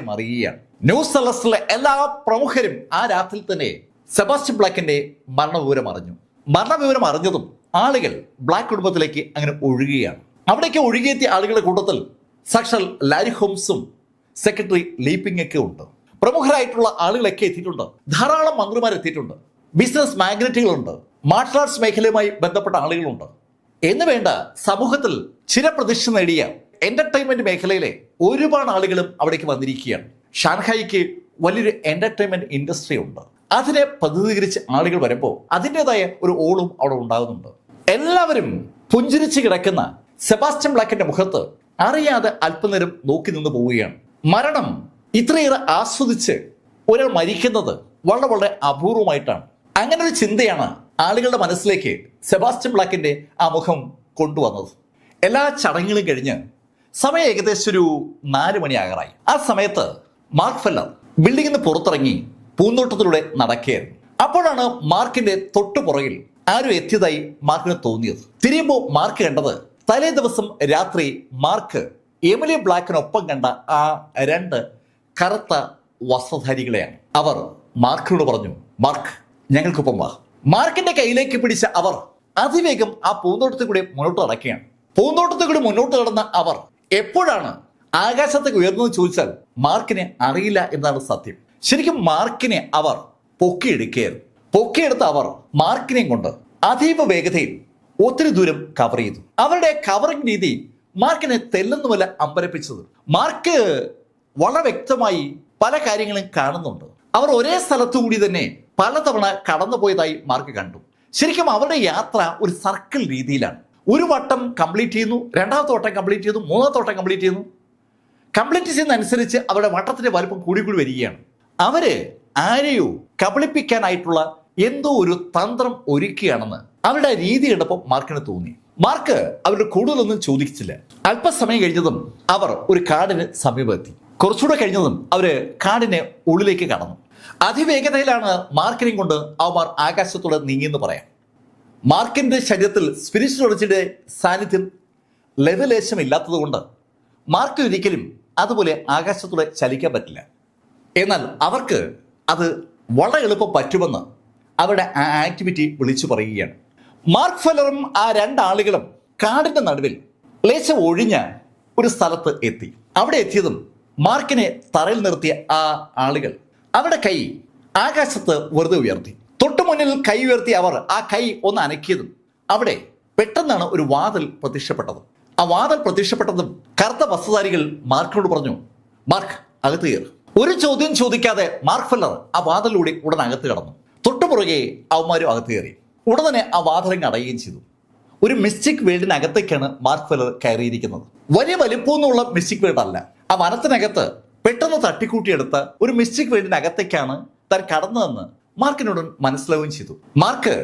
മറിയുകയാണ്. ന്യൂസ് സെലസ്റ്റിലെ എല്ലാ പ്രമുഖരും ആ രാത്രി തന്നെ സെബാസ്റ്റ്യൻ ബ്ലാക്കിന്റെ മരണവിവരം അറിഞ്ഞു. മരണവിവരം അറിഞ്ഞതും ആളുകൾ ബ്ലാക്ക് കുടുംബത്തിലേക്ക് അങ്ങനെ ഒഴുകുകയാണ്. അവിടേക്ക് ഒഴുകിയെത്തിയ ആളുകളുടെ കൂട്ടത്തിൽ സാക്ഷാൽ ലാരി ഹോംസും സെക്രട്ടറി ലീപ്പിംഗ് ഒക്കെ ഉണ്ട്. പ്രമുഖരായിട്ടുള്ള ആളുകളൊക്കെ എത്തിയിട്ടുണ്ട്. ധാരാളം മന്ത്രിമാർ എത്തിയിട്ടുണ്ട്. ബിസിനസ് മാഗ്നറ്റുകളുണ്ട്. മാർഷൽ ആർട്സ് മേഖലയുമായി ബന്ധപ്പെട്ട ആളുകളുണ്ട്. എന്ന് വേണ്ട സമൂഹത്തിൽ ചിരപ്രതിഷ്ഠ നേടിയ എന്റർടൈൻമെന്റ് മേഖലയിലെ ഒരുപാട് ആളുകളും അവിടേക്ക് വന്നിരിക്കുകയാണ്. ഷാൻഖായിക്ക് വലിയൊരു എന്റർടൈൻമെന്റ് ഇൻഡസ്ട്രി ഉണ്ട്. അതിനെ പ്രതിനിധീകരിച്ച് ആളുകൾ വരുമ്പോൾ അതിൻ്റെതായ ഒരു ഓളും അവിടെ ഉണ്ടാകുന്നുണ്ട്. എല്ലാവരും പുഞ്ചിരിച്ച് കിടക്കുന്ന സെബാസ്റ്റ്യൻ ബ്ലാക്കിന്റെ മുഖത്ത് അറിയാതെ അല്പനേരം നോക്കി നിന്ന് പോവുകയാണ്. മരണം ഇത്രയേറെ ആസ്വദിച്ച് ഒരാൾ മരിക്കുന്നത് വളരെ അപൂർവമായിട്ടാണ്. അങ്ങനെ ഒരു ചിന്തയാണ് ആളുകളുടെ മനസ്സിലേക്ക് സെബാസ്റ്റ്യൻ ബ്ലാക്കിന്റെ ആ മുഖം കൊണ്ടുവന്നത്. എല്ലാ ചടങ്ങുകളും കഴിഞ്ഞ് സമയം ഏകദേശം ഒരു 4 മണിയാകാറായി. ആ സമയത്ത് മാർക്ക് ഫെല്ലർ ബിൽഡിങ്ങിൽ നിന്ന് പുറത്തിറങ്ങി പൂന്തോട്ടത്തിലൂടെ നടക്കുകയായിരുന്നു. അപ്പോഴാണ് മാർക്കിന്റെ തൊട്ടുപുറകിൽ ആരും എത്തിയതായി മാർക്കിന് തോന്നിയത്. തിരിയുമ്പോൾ മാർക്ക് കണ്ടത് തലേ ദിവസം രാത്രി മാർക്ക് എമിലി ബ്ലാക്കിനൊപ്പം കണ്ട ആ 2 കറുത്ത വസ്ത്രധാരികളെയാണ്. അവർ മാർക്കിനോട് പറഞ്ഞു, മാർക്ക് ഞങ്ങൾക്കൊപ്പം വാ. മാർക്കിന്റെ കയ്യിലേക്ക് പിടിച്ച അവർ അതിവേഗം ആ പൂന്തോട്ടത്തിൽ കൂടി മുന്നോട്ട് നടക്കുകയാണ്. പൂന്തോട്ടത്തിൽ കൂടി മുന്നോട്ട് നടന്ന അവർ എപ്പോഴാണ് ആകാശത്തേക്ക് ഉയർന്നതെന്ന് ചോദിച്ചാൽ മാർക്കിനെ അറിയില്ല എന്നാണ് സത്യം. ശരിക്കും മാർക്കിനെ അവർ പൊക്കിയെടുക്കുകയായിരുന്നു. പൊക്കിയെടുത്ത അവർ മാർക്കിനെയും കൊണ്ട് അതീവ വേഗതയിൽ ഒത്തിരി ദൂരം കവർ ചെയ്തു. അവരുടെ കവറിംഗ് രീതി മാർക്കിനെ തെല്ലെന്നുമല്ല അമ്പരപ്പിച്ചത്. മാർക്ക് വളരെ വ്യക്തമായി പല കാര്യങ്ങളും കാണുന്നുണ്ട്. അവർ ഒരേ സ്ഥലത്തു കൂടി തന്നെ പലതവണ കടന്നുപോയതായി മാർക്ക് കണ്ടു. ശരിക്കും അവരുടെ യാത്ര ഒരു സർക്കിൾ രീതിയിലാണ്. ഒരു വട്ടം കംപ്ലീറ്റ് ചെയ്യുന്നു, രണ്ടാമത്തെ വട്ടം കംപ്ലീറ്റ് ചെയ്യുന്നു, മൂന്നാമത്തെ വട്ടം കംപ്ലീറ്റ് ചെയ്യുന്നു. കംപ്ലീറ്റ് ചെയ്യുന്നതനുസരിച്ച് അവരുടെ വട്ടത്തിന്റെ വലുപ്പം കൂടി വരികയാണ്. അവര് ആരെയോ കബളിപ്പിക്കാനായിട്ടുള്ള എന്തോ ഒരു തന്ത്രം ഒരുക്കുകയാണെന്ന് അവരുടെ രീതി കണ്ടപ്പോൾ മാർക്കിന് തോന്നി. മാർക്ക് അവരുടെ കൂടുതലൊന്നും ചോദിച്ചില്ല. അല്പസമയം കഴിഞ്ഞതും അവർ ഒരു കാടിന് സമീപമെത്തി. കുറച്ചുകൂടെ കഴിഞ്ഞതും അവര് കാടിന് ഉള്ളിലേക്ക് കടന്നു. അതിവേഗതയിലാണ് മാർക്കിനെയും കൊണ്ട് അവന്മാർ ആകാശത്തോടെ നീങ്ങിയെന്ന് പറയാം. മാർക്കിന്റെ ശരീരത്തിൽ സ്പിരിച്വൽ എനർജിയുടെ സാന്നിധ്യം ലവലേശം ഇല്ലാത്തത് കൊണ്ട് മാർക്ക് ഒരിക്കലും അതുപോലെ ആകാശത്തോടെ ചലിക്കാൻ പറ്റില്ല. എന്നാൽ അവർക്ക് അത് വളരെ എളുപ്പം പറ്റുമെന്ന് അവരുടെ ആ ആക്ടിവിറ്റി വിളിച്ചു പറയുകയാണ്. മാർക്ക് ഫെല്ലറും ആ രണ്ടാളുകളും കാടിന്റെ നടുവിൽ ലേശം ഒഴിഞ്ഞ ഒരു സ്ഥലത്ത് എത്തി. അവിടെ എത്തിയതും മാർക്കിനെ തറയിൽ നിർത്തിയ ആ ആളുകൾ അവരുടെ കൈ ആകാശത്ത് വെറുതെ ഉയർത്തി. തൊട്ടു മുന്നിൽ കൈ ഉയർത്തി അവർ ആ കൈ ഒന്ന് അനക്കിയതും അവിടെ പെട്ടെന്നാണ് ഒരു വാതിൽ പ്രത്യക്ഷപ്പെട്ടത്. ആ വാതിൽ പ്രത്യക്ഷപ്പെട്ടതും കറുത്ത വസ്ത്രധാരികൾ മാർക്കിനോട് പറഞ്ഞു, മാർക്ക് അകത്ത് കയറി. ഒരു ചോദ്യം ചോദിക്കാതെ മാർക്ക് ഫെല്ലർ ആ വാതിലൂടെ ഉടൻ അകത്ത് കടന്നു. തൊട്ടുപുറകെ അവന്മാരും അകത്ത് കയറി. ഉടനെ ആ വാതിലങ്ങ് അടയുകയും ചെയ്തു. ഒരു മിസ്റ്റിക് വേൾഡിനകത്തേക്കാണ് മാർക്ക് ഫെല്ലർ കയറിയിരിക്കുന്നത്. വലിയ വലിപ്പമൊന്നുമുള്ള മിസ്റ്റിക് വേൾഡ് അല്ല. ആ വനത്തിനകത്ത് പെട്ടെന്ന് തട്ടിക്കൂട്ടിയെടുത്ത ഒരു മിസ്റ്റിക് വേൾഡിനകത്തേക്കാണ് താൻ കടന്നതെന്ന് മാർക്കിനോട് മനസ്സിലാവുകയും ചെയ്തു. മാർക്ക്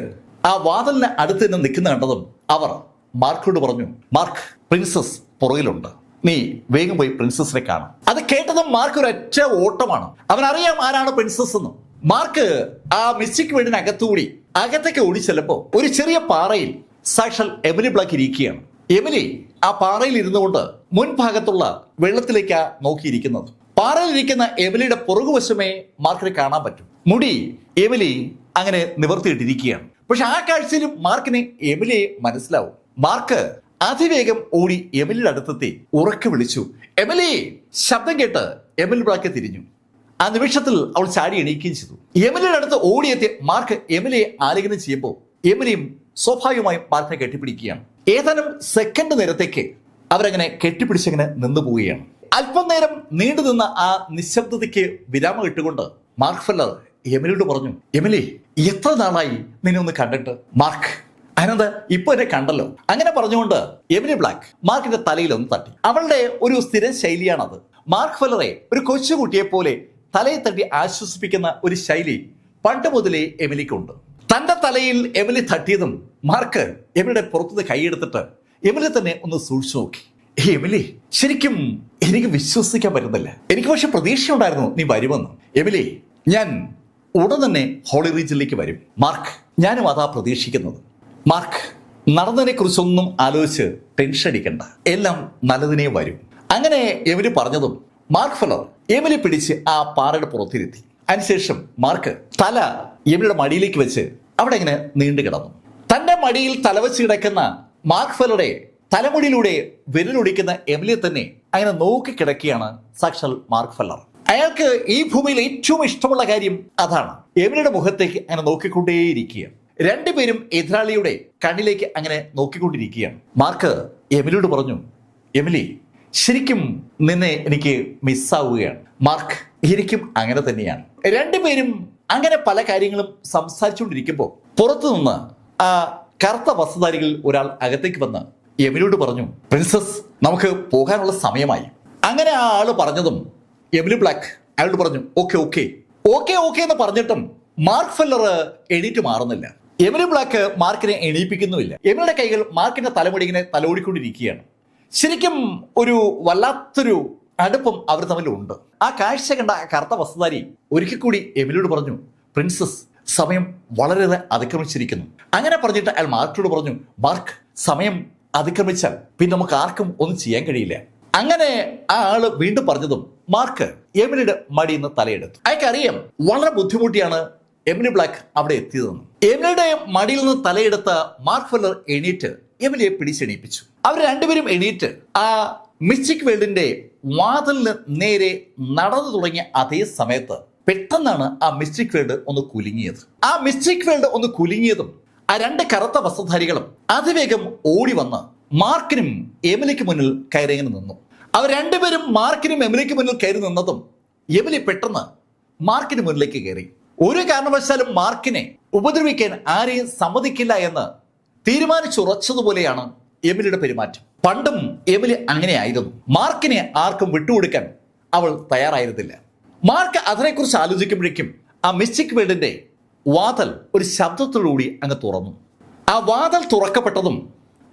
ആ വാതിലിന് അടുത്ത് നിന്ന് നിൽക്കുന്ന കണ്ടതും അവർ മാർക്കിനോട് പറഞ്ഞു, മാർക്ക്, പ്രിൻസസ് പുറകിലുണ്ട്, നീ വേഗം പോയി പ്രിൻസസിനെ കാണാം. അത് കേട്ടതും മാർക്ക് ഒരൊറ്റ ഓട്ടമാണ്. അവനറിയാം ആരാണ് പ്രിൻസസ് എന്ന്. മാർക്ക് ആ മിസ്റ്റിക് വീടിനകത്തുകൂടി അകത്തേക്ക് ഓടി ചെല്ലുമ്പോ ഒരു ചെറിയ പാറയിൽ സാക്ഷാൽ എമിലി ബ്ലാക്ക് ഇരിക്കുകയാണ്. എമിലി ആ പാറയിൽ ഇരുന്നുകൊണ്ട് മുൻഭാഗത്തുള്ള വെള്ളത്തിലേക്കാ നോക്കിയിരിക്കുന്നത്. പാറയിലിരിക്കുന്ന എമിലിയുടെ പുറകുവശമേ മാർക്കിനെ കാണാൻ പറ്റും. മുടി എമിലി അങ്ങനെ നിവർത്തിയിട്ടിരിക്കുകയാണ്. പക്ഷെ ആ കാഴ്ചയിലും മാർക്കിന് എമിലിയെ മനസ്സിലാവും. മാർക്ക് അതിവേഗം ഓടി എമിലിയുടെ അടുത്തെത്തി ഉറക്കെ വിളിച്ചു, എമിലി. ശബ്ദം കേട്ട് എമിലി ബ്ലാക്ക് തിരിഞ്ഞു. ആ നിമിഷത്തിൽ അവൾ ചാടി എണീക്കുകയും ചെയ്തു. എമിലിയുടെ അടുത്ത് ഓടിയെത്തി മാർക്ക് എമിലിയെ ആലിംഗനം ചെയ്യുമ്പോൾ എമിലിയും സ്വാഭാവികമായും മാർക്കിനെ കെട്ടിപ്പിടിക്കുകയാണ്. ഏതാനും സെക്കൻഡ് നേരത്തേക്ക് അവരങ്ങനെ കെട്ടിപ്പിടിച്ചങ്ങനെ നിന്നു പോവുകയാണ്. അല്പം നേരം നീണ്ടു നിന്ന ആ നിശബ്ദതയ്ക്ക് വിരാമം ഇട്ടുകൊണ്ട് മാർക്ക് ഫെല്ലർ എമിലിയോട് പറഞ്ഞു, എമിലി, എത്ര നാളായി നിന്നെ ഒന്ന് കണ്ടിട്ട്? മാർക്ക്, അതിനെന്താ ഇപ്പൊ എന്നെ കണ്ടല്ലോ. അങ്ങനെ പറഞ്ഞുകൊണ്ട് എമിലി ബ്ലാക്ക് മാർക്കിന്റെ തലയിൽ ഒന്ന് തട്ടി. അവളുടെ ഒരു സ്ഥിരം ശൈലിയാണത്. മാർക്ക് ഫെല്ലറെ ഒരു കൊച്ചുകുട്ടിയെ പോലെ തലയിൽ തട്ടി ആശ്വസിപ്പിക്കുന്ന ഒരു ശൈലി പണ്ട് മുതലേ എമിലിക്കുണ്ട്. തന്റെ തലയിൽ എമിലി തട്ടിയതും മാർക്ക് എമിലിയുടെ പുറത്തുനിന്ന് കൈയെടുത്തിട്ട് എമിലി തന്നെ ഒന്ന് സൂക്ഷിച്ചു നോക്കി. എമിലി, ശരിക്കും എനിക്ക് വിശ്വസിക്കാൻ പറ്റുന്നില്ല. എനിക്ക് പക്ഷെ പ്രതീക്ഷയുണ്ടായിരുന്നു നീ വരുമെന്ന്. എമിലി, ഞാൻ ഉടൻ തന്നെ ഹോളി റീജിയനിലേക്ക് വരും. മാർക്ക്, ഞാനും അതാ പ്രതീക്ഷിക്കുന്നത്. മാർക്ക്, നടന്നതിനെ കുറിച്ചൊന്നും ആലോചിച്ച് ടെൻഷൻ അടിക്കണ്ട, എല്ലാം നല്ലതിനേ വരും. അങ്ങനെ എമിലി പറഞ്ഞതും മാർക്ക് ഫെല്ലർ എമിലി പിടിച്ച് ആ പാറയുടെ പുറത്തിരുത്തി. അതിനുശേഷം മാർക്ക് തല എമിലിയുടെ മടിയിലേക്ക് വെച്ച് അവിടെ ഇങ്ങനെ നീണ്ടു കിടന്നു. തന്റെ മടിയിൽ തലവെച്ച് കിടക്കുന്ന മാർക്ക് ഫെല്ലറുടെ തലമുടിയിലൂടെ വിരലൊടിക്കുന്ന എമിലിയെ തന്നെ അങ്ങനെ നോക്കി കിടക്കുകയാണ് സാക്ഷാൽ മാർക്ക് ഫെല്ലർ. അയാൾക്ക് ഈ ഭൂമിയിൽ ഏറ്റവും ഇഷ്ടമുള്ള കാര്യം അതാണ്. എമിലിയുടെ മുഖത്തേക്ക് അങ്ങനെ നോക്കിക്കൊണ്ടേയിരിക്കുക. രണ്ടുപേരും എതിരാളിയുടെ കണ്ണിലേക്ക് അങ്ങനെ നോക്കിക്കൊണ്ടിരിക്കുകയാണ്. മാർക്ക് എമിലിയോട് പറഞ്ഞു, എമിലി, ശരിക്കും നിന്നെ എനിക്ക് മിസ്സാവുകയാണ്. മാർക്ക്, എനിക്കും അങ്ങനെ തന്നെയാണ്. രണ്ടുപേരും അങ്ങനെ പല കാര്യങ്ങളും സംസാരിച്ചുകൊണ്ടിരിക്കുമ്പോൾ പുറത്തുനിന്ന് ആ കറുത്ത വസ്ത്രധാരികളിൽ ഒരാൾ അകത്തേക്ക് വന്ന് എമിലിയോട് പറഞ്ഞു, പ്രിൻസസ്, നമുക്ക് പോകാനുള്ള സമയമായി. അങ്ങനെ ആ ആള് പറഞ്ഞതും എമിലി ബ്ലാക്ക് അയാളോട് പറഞ്ഞു, ഓക്കെ ഓക്കെ ഓക്കെ ഓക്കെ എന്ന് പറഞ്ഞിട്ടും മാർക്ക് ഫെല്ലർ എണീറ്റ് മാറുന്നില്ല. Emily black മാർക്കിനെ എണീപ്പിക്കുന്നുമില്ല. എമിലിയുടെ കൈകൾ മാർക്കിന്റെ തലമുടി ഇങ്ങനെ തലോടിക്കൊണ്ടിരിക്കുകയാണ്. ശരിക്കും ഒരു വല്ലാത്തൊരു അടുപ്പം അവർ തമ്മിലുണ്ട്. ആ കാഴ്ച കണ്ട ആ കറുത്ത വസ്ത്രധാരി ഒരിക്കൽ കൂടി എമിലിയോട് പറഞ്ഞു, പ്രിൻസസ്, സമയം വളരെയേറെ അതിക്രമിച്ചിരിക്കുന്നു. അങ്ങനെ പറഞ്ഞിട്ട് അയാൾ മാർക്കിനോട് പറഞ്ഞു, മാർക്ക്, സമയം അതിക്രമിച്ചാൽ പിന്നെ നമുക്ക് ആർക്കും ഒന്നും ചെയ്യാൻ കഴിയില്ല. അങ്ങനെ ആ ആള് വീണ്ടും പറഞ്ഞതും മാർക്ക് എമിലിയുടെ മടിയിൽ നിന്ന് തലയെടുത്തു. അയാൾക്കറിയാം വളരെ ബുദ്ധിമുട്ടിയാണ് എമിലി ബ്ലാക്ക് അവിടെ എത്തിയതെന്ന്. എമിലിയുടെ മടിയിൽ നിന്ന് തലയെടുത്ത മാർക്ക് ഫെല്ലർ എണീറ്റ് എമിലിയെ പിടിച്ചെണീപ്പിച്ചു. അവർ രണ്ടുപേരും എണീറ്റ് ആ മിസ്റ്റിക് വേൾഡിന്റെ വാതിലിന് നേരെ നടന്നു തുടങ്ങിയ അതേ സമയത്ത് പെട്ടെന്നാണ് ആ മിസ്റ്റിക് വേൾഡ് ഒന്ന് കുലുങ്ങിയത്. ആ മിസ്റ്റിക് വേൾഡ് ഒന്ന് കുലുങ്ങിയതും ആ രണ്ട് കറുത്ത വസ്ത്രധാരികളും അതിവേഗം ഓടി വന്ന് മാർക്കിനും എമിലിക്ക് മുന്നിൽ കയറി നിന്നു. അവർ രണ്ടുപേരും മാർക്കിനും എമിലിക്ക് മുന്നിൽ കയറി നിന്നതും എമിലി പെട്ടെന്ന് മാർക്കിന് മുന്നിലേക്ക് കയറി. ഒരു കാരണവശാലും മാർക്കിനെ ഉപദ്രവിക്കാൻ ആരെയും സമ്മതിക്കില്ല എന്ന് തീരുമാനിച്ചുറച്ചതുപോലെയാണ് എമിലിയുടെ പെരുമാറ്റം. പണ്ടും എമിലി അങ്ങനെയായിരുന്നു. മാർക്കിനെ ആർക്കും വിട്ടുകൊടുക്കാൻ അവൾ തയ്യാറായിരുന്നില്ല. മാർക്ക് അതിനെക്കുറിച്ച് ആലോചിക്കുമ്പോഴേക്കും ആ മിസ്റ്റിക് വേൾഡിന്റെ വാതിൽ ഒരു ശബ്ദത്തോടുകൂടി അങ്ങ് തുറന്നു. ആ വാതിൽ തുറക്കപ്പെട്ടതും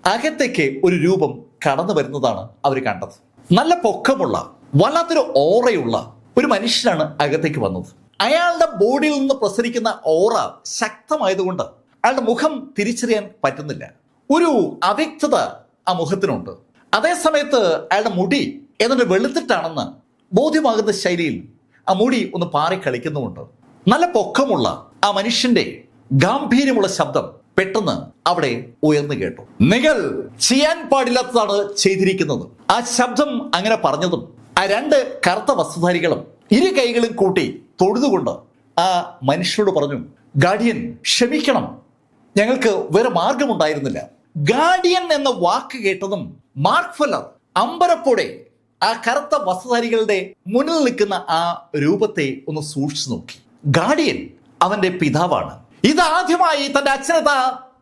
അകത്തേക്ക് ഒരു രൂപം കടന്നു വരുന്നതാണ് അവർ കണ്ടത്. നല്ല പൊക്കമുള്ള വല്ലാത്തൊരു ഓറയുള്ള ഒരു മനുഷ്യനാണ് അകത്തേക്ക് വന്നത്. അയാളുടെ ബോഡിയിൽ നിന്ന് പ്രസരിക്കുന്ന ഓറ ശക്തമായതുകൊണ്ട് അയാളുടെ മുഖം തിരിച്ചറിയാൻ പറ്റുന്നില്ല. ഒരു അവ്യക്തത ആ മുഖത്തിനുണ്ട്. അതേസമയത്ത് അയാളുടെ മുടി ഏതാണ്ട് വെളുത്തിട്ടാണെന്ന് ബോധ്യമാകുന്ന ശൈലിയിൽ ആ മുടി ഒന്ന് പാറി കളിക്കുന്നുമുണ്ട്. നല്ല പൊക്കമുള്ള ആ മനുഷ്യന്റെ ഗാംഭീര്യമുള്ള ശബ്ദം പെട്ടെന്ന് അവിടെ ഉയർന്നു കേട്ടു. നിങ്ങൾ ചെയ്യാൻ പാടില്ലാത്തതാണ് ചെയ്തിരിക്കുന്നത്. ആ ശബ്ദം അങ്ങനെ പറഞ്ഞതും ആ രണ്ട് കറുത്ത വസ്ത്രധാരികളും ഇരു കൈകളും കൂട്ടി തൊഴുതുകൊണ്ട് ആ മനുഷ്യനോട് പറഞ്ഞു, ഗാർഡിയൻ ക്ഷമിക്കണം, ഞങ്ങൾക്ക് വേറെ മാർഗമുണ്ടായിരുന്നില്ല. ഗാർഡിയൻ എന്ന വാക്ക് കേട്ടതും മാർക്ക് ഫെല്ലർ അമ്പരപ്പോടെ ആ കറുത്ത വസ്ത്രധാരികളുടെ മുന്നിൽ നിൽക്കുന്ന ആ രൂപത്തെ ഒന്ന് സൂക്ഷിച്ചു നോക്കി. ഗാർഡിയൻ അവന്റെ പിതാവാണ്. ഇതാദ്യമായി തന്റെ അച്ഛനെ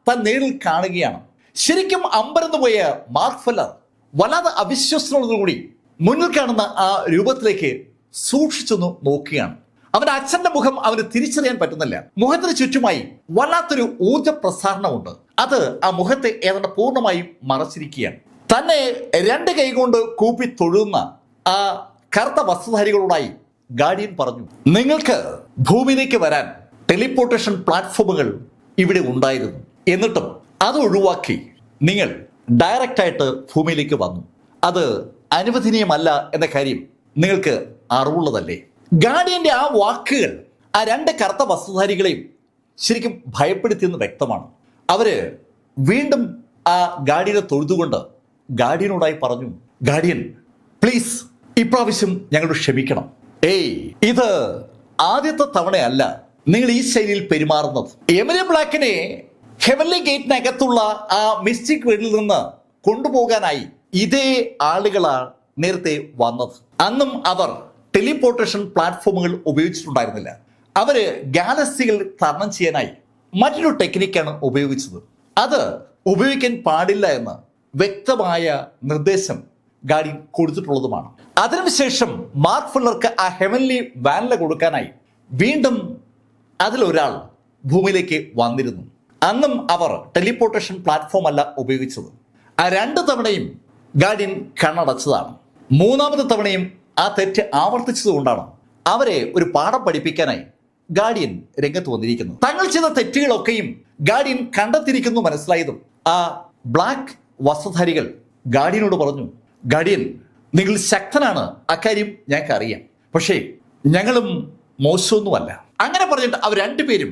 താൻ നേരിൽ കാണുകയാണ്. ശരിക്കും അമ്പരന്ന് പോയ മാർക്ക് ഫെല്ലർ വല്ലാതെ അവിശ്വസനോടുകൂടി മുന്നിൽ കാണുന്ന ആ രൂപത്തിലേക്ക് സൂക്ഷിച്ചൊന്ന് നോക്കുകയാണ്. അവന്റെ അച്ഛന്റെ മുഖം അവന് തിരിച്ചറിയാൻ പറ്റുന്നില്ല. മുഖത്തിന് ചുറ്റുമായി വല്ലാത്തൊരു ഊർജ പ്രസാരണമുണ്ട്. അത് ആ മുഖത്തെ ഏതാണ്ട് പൂർണ്ണമായും മറച്ചിരിക്കുകയാണ്. തന്നെ രണ്ട് കൈ കൊണ്ട് കൂപ്പി തൊഴുന്ന ആ കറുത്ത വസ്ത്രധാരികളോടായി ഗാർഡിയൻ പറഞ്ഞു, നിങ്ങൾക്ക് ഭൂമിയിലേക്ക് വരാൻ ടെലിപ്പോർട്ടേഷൻ പ്ലാറ്റ്ഫോമുകൾ ഇവിടെ ഉണ്ടായിരുന്നു. എന്നിട്ടും അത് ഒഴിവാക്കി നിങ്ങൾ ഡയറക്റ്റായിട്ട് ഭൂമിയിലേക്ക് വന്നു. അത് അനുവദനീയമല്ല എന്ന കാര്യം നിങ്ങൾക്ക് അറിവുള്ളതല്ലേ? ഗാർഡിയന്റെ ആ വാക്കുകൾ ആ രണ്ട് കറുത്ത വസ്ത്രധാരികളെയും ശരിക്കും ഭയപ്പെടുത്തിയെന്ന് വ്യക്തമാണ്. അവര് വീണ്ടും ആ ഗാർഡിയനെ തൊഴുതുകൊണ്ട് ഗാർഡിയനോടായി പറഞ്ഞു, ഗാർഡിയൻ പ്ലീസ് ഇപ്രാവശ്യം ഞങ്ങളോട് ക്ഷമിക്കണം. ഇത് ആദ്യത്തെ തവണയല്ല നിങ്ങൾ ഈ ശൈലിയിൽ പെരുമാറുന്നത്. എമിലി ബ്ലാക്കിനെ ഹെവൻലി ഗേറ്റിനകത്തുള്ള ആ മിസ്റ്റിക് വേൾഡിൽ നിന്ന് കൊണ്ടുപോകാനായി ഇതേ ആളുകളാണ് നേരത്തെ വന്നത്. അന്നും അവർ ടെലിപ്പോർട്ടേഷൻ പ്ലാറ്റ്ഫോമുകൾ ഉപയോഗിച്ചിട്ടുണ്ടായിരുന്നില്ല. അവര് ഗാലക്സികൾ തരണം ചെയ്യാനായി മറ്റൊരു ടെക്നിക്കാണ് ഉപയോഗിച്ചത്. അത് ഉപയോഗിക്കാൻ പാടില്ല എന്ന് വ്യക്തമായ നിർദ്ദേശം ഗാർഡിയൻ കൊടുത്തിട്ടുള്ളതുമാണ്. അതിനുശേഷം മാർക്ക് ഫെല്ലർക്ക് ആ ഹെവൻലി വാനില കൊടുക്കാനായി വീണ്ടും അതിലൊരാൾ ഭൂമിയിലേക്ക് വന്നിരുന്നു. അന്നും അവർ ടെലിപ്പോർട്ടേഷൻ പ്ലാറ്റ്ഫോം അല്ല ഉപയോഗിച്ചത്. ആ രണ്ട് തവണയും ഗാർഡിയൻ കണ്ണടച്ചതാണ്. മൂന്നാമത്തെ തവണയും ആ തെറ്റ് ആവർത്തിച്ചതുകൊണ്ടാണ് അവരെ ഒരു പാഠം പഠിപ്പിക്കാനായി ഗാർഡിയൻ രംഗത്ത് വന്നിരിക്കുന്നു. തങ്ങൾ ചെയ്ത തെറ്റുകളൊക്കെയും ഗാർഡിയൻ കണ്ടെത്തിയിരിക്കുന്നു മനസ്സിലായതും ആ ബ്ലാക്ക് വസ്ത്രധാരികൾ ഗാർഡിയനോട് പറഞ്ഞു, ഗാർഡിയൻ നിങ്ങൾ ശക്തനാണ്, അക്കാര്യം ഞങ്ങൾക്ക് അറിയാം, പക്ഷേ ഞങ്ങളും മോശമൊന്നുമല്ല. അങ്ങനെ പറഞ്ഞിട്ട് അവർ രണ്ടുപേരും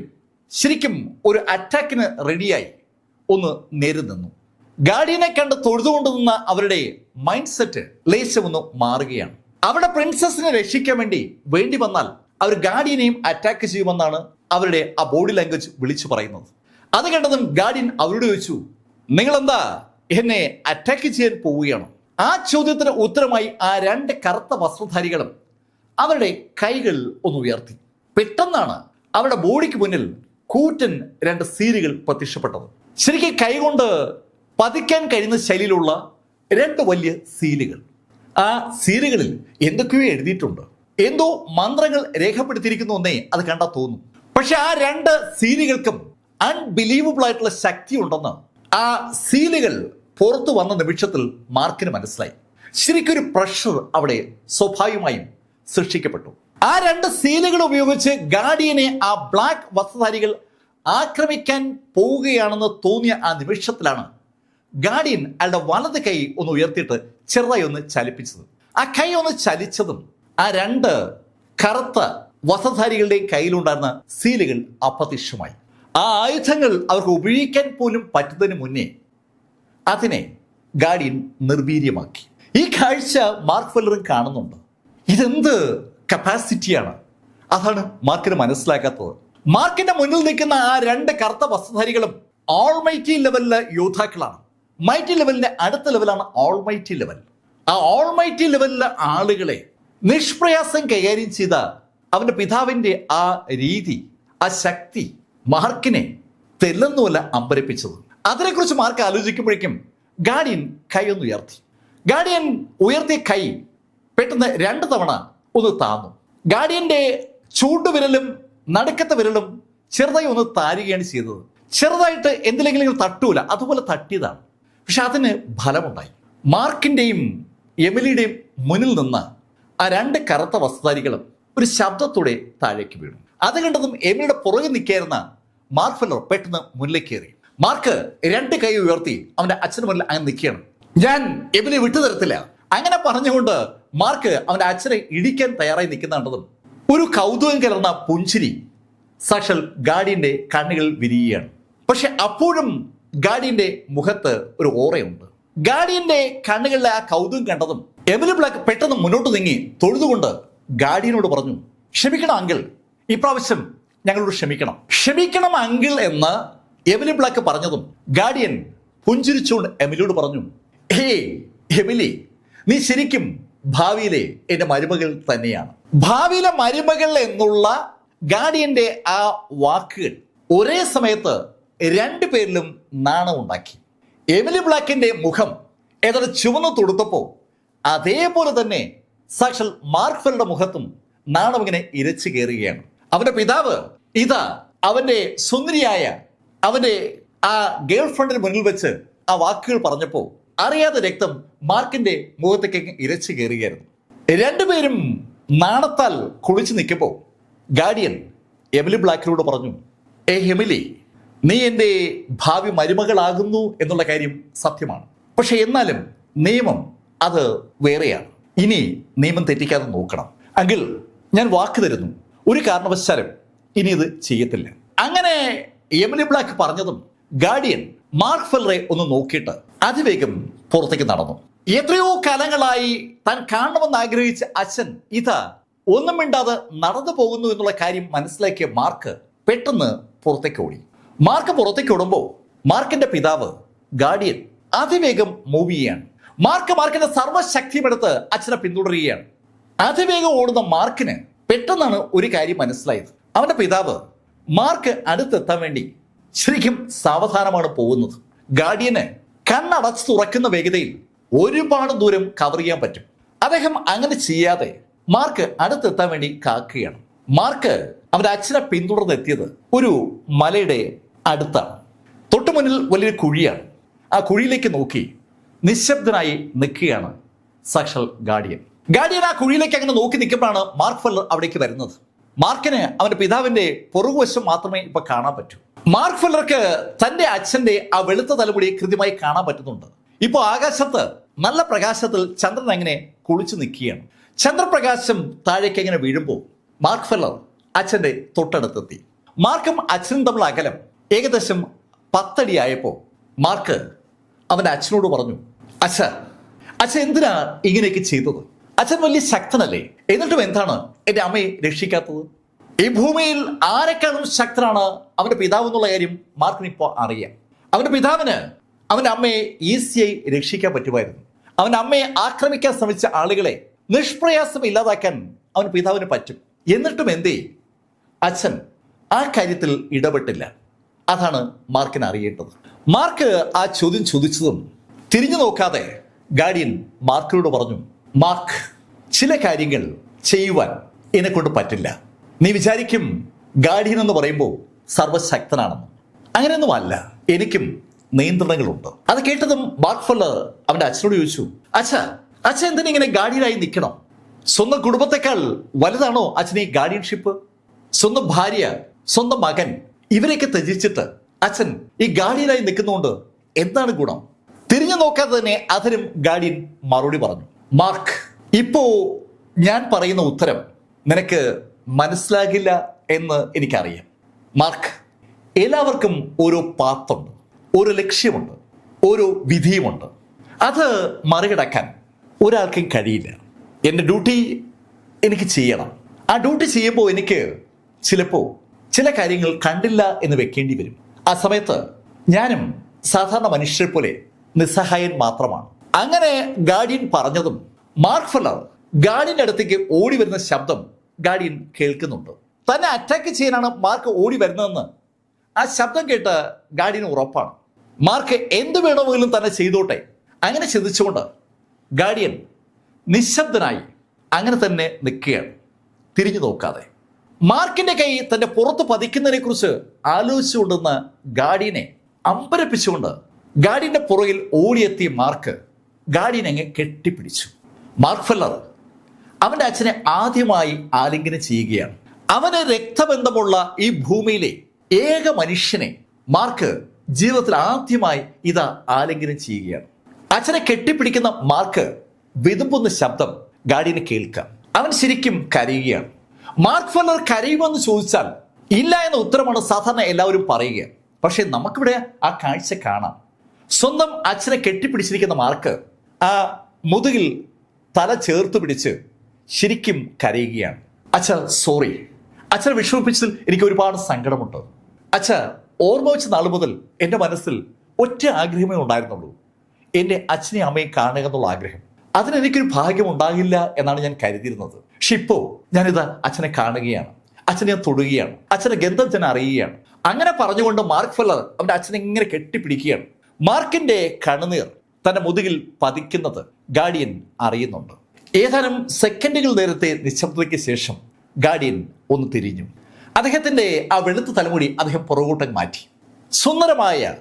ശരിക്കും ഒരു അറ്റാക്കിന് റെഡിയായി ഒന്ന് നേരിൽ നിന്നു. ഗാർഡിയനെ കണ്ട് തൊഴുതുകൊണ്ട് നിന്ന അവരുടെ മൈൻഡ് സെറ്റ് ലേശമൊന്ന് മാറുകയാണ്. അവരുടെ പ്രിൻസസിനെ രക്ഷിക്കാൻ വേണ്ടി വന്നാൽ അവർ ഗാർഡിയനെയും അറ്റാക്ക് ചെയ്യുമെന്നാണ് അവരുടെ ആ ബോഡി ലാംഗ്വേജ് വിളിച്ചു പറയുന്നത്. അത് കണ്ടതും ഗാർഡിയൻ അവരോട് ചോദിച്ചു, നിങ്ങളെന്താ എന്നെ അറ്റാക്ക് ചെയ്യാൻ പോവുകയാണോ? ആ ചോദ്യത്തിന് ഉത്തരമായി ആ രണ്ട് കറുത്ത വസ്ത്രധാരികളും അവരുടെ കൈകൾ ഒന്ന് ഉയർത്തി. പെട്ടെന്നാണ് അവരുടെ ബോഡിക്ക് മുന്നിൽ കൂറ്റൻ രണ്ട് സീലുകൾ പ്രത്യക്ഷപ്പെട്ടത്. ശരിക്കും കൈകൊണ്ട് പതിക്കാൻ കഴിയുന്ന ശൈലിയിലുള്ള രണ്ട് വലിയ സീലുകൾ. ആ സീലുകളിൽ എന്തൊക്കെയോ എഴുതിയിട്ടുണ്ട്. എന്തോ മന്ത്രങ്ങൾ രേഖപ്പെടുത്തിയിരിക്കുന്നു എന്നേ അത് കണ്ടാൽ തോന്നും. പക്ഷെ ആ രണ്ട് സീലുകൾക്കും അൺബിലീവബിൾ ആയിട്ടുള്ള ശക്തി ഉണ്ടെന്ന് ആ സീലുകൾ പുറത്തു വന്ന നിമിഷത്തിൽ മാർക്കിന് മനസ്സിലായി. ശരിക്കും ഒരു പ്രഷർ അവിടെ സ്വാഭാവികമായും സൃഷ്ടിക്കപ്പെട്ടു. ആ രണ്ട് സീലുകൾ ഉപയോഗിച്ച് ഗാർഡിയനെ ആ ബ്ലാക്ക് വസ്ത്രധാരികൾ ആക്രമിക്കാൻ പോവുകയാണെന്ന് തോന്നിയ ആ നിമിഷത്തിലാണ് ഗാർഡിയൻ അയാളുടെ വലത് കൈ ഒന്ന് ഉയർത്തിയിട്ട് ചെറുതായി ഒന്ന് ചലിപ്പിച്ചത്. ആ കൈ ഒന്ന് ചലിച്ചതും ആ രണ്ട് കറുത്ത വസ്ത്രധാരികളുടെയും കയ്യിലുണ്ടായിരുന്ന സീലുകൾ അപ്രത്യക്ഷമായി. ആ ആയുധങ്ങൾ അവർക്ക് ഉപയോഗിക്കാൻ പോലും പറ്റുന്നതിന് മുന്നേ അതിനെ ഗാർഡിയൻ നിർവീര്യമാക്കി. ഈ കാഴ്ച മാർക്ക് ഫെല്ലറും കാണുന്നുണ്ട്. ഇതെന്ത് കപ്പാസിറ്റിയാണ്? അതാണ് മാർക്കിന് മനസ്സിലാക്കാത്തത്. മാർക്കിന്റെ മുന്നിൽ നിൽക്കുന്ന ആ രണ്ട് കറുത്ത വസ്ത്രധാരികളും ഓൾമൈറ്റി ലെവലിലെ യോദ്ധാക്കളാണ്. മൈറ്റി ലെവലിന്റെ അടുത്ത ലെവലാണ് ഓൾമൈറ്റി ലെവൽ. ആ ഓൾമൈറ്റി ലെവലിലെ ആളുകളെ നിഷ്പ്രയാസം കൈകാര്യം ചെയ്ത അവന്റെ പിതാവിന്റെ ആ രീതി, ആ ശക്തി മാർക്കിനെ തെല്ലെന്നുമല്ല അമ്പരപ്പിച്ചത്. അതിനെക്കുറിച്ച് മാർക്ക് ആലോചിക്കുമ്പോഴേക്കും ഗാർഡിയൻ കൈ ഒന്ന് ഉയർത്തി. ഗാർഡിയൻ ഉയർത്തിയ കൈ പെട്ടെന്ന് രണ്ട് തവണ ഒന്ന് താന്നു. ഗാർഡിയന്റെ ചൂണ്ടുവിരലും നടുക്കത്തെ വിരലും ചെറുതായി ഒന്ന് താരുകയാണ് ചെയ്തത്. ചെറുതായിട്ട് എന്തിലെങ്കിലും തട്ടൂല, അതുപോലെ തട്ടിയതാണ്. പക്ഷെ അതിന് ഫലമുണ്ടായി. മാർക്കിന്റെയും എമിലിയുടെയും മുന്നിൽ നിന്ന് ആ രണ്ട് കറുത്ത വസ്ത്രധാരികളും ഒരു ശബ്ദത്തോടെ താഴേക്ക് വീണു. അത് കണ്ടതും എമിലിയുടെ പുറകെ നിൽക്കായിരുന്ന മാർക്ക് ഫെല്ലർ പെട്ടെന്ന് മുന്നിലേക്ക് കയറി. മാർക്ക് രണ്ട് കൈ ഉയർത്തി അവന്റെ അച്ഛന് മുന്നിൽ അങ്ങനെ നിൽക്കുകയാണ്. ഞാൻ എമിലിയെ വിട്ടുതരത്തില്ല. അങ്ങനെ പറഞ്ഞുകൊണ്ട് മാർക്ക് അവന്റെ അച്ഛനെ ഇടിക്കാൻ തയ്യാറായി നിൽക്കുന്നുണ്ടതും ഒരു കൗതുകം കലർന്ന പുഞ്ചിരി സാക്ഷാൽ ഗാർഡിയന്റെ കണ്ണുകളിൽ വിരിയുകയാണ്. പക്ഷെ അപ്പോഴും ഗാർഡിയന്റെ മുഖത്ത് ഒരു ഓറയുണ്ട്. ഗാർഡിയന്റെ കണ്ണുകളിലെ ആ കൗതുകം കണ്ടതും എമിലി ബ്ലാക്ക് പെട്ടെന്ന് മുന്നോട്ട് നീങ്ങി തൊഴുതുകൊണ്ട് ഗാർഡിയനോട് പറഞ്ഞു, ക്ഷമിക്കണം അങ്കിൾ, ഇപ്രാവശ്യം ഞങ്ങളോട് ക്ഷമിക്കണം അങ്കിൾ എന്ന് എമിലി ബ്ലാക്ക് പറഞ്ഞതും ഗാർഡിയൻ പുഞ്ചിരിച്ചുകൊണ്ട് എമിലിയോട് പറഞ്ഞു, ഹേ എമിലി, നീ ശരിക്കും ഭാവിയിലെ എന്റെ മരുമകൾ തന്നെയാണ്. ഭാവിയിലെ മരുമകൾ എന്നുള്ള ഗാർഡിയന്റെ ആ വാക്കുകൾ ഒരേ സമയത്ത് രണ്ടുപേരിലും നാണം ഉണ്ടാക്കി. എമിലി ബ്ലാക്കിന്റെ മുഖം ഏതാണ്ട് ചുവന്നു തൊടുത്തപ്പോൾ അതേപോലെ തന്നെ സാക്ഷാൽ മാർക്ക് ഫെല്ലറുടെ മുഖത്തും നാണം ഇങ്ങനെ ഇരച്ചു കയറുകയാണ്. അവന്റെ പിതാവ് ഇതാ അവന്റെ സുന്ദരിയായ അവന്റെ ആ ഗേൾ ഫ്രണ്ടിന് മുന്നിൽ വെച്ച് ആ വാക്കുകൾ പറഞ്ഞപ്പോൾ അറിയാതെ രക്തം മാർക്കിന്റെ മുഖത്തേക്ക് ഇരച്ചു കയറുകയായിരുന്നു. രണ്ടുപേരും നാണത്താൽ കുളിച്ചു നിൽക്കുമ്പോൾ ഗാർഡിയൻ എമിലി ബ്ലാക്കിനോട് പറഞ്ഞു, എമിലി, നീ എൻ്റെ ഭാവി മരുമകളാകുന്നു എന്നുള്ള കാര്യം സത്യമാണ്. പക്ഷെ എന്നാലും നിയമം അത് വേറെയാണ്. ഇനി നിയമം തെറ്റിക്കാതെ നോക്കണം. അങ്കിൾ, ഞാൻ വാക്ക് തരുന്നു, ഒരു കാരണവശാലും ഇനി ഇത് ചെയ്യത്തില്ല. അങ്ങനെ എമിലി ബ്ലാക്ക് പറഞ്ഞതും ഗാർഡിയൻ മാർക്ക് ഫെല്ലറെ ഒന്ന് നോക്കിയിട്ട് അതിവേഗം പുറത്തേക്ക് നടന്നു. എത്രയോ കാലങ്ങളായി താൻ കാണണമെന്ന് ആഗ്രഹിച്ച അച്ഛൻ ഇതാ ഒന്നും മിണ്ടാതെ നടന്നു പോകുന്നു എന്നുള്ള കാര്യം മനസ്സിലാക്കിയ മാർക്ക് പെട്ടെന്ന് പുറത്തേക്ക് ഓടി. മാർക്ക് പുറത്തേക്ക് ഓടുമ്പോൾ മാർക്കിന്റെ പിതാവ് ഗാർഡിയൻ അതിവേഗം മൂവ് ചെയ്യാണ്. മാർക്കിന്റെ സർവ്വശക്തിയും എടുത്ത് അച്ഛനെ പിന്തുടരുകയാണ്. അതിവേഗം ഓടുന്ന മാർക്കിന് പെട്ടെന്നാണ് ഒരു കാര്യം മനസ്സിലായത്. അവന്റെ പിതാവ് മാർക്ക് അടുത്തെത്താൻ വേണ്ടി ശരിക്കും സാവധാനമാണ് പോകുന്നത്. ഗാർഡിയന് കണ്ണടച്ച് തുറക്കുന്ന വേഗതയിൽ ഒരുപാട് ദൂരം കവർ ചെയ്യാൻ പറ്റും. അദ്ദേഹം അങ്ങനെ ചെയ്യാതെ മാർക്ക് അടുത്തെത്താൻ വേണ്ടി കാക്കുകയാണ്. മാർക്ക് അവന്റെ അച്ഛനെ പിന്തുടർന്നെത്തിയത് ഒരു മലയുടെ അടുത്താണ്. തൊട്ടു മുന്നിൽ വലിയൊരു കുഴിയാണ്. ആ കുഴിയിലേക്ക് നോക്കി നിശബ്ദനായി നിൽക്കുകയാണ് സാക്ഷാൽ ഗാർഡിയൻ. ആ കുഴിയിലേക്ക് അങ്ങനെ നോക്കി നിൽക്കുമ്പോഴാണ് മാർക്ക് ഫെല്ലർ അവിടേക്ക് വരുന്നത്. മാർക്കിന് അവന്റെ പിതാവിന്റെ പുറകുവശം മാത്രമേ ഇപ്പൊ കാണാൻ പറ്റൂ. മാർക്ക് ഫെല്ലർക്ക് തന്റെ അച്ഛന്റെ ആ വെളുത്ത തലമുടി കൃത്യമായി കാണാൻ പറ്റുന്നുണ്ട്. ഇപ്പൊ ആകാശത്ത് നല്ല പ്രകാശത്തിൽ ചന്ദ്രൻ അങ്ങനെ കുളിച്ചു നിൽക്കുകയാണ്. ചന്ദ്രപ്രകാശം താഴേക്ക് എങ്ങനെ വീഴുമ്പോൾ മാർക്ക് ഫെല്ലർ അച്ഛന്റെ തൊട്ടടുത്തെത്തി. മാർക്കും അച്ഛനും തമ്മിൽ അകലം ഏകദേശം 10 അടി ആയപ്പോൾ മാർക്ക് അവന്റെ അച്ഛനോട് പറഞ്ഞു, അച്ഛൻ എന്തിനാ ഇങ്ങനെയൊക്കെ ചെയ്തത്? അച്ഛൻ വലിയ ശക്തനല്ലേ, എന്നിട്ടും എന്താണ് എന്റെ അമ്മയെ രക്ഷിക്കാത്തത്? ഈ ഭൂമിയിൽ ആരെക്കാളും ശക്തനാണ് അവന്റെ പിതാവ് എന്നുള്ള കാര്യം മാർക്കിന് ഇപ്പോൾ അറിയാം. അവന്റെ പിതാവിന് അവന്റെ അമ്മയെ ഈസിയായി രക്ഷിക്കാൻ പറ്റുമായിരുന്നു. അവന്റെ അമ്മയെ ആക്രമിക്കാൻ ശ്രമിച്ച ആളുകളെ നിഷ്പ്രയാസം ഇല്ലാതാക്കാൻ അവന്റെ പിതാവിന് പറ്റും. എന്നിട്ടും എന്തേ അച്ഛൻ ആ കാര്യത്തിൽ ഇടപെട്ടില്ല? അതാണ് മാർക്കിന് അറിയേണ്ടത്. മാർക്ക് ആ ചോദ്യം ചോദിച്ചതും തിരിഞ്ഞു നോക്കാതെ ഗാർഡിയൻ മാർക്കിനോട് പറഞ്ഞു, മാർക്ക്, ചില കാര്യങ്ങൾ ചെയ്യുവാൻ എന്നെ കൊണ്ട് പറ്റില്ല. നീ വിചാരിക്കും ഗാർഡിയൻ എന്ന് പറയുമ്പോൾ സർവശക്തനാണെന്ന്. അങ്ങനെയൊന്നും അല്ല, എനിക്കും നിയന്ത്രണങ്ങളുണ്ട്. അത് കേട്ടതും മാർക്ക് ഫെല്ലർ അവന്റെ അച്ഛനോട് ചോദിച്ചു, അച്ഛൻ എന്തിനാ ഇങ്ങനെ ഗാർഡിയനായി നിൽക്കണം? സ്വന്തം കുടുംബത്തെക്കാൾ വലുതാണോ അച്ഛന് ഈ ഗാർഡിയൻഷിപ്പ്? സ്വന്തം ഭാര്യ, സ്വന്തം മകൻ, ഇവരെയൊക്കെ ത്യജിച്ചിട്ട് അച്ഛൻ ഈ ഗാർഡിയനായി നിൽക്കുന്നതുകൊണ്ട് എന്താണ് ഗുണം? തിരിഞ്ഞു നോക്കാതെ തന്നെ അതിനും ഗാർഡിയൻ മറുപടി പറഞ്ഞു, മാർക്ക്, ഇപ്പോ ഞാൻ പറയുന്ന ഉത്തരം നിനക്ക് മനസ്സിലാകില്ല എന്ന് എനിക്കറിയാം. മാർക്ക്, എല്ലാവർക്കും ഓരോ പാത്തുണ്ട്, ഓരോ ലക്ഷ്യമുണ്ട്, ഓരോ വിധിയുമുണ്ട്. അത് മറികടക്കാൻ ഒരാൾക്കും കഴിയില്ല. എൻ്റെ ഡ്യൂട്ടി എനിക്ക് ചെയ്യണം. ആ ഡ്യൂട്ടി ചെയ്യുമ്പോൾ എനിക്ക് ചിലപ്പോൾ ചില കാര്യങ്ങൾ കണ്ടില്ല എന്ന് വെക്കേണ്ടി വരും. ആ സമയത്ത് ഞാനും സാധാരണ മനുഷ്യരെ പോലെ നിസ്സഹായൻ മാത്രമാണ്. അങ്ങനെ ഗാർഡിയൻ പറഞ്ഞതും മാർക്ക് ഫെല്ലർ ഗാർഡിയന്റെ അടുത്തേക്ക് ഓടി വരുന്ന ശബ്ദം ഗാർഡിയൻ കേൾക്കുന്നുണ്ട്. തന്നെ അറ്റാക്ക് ചെയ്യാനാണ് മാർക്ക് ഓടി വരുന്നതെന്ന് ആ ശബ്ദം കേട്ട് ഗാർഡിയന് ഉറപ്പാണ്. മാർക്ക് എന്ത് വേണമെങ്കിലും തന്നെ ചെയ്തോട്ടെ, അങ്ങനെ ചിന്തിച്ചുകൊണ്ട് ഗാർഡിയൻ നിശബ്ദനായി അങ്ങനെ തന്നെ നിൽക്കുകയാണ്, തിരിഞ്ഞു നോക്കാതെ. മാർക്കിന്റെ കൈ തന്റെ പുറത്ത് പതിക്കുന്നതിനെ കുറിച്ച് ആലോചിച്ചുകൊണ്ടെന്ന് ഗാർഡിയനെ അമ്പരപ്പിച്ചുകൊണ്ട് ഗാർഡിയന്റെ പുറകിൽ ഓടിയെത്തിയ മാർക്ക് ഗാർഡിയനെ അങ്ങ് കെട്ടിപ്പിടിച്ചു. മാർക്ക് ഫെല്ലർ അവന്റെ അച്ഛനെ ആദ്യമായി ആലിംഗനം ചെയ്യുകയാണ്. അവന് രക്തബന്ധമുള്ള ഈ ഭൂമിയിലെ ഏക മനുഷ്യനെ മാർക്ക് ജീവിതത്തിൽ ആദ്യമായി ഇതാ ആലിംഗനം ചെയ്യുകയാണ്. അച്ഛനെ കെട്ടിപ്പിടിക്കുന്ന മാർക്ക് വിതുമ്പുന്ന ശബ്ദം ഗാർഡിയന് കേൾക്കാം. അവൻ ശരിക്കും കരയുകയാണ്. മാർക്ക് ഫെല്ലർ കരയുമെന്ന് ചോദിച്ചാൽ ഇല്ല എന്ന ഉത്തരമാണ് സാധാരണ എല്ലാവരും പറയുക. പക്ഷെ നമുക്കിവിടെ ആ കാഴ്ച കാണാം. സ്വന്തം അച്ഛനെ കെട്ടിപ്പിടിച്ചിരിക്കുന്ന മാർക്ക് ആ മുതുകിൽ തല ചേർത്ത് പിടിച്ച് ശരിക്കും കരയുകയാണ്. അച്ഛ സോറി, അച്ഛനെ വിഷമിപ്പിച്ചതിൽ എനിക്ക് ഒരുപാട് സങ്കടമുണ്ട്. അച്ഛ ഓർമ്മ വെച്ച നാൾ മുതൽ എൻ്റെ മനസ്സിൽ ഒറ്റ ആഗ്രഹമേ ഉണ്ടായിരുന്നുള്ളൂ, എൻ്റെ അച്ഛനെയും അമ്മയും കാണുക എന്നുള്ള ആഗ്രഹം. അതിനെനിക്കൊരു ഭാഗ്യം ഉണ്ടാകില്ല എന്നാണ് ഞാൻ കരുതിയിരുന്നത്. പക്ഷെ ഇപ്പോ ഞാനിത് അച്ഛനെ കാണുകയാണ്, അച്ഛനെ ഞാൻ തൊടുകയാണ്, അച്ഛനെ ഗന്ധം ഞാൻ അറിയുകയാണ്. അങ്ങനെ പറഞ്ഞുകൊണ്ട് മാർക്ക് ഫെല്ലർ അവന്റെ അച്ഛനെ ഇങ്ങനെ കെട്ടിപ്പിടിക്കുകയാണ്. മാർക്കിന്റെ കണ്ണുനീർ തന്റെ മുതുകിൽ പതിക്കുന്നത് ഗാർഡിയൻ അറിയുന്നുണ്ട്. ഏതാനും സെക്കൻഡുകൾ നേരത്തെ നിശബ്ദതയ്ക്ക് ശേഷം ഗാർഡിയൻ ഒന്ന് തിരിഞ്ഞു. അദ്ദേഹത്തിന്റെ ആ വെളുത്ത തലമുടി അദ്ദേഹം പുറകോട്ടേക്ക് മാറ്റി. സുന്ദരമായ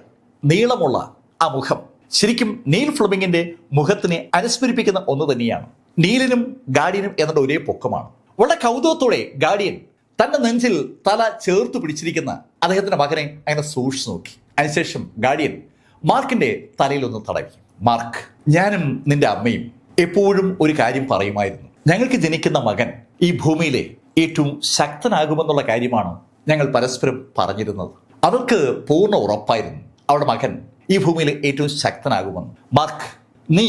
നീളമുള്ള ആ മുഖം ശരിക്കും നീൽ ഫ്ലെമിംഗിന്റെ മുഖത്തിനെ അനുസ്മരിപ്പിക്കുന്ന ഒന്ന് തന്നെയാണ്. നീലിനും ഗാർഡിയനും എന്നുള്ള ഒരേ പൊക്കമാണ്. വളരെ കൗതുകത്തോടെ ഗാർഡിയൻ തന്റെ നെഞ്ചിൽ തല ചേർത്ത് പിടിച്ചിരിക്കുന്ന അദ്ദേഹത്തിന്റെ മകനെ അങ്ങനെ സൂക്ഷിച്ചു നോക്കി. അതിനുശേഷം ഗാർഡിയൻ മാർക്കിന്റെ തലയിൽ ഒന്ന് തടവി. മാർക്ക്, ഞാനും നിന്റെ അമ്മയും എപ്പോഴും ഒരു കാര്യം പറയുമായിരുന്നു. ഞങ്ങൾക്ക് ജനിക്കുന്ന മകൻ ഈ ഭൂമിയിലെ ഏറ്റവും ശക്തനാകുമെന്നുള്ള കാര്യമാണ് ഞങ്ങൾ പരസ്പരം പറഞ്ഞിരുന്നത്. അവൾക്ക് പൂർണ്ണ ഉറപ്പായിരുന്നു അവളുടെ മകൻ ഈ ഭൂമിയിലെ ഏറ്റവും ശക്തനാകുമെന്ന്. മാർക്ക്, നീ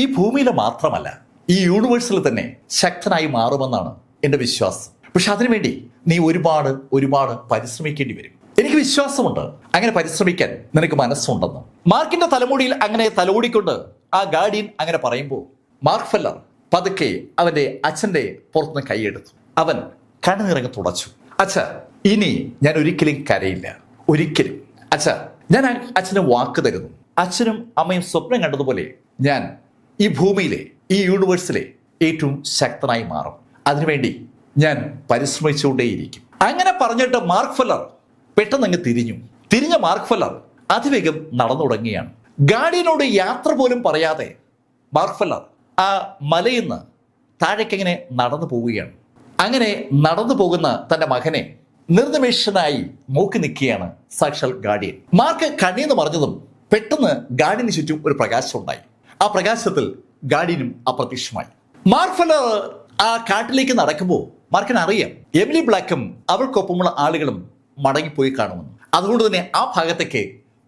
ഈ ഭൂമിയിലെ മാത്രമല്ല ഈ യൂണിവേഴ്സിൽ തന്നെ ശക്തനായി മാറുമെന്നാണ് എൻ്റെ വിശ്വാസം. പക്ഷെ അതിനുവേണ്ടി നീ ഒരുപാട് പരിശ്രമിക്കേണ്ടി വരും. എനിക്ക് വിശ്വാസമുണ്ട് അങ്ങനെ പരിശ്രമിക്കാൻ നിനക്ക് മനസ്സുണ്ടെന്ന്. മാർക്കിന്റെ തലമുടിയിൽ അങ്ങനെ തലോടിക്കൊണ്ട് ആ ഗാർഡിയൻ അങ്ങനെ പറയുമ്പോൾ മാർക്ക് ഫെല്ലർ പതുക്കെ അവന്റെ അച്ഛന്റെ പുറത്തുനിന്ന് കൈയെടുത്തു. അവൻ കണ്ണുനിറങ്ങി തുടച്ചു. അച്ഛ, ഇനി ഞാൻ ഒരിക്കലും കരയില്ല, ഒരിക്കലും. അച്ഛ, ഞാൻ അച്ഛന് വാക്ക് തരുന്നു. അച്ഛനും അമ്മയും സ്വപ്നം കണ്ടതുപോലെ ഞാൻ ഈ ഭൂമിയിലെ ഈ യൂണിവേഴ്സിലെ ഏറ്റവും ശക്തനായി മാറും. അതിനുവേണ്ടി ഞാൻ പരിശ്രമിച്ചുകൊണ്ടേയിരിക്കും. അങ്ങനെ പറഞ്ഞിട്ട് മാർക്ക് ഫെല്ലർ പെട്ടെന്ന് അങ്ങ് തിരിഞ്ഞ മാർക്ക് ഫെല്ലർ അതിവേഗം നടന്നു തുടങ്ങിയാണ്. ഗാർഡിയനോട് യാത്ര പോലും പറയാതെ മാർക്ക് ഫെല്ലർ ആ മലയിൽ നിന്ന് താഴേക്കെങ്ങനെ നടന്നു പോവുകയാണ്. അങ്ങനെ നടന്നു പോകുന്ന തന്റെ മകനെ നിർനിമേഷനായി നോക്കി നിൽക്കുകയാണ് സാക്ഷാൽ ഗാർഡിയൻ. മാർക്ക് കണ്ണീന്ന് പറഞ്ഞതും പെട്ടെന്ന് ഗാർഡിയന് ചുറ്റും ഒരു പ്രകാശം ഉണ്ടായി. ആ പ്രകാശത്തിൽ ഗാർഡിയനും അപ്രത്യക്ഷമായി. മാർക്ക് ഫെല്ലർ ആ കാട്ടിലേക്ക് നടക്കുമ്പോൾ മാർക്കിന് അറിയാം എമിലി ബ്ലാക്കും അവൾക്കൊപ്പമുള്ള ആളുകളും മടങ്ങിപ്പോയി കാണുമെന്ന്. അതുകൊണ്ട് തന്നെ ആ ഭാഗത്തേക്ക്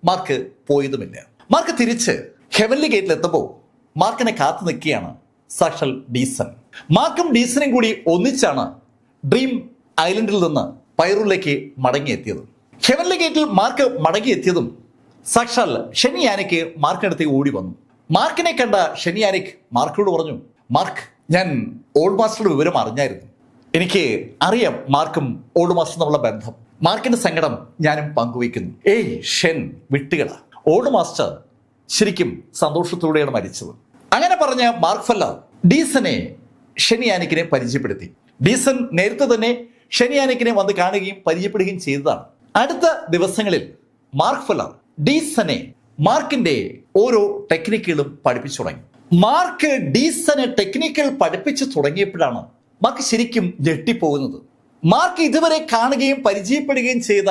മാർക്ക് പോയതുമില്ല. മാർക്ക് തിരിച്ച് ഹെവൻലി ഗേറ്റിൽ എത്തുമ്പോൾ മാർക്കിനെ കാത്തു നിൽക്കുകയാണ് സാക്ഷാൽ ഡീസൺ. മാർക്കും ഡീസനും കൂടി ഒന്നിച്ചാണ് ഡ്രീം ഐലൻഡിൽ നിന്ന് പൈറൂരിലേക്ക് മടങ്ങിയെത്തിയത്. ഹെവൻലി ഗേറ്റിൽ മാർക്ക് മടങ്ങിയെത്തിയതും സാക്ഷാൽ ഷെനിയാനിക്ക് മാർക്കിനടുത്തേക്ക് ഓടി വന്നു. മാർക്കിനെ കണ്ട ഷെനിയാനിക് മാർക്കിനോട് പറഞ്ഞു, മാർക്ക്, ഞാൻ ഓൾഡ് മാസ്റ്ററുടെ വിവരം അറിഞ്ഞായിരുന്നു. എനിക്ക് അറിയാം മാർക്കും ഓൾഡ് മാസ്റ്റർ തമ്മിലുള്ള ബന്ധം. മാർക്കിന്റെ സങ്കടം ഞാനും പങ്കുവയ്ക്കുന്നു. ഏയ് ഷെൻ, വിട്ടുകള. ഓൾഡ് മാസ്റ്റർ ശരിക്കും സന്തോഷത്തോടെയാണ് മരിച്ചത്. അങ്ങനെ പറഞ്ഞ മാർക്ക് ഫെല്ലർ ഡീസനെ ഷെനിയാനിക്കിനെ പരിചയപ്പെടുത്തി. ഡീസൺ നേരത്തെ തന്നെ ഷെനിയാനിക്കിനെ വന്ന് കാണുകയും പരിചയപ്പെടുകയും ചെയ്തതാണ്. അടുത്ത ദിവസങ്ങളിൽ മാർക്ക് ഫെല്ലർ ഡീസനെ മാർക്കിന്റെ ഓരോ ടെക്നിക്കുകളും പഠിപ്പിച്ചു തുടങ്ങി. മാർക്ക് ഡീസനെ ടെക്നിക്കുകൾ പഠിപ്പിച്ചു തുടങ്ങിയപ്പോഴാണ് മാർക്ക് ശരിക്കും ഞെട്ടിപ്പോകുന്നത്. മാർക്ക് ഇതുവരെ കാണുകയും പരിചയപ്പെടുകയും ചെയ്ത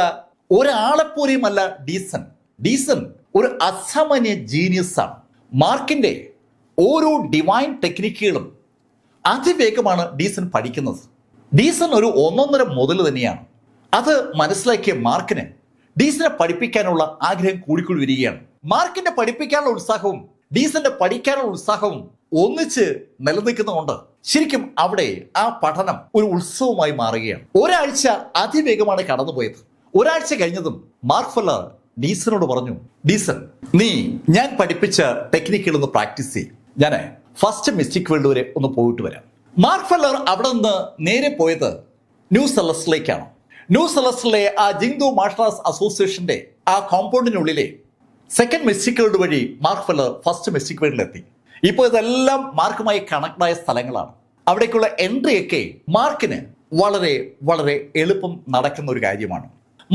ഒരാളെപ്പോലെയും അല്ല ഡീസൺ. ഡീസൺ ഒരു അസാമാന്യ ജീനിയസ് ആണ്. മാർക്കിന്റെ ഓരോ ഡിവൈൻ ടെക്നിക്കുകളും അതിവേഗമാണ് ഡീസൺ പഠിക്കുന്നത്. ഡീസൺ ഒരു ഒന്നൊന്നര മുതൽ തന്നെയാണ്. അത് മനസ്സിലാക്കിയ മാർക്കിന് ഡീസനെ പഠിപ്പിക്കാനുള്ള ആഗ്രഹം കൂടിക്കൂടി വരികയാണ്. മാർക്കിന്റെ പഠിപ്പിക്കാനുള്ള ഉത്സാഹവും ഡീസന്റെ പഠിക്കാനുള്ള ഉത്സാഹവും ഒന്നിച്ച് നിലനിൽക്കുന്നതുകൊണ്ട് ശരിക്കും അവിടെ ആ പഠനം ഒരു ഉത്സവമായി മാറുകയാണ്. ഒരാഴ്ച അതിവേഗമാണ് കടന്നുപോയത്. ഒരാഴ്ച കഴിഞ്ഞതും മാർക്ക് ഫെല്ലർ ഡീസനോട് പറഞ്ഞു, ഡീസൺ, നീ ഞാൻ പഠിപ്പിച്ച ടെക്നിക്കുകൾ ഒന്ന് പ്രാക്ടീസ് ചെയ്യും. ഞാൻ ഫസ്റ്റ് മിസ്റ്റിക് വേൾഡ് വരെ ഒന്ന് പോയിട്ട് വരാം. മാർക്ക് ഫെല്ലർ അവിടെ നിന്ന് നേരെ പോയത് ന്യൂ സെലസ്റ്റിലേക്കാണ്. ന്യൂ സെലസ്റ്റിലെ ആ ജിങ്ദു മാർഷൽ ആർട്സ് അസോസിയേഷന്റെ ആ കോമ്പൗണ്ടിനുള്ളിലെ സെക്കൻഡ് മിസ്റ്റിക് വേൾഡ് വഴി മാർക്ക് ഫെല്ലർ ഫസ്റ്റ് മിസ്റ്റിക് വേൾഡിലെത്തി. ഇപ്പോൾ ഇതെല്ലാം മാർക്കുമായി കണക്റ്റായ സ്ഥലങ്ങളാണ്. അവിടേക്കുള്ള എൻട്രിയൊക്കെ മാർക്കിന് വളരെ വളരെ എളുപ്പം നടക്കുന്ന ഒരു കാര്യമാണ്.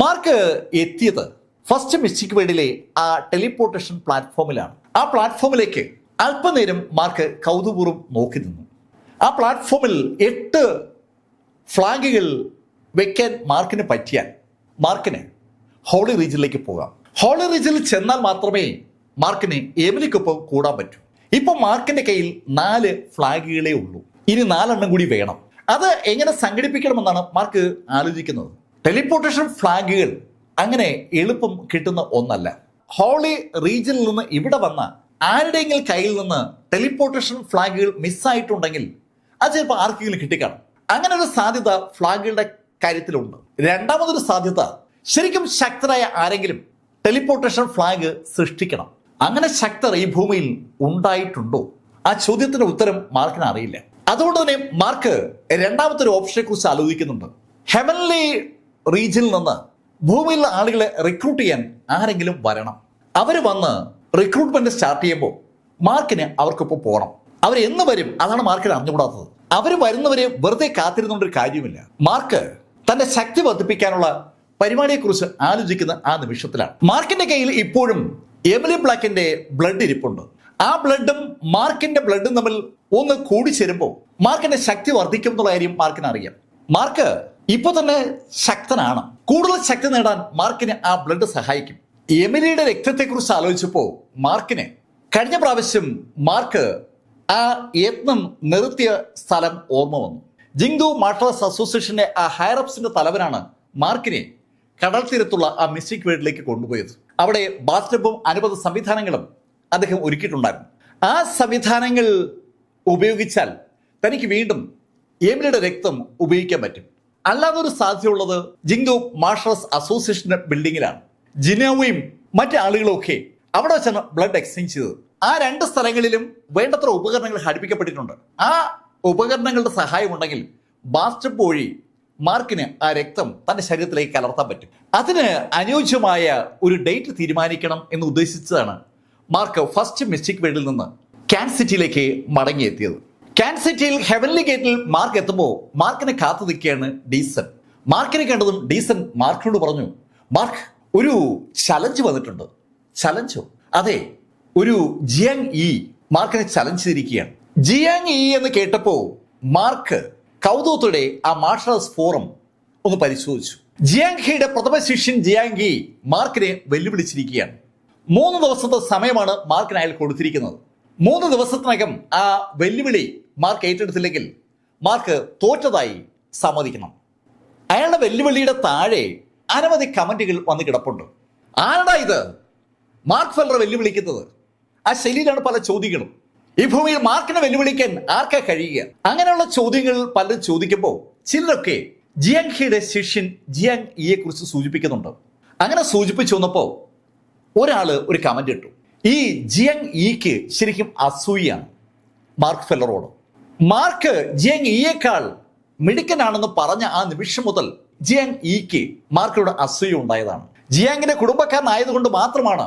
മാർക്ക് എത്തിയത് ഫസ്റ്റ് മിസ്റ്റിക് വേൾഡിലെ ആ ടെലിപ്പോർട്ടേഷൻ പ്ലാറ്റ്ഫോമിലാണ്. ആ പ്ലാറ്റ്ഫോമിലേക്ക് അല്പനേരം മാർക്ക് കൗതുകപൂർവ്വം നോക്കി നിന്നു. ആ പ്ലാറ്റ്ഫോമിൽ 8 ഫ്ലാഗുകൾ വെക്കാൻ മാർക്കിന് പറ്റിയാൽ മാർക്കിന് ഹോളി റീജിയനിലേക്ക് പോകാം. ഹോളി റീജിയനിൽ ചെന്നാൽ മാത്രമേ മാർക്കിന് എമിലിക്കൊപ്പം കൂടാൻ പറ്റൂ. ഇപ്പൊ മാർക്കിന്റെ കയ്യിൽ 4 ഫ്ലാഗുകളേ ഉള്ളൂ. ഇനി 4 എണ്ണം കൂടി വേണം. അത് എങ്ങനെ സംഘടിപ്പിക്കണമെന്നാണ് മാർക്ക് ആലോചിക്കുന്നത്. ടെലിപ്പോർട്ടേഷൻ ഫ്ലാഗുകൾ അങ്ങനെ എളുപ്പം കിട്ടുന്ന ഒന്നല്ല. ഹോളി റീജിയനിൽ നിന്ന് ഇവിടെ വന്ന ആരുടെയെങ്കിലും കയ്യിൽ നിന്ന് ടെലിപ്പോർട്ടേഷൻ ഫ്ലാഗുകൾ മിസ്സായിട്ടുണ്ടെങ്കിൽ അത് ചിലപ്പോൾ ആർക്കെങ്കിലും കിട്ടിക്കാണും. അങ്ങനെ ഒരു സാധ്യത ഫ്ലാഗുകളുടെ കാര്യത്തിലുണ്ട്. രണ്ടാമതൊരു സാധ്യത, ശരിക്കും ശക്തരായ ആരെങ്കിലും ടെലിപ്പോർട്ടേഷൻ ഫ്ലാഗ് സൃഷ്ടിക്കണം. അങ്ങനെ ശക്തർ ഈ ഭൂമിയിൽ ഉണ്ടായിട്ടുണ്ടോ? ആ ചോദ്യത്തിന്റെ ഉത്തരം മാർക്കിന് അറിയില്ല. അതുകൊണ്ട് തന്നെ മാർക്ക് രണ്ടാമത്തെ ഒരു ഓപ്ഷനെ കുറിച്ച് ആലോചിക്കുന്നുണ്ട്. ഹെവൻലി റീജിയനിൽ നിന്ന് ഭൂമിയിലുള്ള ആളുകളെ റിക്രൂട്ട് ചെയ്യാൻ ആരെങ്കിലും വരണം. അവർ വന്ന് റിക്രൂട്ട്മെന്റ് സ്റ്റാർട്ട് ചെയ്യുമ്പോൾ മാർക്കിന് അവർക്കൊപ്പം പോകണം. അവർ എന്ന് വരും അതാണ് മാർക്കിന് അറിഞ്ഞുകൂടാത്തത്. അവർ വരുന്നവരെ വെറുതെ കാത്തിരുന്നൊരു കാര്യമില്ല. മാർക്ക് തന്റെ ശക്തി വർദ്ധിപ്പിക്കാനുള്ള പരിപാടിയെക്കുറിച്ച് ആലോചിക്കുന്ന ആ നിമിഷത്തിലാണ്. മാർക്കിന്റെ കയ്യിൽ ഇപ്പോഴും എമിലി ബ്ലാക്കിന്റെ ബ്ലഡ് ഇരിപ്പുണ്ട്. ആ ബ്ലഡും മാർക്കിന്റെ ബ്ലഡും തമ്മിൽ ഒന്ന് കൂടിച്ചേരുമ്പോൾ മാർക്കിന്റെ ശക്തി വർദ്ധിക്കും എന്നുള്ള കാര്യം മാർക്കിന് അറിയാം. മാർക്ക് ഇപ്പൊ തന്നെ ശക്തനാണ്. കൂടുതൽ ശക്തി നേടാൻ മാർക്കിന് ആ ബ്ലഡ് സഹായിക്കും. എമിലിയുടെ രക്തത്തെക്കുറിച്ച് ആലോചിച്ചപ്പോൾ മാർക്കിന് കഴിഞ്ഞ പ്രാവശ്യം മാർക്ക് ആ യത്നം നിർത്തിയ സ്ഥലം ഓർമ്മ വന്നു. ജിങ്ദു മാർഷൽസ് അസോസിയേഷന്റെ ആ ഹയറപ്സിന്റെ തലവനാണ് മാർക്കിനെ കടൽ തീരത്തുള്ള ആ മിസ്റ്റിക് വേൾഡിലേക്ക് കൊണ്ടുപോയത്. അവിടെ ബാത്ടബും അനുബന്ധ സംവിധാനങ്ങളും അദ്ദേഹം ഒരുക്കിയിട്ടുണ്ടായിരുന്നു. ആ സംവിധാനങ്ങൾ ഉപയോഗിച്ചാൽ തനിക്ക് വീണ്ടും എമിലിയുടെ രക്തം ഉപയോഗിക്കാൻ പറ്റും. അല്ലാതെ ഒരു സാധ്യതയുള്ളത് ജിങ്ദു മാർഷൽസ് അസോസിയേഷന്റെ ബിൽഡിങ്ങിലാണ്. ജിനോവയും മറ്റു ആളുകളും ഒക്കെ അവിടെ വെച്ചാണ് ബ്ലഡ് എക്സ്ചേഞ്ച് ചെയ്തത്. ആ 2 സ്ഥലങ്ങളിലും വേണ്ടത്ര ഉപകരണങ്ങൾ ഘടിപ്പിക്കപ്പെട്ടിട്ടുണ്ട്. ആ ഉപകരണങ്ങളുടെ സഹായം ഉണ്ടെങ്കിൽ ബാത്ടബ് വഴി മാർക്കിന് ആ രക്തം തന്റെ ശരീരത്തിലേക്ക് കലർത്താൻ പറ്റും. അതിന് അനുയോജ്യമായ ഒരു ഡേറ്റ് തീരുമാനിക്കണം എന്ന് ഉദ്ദേശിച്ചതാണ് മാർക്ക് ഫസ്റ്റ് മിസ്റ്റിക് വേൾഡിൽ നിന്ന് കാൻ സിറ്റിയിലേക്ക് മടങ്ങിയെത്തിയത്. കാൻ സിറ്റിയിൽ ഹെവൻലി ഗേറ്റിൽ മാർക്ക് എത്തുമ്പോൾ മാർക്കിനെ കാത്തു നിൽക്കുകയാണ് ഡീസൻ. മാർക്കിനെ കണ്ടതും ഡീസൻ മാർക്കിനോട് പറഞ്ഞു, മാർക്ക്, ഒരു ചലഞ്ച് വന്നിട്ടുണ്ട്. ചലഞ്ചോ? അതെ, ഒരു ജിയാങ് ഇ മാർക്കിനെ ചലഞ്ച് ചെയ്തിരിക്കുകയാണ്. ജിയാങ് ഇ എന്ന് കേട്ടപ്പോ മാർക്ക് കൗതുകത്തോടെ ആ മാർഷൽ ആർട്സ് ഫോറം ഒന്ന് പരിശോധിച്ചു. ജിയാങ് ഹിയുടെ പ്രഥമ ശിഷ്യൻ ജിയാങ് ഇ മാർക്കിനെ വെല്ലുവിളിച്ചിരിക്കുകയാണ്. 3 ദിവസത്തെ സമയമാണ് മാർക്കിന് അയാൾ കൊടുത്തിരിക്കുന്നത്. 3 ദിവസത്തിനകം ആ വെല്ലുവിളി മാർക്ക് ഏറ്റെടുത്തില്ലെങ്കിൽ മാർക്ക് തോറ്റതായി സമ്മതിക്കണം. അയാളുടെ വെല്ലുവിളിയുടെ താഴെ അനവധി കമന്റുകൾ വന്ന് കിടപ്പുണ്ട്. ആരടാ ഇത് മാർക്ക് ഫെല്ലർ വെല്ലുവിളിക്കുന്നത്? ആ ശൈലിയിലാണ് പല ചോദ്യങ്ങളും. ഈ ഭൂമിയിൽ മാർക്കിനെ വെല്ലുവിളിക്കാൻ ആർക്കാ കഴിയുക? അങ്ങനെയുള്ള ചോദ്യങ്ങൾ പലരും ചോദിക്കുമ്പോൾ ചിലരൊക്കെ ജിയാങ് ഹിയുടെ ശിഷ്യൻ ജിയാങ് ഇയെ കുറിച്ച് സൂചിപ്പിക്കുന്നുണ്ട്. അങ്ങനെ സൂചിപ്പിച്ചു വന്നപ്പോൾ ഒരാള് ഒരു കമന്റ് ഇട്ടു, ഈ ജിയാങ് ഇക്ക് ശരിക്കും അസൂയാണ് മാർക്ക് ഫെല്ലറോട്. മാർക്ക് ജിയാങ് ഇയേക്കാൾ മിടുക്കനാണെന്ന് പറഞ്ഞ ആ നിമിഷം മുതൽ ജിയാങ് ഇക്ക് മാർക്കിനോട് അസൂയ ഉണ്ടായതാണ്. ജിയാങ്ങിന്റെ കുടുംബക്കാരനായതുകൊണ്ട് മാത്രമാണ്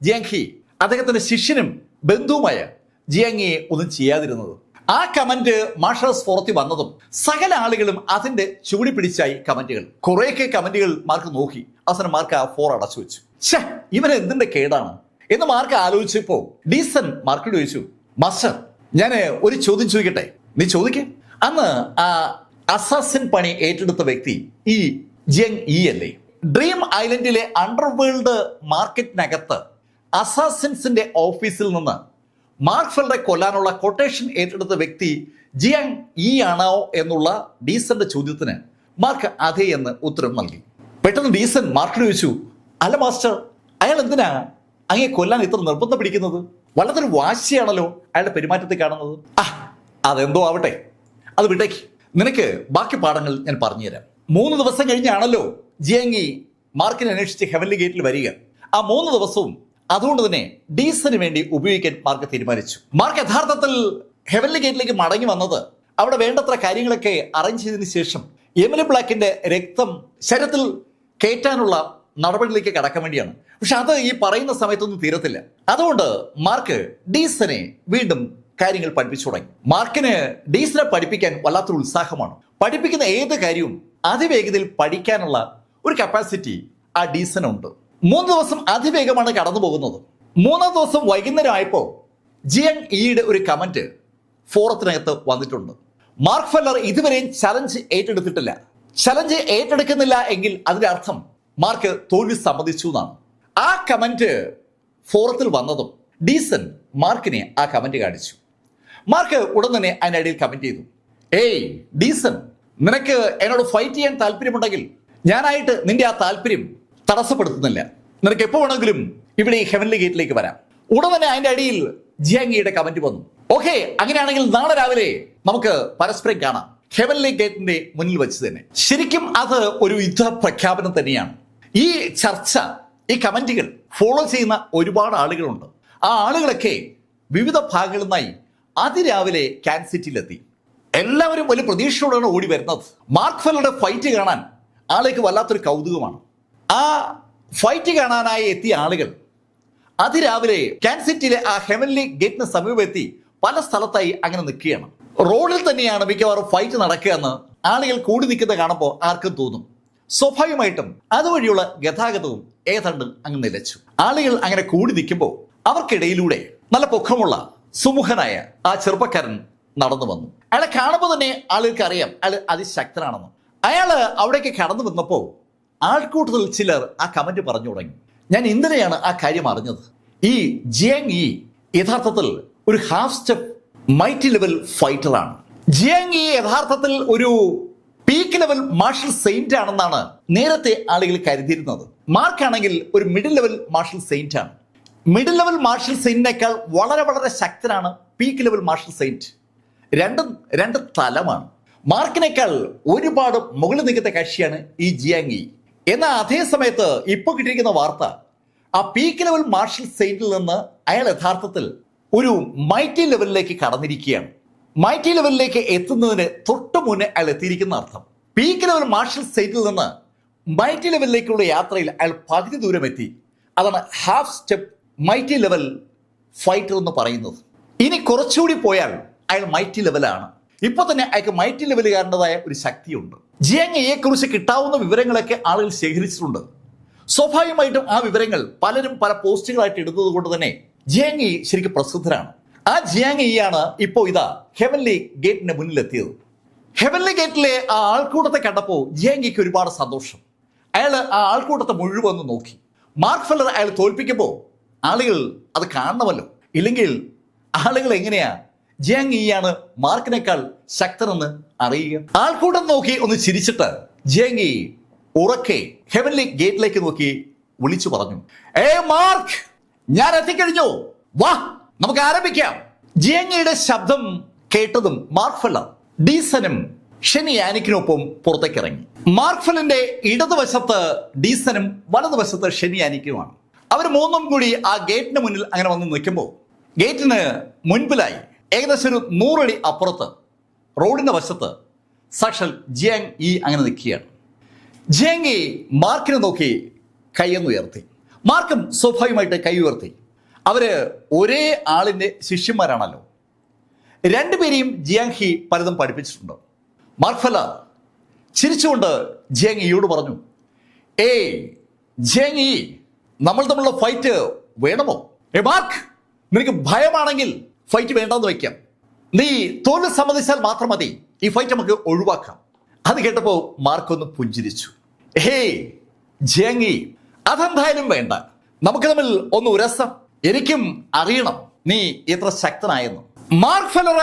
ജിയാങ് ഹി അദ്ദേഹത്തിന്റെ ശിഷ്യനും ബന്ധുവുമായ ജിയാങ് ഇയെ ഒന്നും ചെയ്യാതിരുന്നത്. ആ കമന്റ് മാർഷൽസ് ഫോറത്തിൽ വന്നതും സകല ആളുകളും അതിന്റെ ചുവടി പിടിച്ചായി കമന്റുകൾ. കുറേയൊക്കെ കമന്റുകൾ മാർക്ക് നോക്കി. അവസാനം മാർക്ക് ആ ഫോർ അടച്ചു വെച്ചു. ഛേ, ഇവന് എന്തിന്റെ കേടാണ് എന്ന് മാർക്ക് ആലോചിച്ചപ്പോ ഡീസൻ മാർക്കിനോട് ചോദിച്ചു, മാസ്റ്റർ, ഞാൻ ഒരു ചോദ്യം ചോദിക്കട്ടെ? നീ ചോദിക്കേ. അന്ന് ആ അസാസിൻ പണി ഏറ്റെടുത്ത വ്യക്തി ഈ ജിയാങ് ഇ അല്ലേ? ഡ്രീം ഐലൻഡിലെ അണ്ടർവേൾഡ് മാർക്കറ്റിനകത്ത് അസാസിൻസിന്റെ ഓഫീസിൽ നിന്ന് മാർക്ക് ഫെല്ലറെ കൊല്ലാനുള്ള കൊട്ടേഷൻ ഏറ്റെടുത്ത വ്യക്തി ജിയാങ് ഇ ആണോ എന്നുള്ള ഡീസന്റെ ചോദ്യത്തിന് മാർക്ക് അതെ എന്ന് ഉത്തരം നൽകി. പെട്ടെന്ന് ഡീസൻ മാർക്കിന് ചോദിച്ചു, അല്ല മാസ്റ്റർ, അയാൾ എന്തിനാ അങ്ങേ കൊല്ലാൻ ഇത്ര നിർബന്ധം പിടിക്കുന്നത്? വളരെ ഒരു വാശിയാണല്ലോ അയാളുടെ പെരുമാറ്റത്തിൽ കാണുന്നത്. അതെന്തോ ആവട്ടെ, അത് വിട്ടേക്ക്. നിനക്ക് ബാക്കി പാഠങ്ങൾ ഞാൻ പറഞ്ഞുതരാം. 3 ദിവസം കഴിഞ്ഞാണല്ലോ ജിയാങ് ഇ മാർക്കിനെ അന്വേഷിച്ച് ഹെവൻലി ഗേറ്റിൽ വരിക. ആ 3 ദിവസവും അതുകൊണ്ട് തന്നെ ഡീസന് വേണ്ടി ഉപയോഗിക്കാൻ മാർക്ക് തീരുമാനിച്ചു. മാർക്ക് യഥാർത്ഥത്തിൽ ഹെവൻലി ഗേറ്റിലേക്ക് മടങ്ങി വന്നത് അവിടെ വേണ്ടത്ര കാര്യങ്ങളൊക്കെ അറേഞ്ച് ചെയ്തതിനു ശേഷം എമിലി ബ്ലാക്കിന്റെ രക്തം ശരീരത്തിൽ കയറ്റാനുള്ള നടപടിയിലേക്ക് കടക്കാൻ വേണ്ടിയാണ്. പക്ഷെ അത് ഈ പറയുന്ന സമയത്തൊന്നും തീരത്തില്ല. അതുകൊണ്ട് മാർക്ക് ഡീസനെ വീണ്ടും കാര്യങ്ങൾ പഠിപ്പിച്ചു തുടങ്ങി. മാർക്കിന് ഡീസനെ പഠിപ്പിക്കാൻ വല്ലാത്തൊരു ഉത്സാഹമാണ്. പഠിപ്പിക്കുന്ന ഏത് കാര്യവും അതിവേഗതയിൽ പഠിക്കാനുള്ള ഒരു കപ്പാസിറ്റി ആ ഡീസനുണ്ട്. 3 ദിവസം അതിവേഗമാണ് കടന്നു പോകുന്നത്. 3-ാം ദിവസം വൈകുന്നേരം ആയപ്പോൾ ജിയങ് ഇയുടെ ഒരു കമന്റ് ഫോറത്തിനകത്ത് വന്നിട്ടുണ്ട്. മാർക്ക് ഫെല്ലർ ഇതുവരെയും ചലഞ്ച് ഏറ്റെടുത്തിട്ടില്ല. ചലഞ്ച് ഏറ്റെടുക്കുന്നില്ല എങ്കിൽ അതിന്റെ അർത്ഥം മാർക്ക് തോൽവി സമ്മതിച്ചു എന്നാണ്. ആ കമന്റ് ഫോറത്തിൽ വന്നതും ഡീസൻ മാർക്കിനെ ആ കമന്റ് കാണിച്ചു. മാർക്ക് ഉടൻ തന്നെ അതിനിടയിൽ കമന്റ് ചെയ്തു, ഏയ് ഡീസൻ, നിനക്ക് എന്നോട് ഫൈറ്റ് ചെയ്യാൻ താല്പര്യമുണ്ടെങ്കിൽ ഞാനായിട്ട് നിന്റെ ആ താല്പര്യം തടസ്സപ്പെടുത്തുന്നില്ല. നിനക്ക് എപ്പോ വേണമെങ്കിലും ഇവിടെ ഈ ഹെവൻലി ഗേറ്റിലേക്ക് വരാം. ഉടൻ തന്നെ അതിന്റെ അടിയിൽ ജിയാങ് ഇയുടെ കമന്റ് വന്നു. ഓക്കെ, അങ്ങനെയാണെങ്കിൽ നാളെ രാവിലെ നമുക്ക് പരസ്പരം കാണാം ഹെവൻലി ഗേറ്റിന്റെ മുന്നിൽ വെച്ച് തന്നെ. ശരിക്കും അത് ഒരു യുദ്ധ പ്രഖ്യാപനം തന്നെയാണ്. ഈ ചർച്ച, ഈ കമന്റുകൾ ഫോളോ ചെയ്യുന്ന ഒരുപാട് ആളുകളുണ്ട്. ആ ആളുകളൊക്കെ വിവിധ ഭാഗങ്ങളിൽ നിന്നായി അതിരാവിലെ കാൻ സിറ്റിയിലെത്തി. എല്ലാവരും വലിയ പ്രതീക്ഷയോടാണ് ഓടി വരുന്നത്. മാർക്ക് ഫെല്ലറുടെ ഫൈറ്റ് കാണാൻ ആളുകൾക്ക് വല്ലാത്തൊരു കൗതുകമാണ്. ആ ഫൈറ്റ് കാണാനായി എത്തിയ ആളുകൾ അതിരാവിലെ കാൻ സിറ്റിയിലെ ആ ഹെവൻലി ഗേറ്റിന് സമീപമെത്തി പല സ്ഥലത്തായി അങ്ങനെ നിൽക്കുകയാണ്. റോഡിൽ തന്നെയാണ് മിക്കവാറും ഫൈറ്റ് നടക്കുക എന്ന് ആളുകൾ കൂടി നിൽക്കുന്നത് കാണുമ്പോൾ ആർക്കും തോന്നും. സ്വാഭാവികമായിട്ടും അതുവഴിയുള്ള ഗതാഗതവും ഏതാണ്ട് അങ്ങ് നിലച്ചു. ആളുകൾ അങ്ങനെ കൂടി നിൽക്കുമ്പോൾ അവർക്കിടയിലൂടെ നല്ല പൊക്കമുള്ള സുമുഖനായ ആ ചെറുപ്പക്കാരൻ നടന്നു വന്നു. അയാളെ കാണുമ്പോൾ തന്നെ ആളുകൾക്ക് അറിയാം അയാൾ അതിശക്തനാണെന്ന്. അയാൾ അവിടേക്ക് കടന്നു വന്നപ്പോൾ ആൾക്കൂട്ടത്തിൽ ചിലർ ആ കമന്റ് പറഞ്ഞു തുടങ്ങി. ഞാൻ ഇന്നലെയാണ് ആ കാര്യം അറിഞ്ഞത്. ഈ ജിയാങ് ഇ യഥാർത്ഥത്തിൽ ഒരു ഹാഫ് സ്റ്റെപ്പ് മൈറ്റി ലെവൽ ഫൈറ്ററാണ്. ജിയാങ് ഇ യഥാർത്ഥത്തിൽ ഒരു പീക്ക് ലെവൽ മാർഷൽ സെയിന്റ് ആണെന്നാണ് നേരത്തെ ആളുകൾ കരുതിയിരുന്നത്. മാർക്കാണെങ്കിൽ ഒരു മിഡിൽ ലെവൽ മാർഷൽ സെയിന്റ് ആണ്. മിഡിൽ ലെവൽ മാർഷൽ സെയിന്റിനേക്കാൾ വളരെ വളരെ ശക്തനാണ് പീക്ക് ലെവൽ മാർഷൽ സെയിന്റ്. രണ്ട് തലമാണ്. മാർക്കിനേക്കാൾ ഒരുപാട് മുകളിൽ നിൽക്കുന്ന കക്ഷിയാണ് ഈ ജിയാങ് ഇ. എന്നാൽ അതേ സമയത്ത് ഇപ്പോൾ കിട്ടിയിരിക്കുന്ന വാർത്ത, ആ പീക്ക് ലെവൽ മാർഷൽ സെയിന്റിൽ നിന്ന് അയാൾ യഥാർത്ഥത്തിൽ ഒരു മൈറ്റി ലെവലിലേക്ക് കടന്നിരിക്കുകയാണ്. മൈറ്റി ലെവലിലേക്ക് എത്തുന്നതിന് തൊട്ട് മുന്നേ അയാൾ എത്തിയിരിക്കുന്ന അർത്ഥം. പീക്ക് ലെവൽ മാർഷൽ സെയിന്റിൽ നിന്ന് മൈറ്റി ലെവലിലേക്കുള്ള യാത്രയിൽ അയാൾ പകുതി ദൂരം എത്തി. അതാണ് half step mighty level fighter എന്ന് പറയുന്നത്. ഇനി കുറച്ചുകൂടി പോയാൽ അയാൾ മൈറ്റി ലെവലാണ്. ഇപ്പൊ തന്നെ അയാൾക്ക് മൈറ്റി ലെവലുകാരൻ്റെതായ ഒരു ശക്തിയുണ്ട്. ജിയാങ് ഇയെ കുറിച്ച് കിട്ടാവുന്ന വിവരങ്ങളൊക്കെ ആളുകൾ ശേഖരിച്ചിട്ടുണ്ട്. സ്വാഭാവികമായിട്ടും ആ വിവരങ്ങൾ പലരും പല പോസ്റ്റുകളായിട്ട് ഇടുന്നത് കൊണ്ട് തന്നെ ജിയാങ് ഇ ശരിക്കും പ്രസിദ്ധരാണ്. ആ ജിയാങ് ഇ ആണ് ഇപ്പോൾ ഇതാ ഹെവൻലി ഗേറ്റിന്റെ മുന്നിലെത്തിയത്. ഹെവൻലി ഗേറ്റിലെ ആ ആൾക്കൂട്ടത്തെ കണ്ടപ്പോൾ ജിയാങ് ഇക്ക് ഒരുപാട് സന്തോഷം. അയാൾ ആ ആൾക്കൂട്ടത്തെ മുഴുവൻ ഒന്ന് നോക്കി. മാർക്ക് ഫെല്ലർ അയാൾ തോൽപ്പിക്കുമ്പോൾ ആളുകൾ അത് കാണണമല്ലോ. ഇല്ലെങ്കിൽ ആളുകൾ എങ്ങനെയാ ജിയാങ് ഇ ആണ് മാർക്കിനേക്കാൾ ശക്തനെന്ന് അറിയുക? ആൾക്കൂട്ടം നോക്കി ഒന്ന് ചിരിച്ചിട്ട് ജിയാങ് ഇ ഉറക്കെ ഹെവൻലി ഗേറ്റിലേക്ക് നോക്കി വിളിച്ചു പറഞ്ഞു, മാർക്ക്, ഞാൻ എത്തിക്കഴിഞ്ഞു, വാ നമുക്ക് ആരംഭിക്കാം. ജിയാങ് ഇയുടെ ശബ്ദം കേട്ടതും മാർക്ക് ഫെല്ലർ ഡീസനും ഷെനി യാനിക്കിനൊപ്പം പുറത്തേക്ക് ഇറങ്ങി. മാർക്ക് ഫെല്ലറിന്റെ ഇടതുവശത്ത് ഡീസനും വലതുവശത്ത് ഷെനി യാനിക്കുമാണ്. അവർ മൂന്നും കൂടി ആ ഗേറ്റിന് മുന്നിൽ അങ്ങനെ വന്ന് നിൽക്കുമ്പോൾ ഗേറ്റിന് മുൻപിലായി ഏകദേശം ഒരു 100 അടി അപ്പുറത്ത് റോഡിന്റെ വശത്ത് സാക്ഷാൽ ജിയാങ് ഇ അങ്ങനെ നിൽക്കുകയാണ്. ജിയാങ് ഇ മാർക്കിനെ നോക്കി കൈയൊന്നുയർത്തി. മാർക്കും സ്വാഭാവികമായിട്ട് കൈ ഉയർത്തി. അവര് ഒരേ ആളിന്റെ ശിഷ്യന്മാരാണല്ലോ. രണ്ടുപേരെയും ജിയാങ് ഇ പലതും പഠിപ്പിച്ചിട്ടുണ്ട്. മാർക്ക് ഫെല്ലർ ചിരിച്ചുകൊണ്ട് ജിയാങ് ഇയോട് പറഞ്ഞു, ജിയാങ് ഇ, നമ്മൾ തമ്മിലുള്ള ഫൈറ്റ് വേണമോ? മാർക്ക്, നിനക്ക് ഭയമാണെങ്കിൽ ഫൈറ്റ് വേണ്ടെന്ന് വയ്ക്കാം. നീ തോൽവി സമ്മതിച്ചാൽ മാത്രം മതി, ഈ ഫൈറ്റ് നമുക്ക് ഒഴിവാക്കാം. അത് കേട്ടപ്പോൾ മാർക്ക് ഒന്ന് പുഞ്ചിരിച്ചു. ജിയാങ് ഇ, അതെന്തായാലും വേണ്ട, നമുക്ക് തമ്മിൽ ഒന്ന് ഉരസം. എനിക്കും അറിയണം നീ എത്ര ശക്തനായെന്ന്. മാർക്ക് ഫെല്ലർ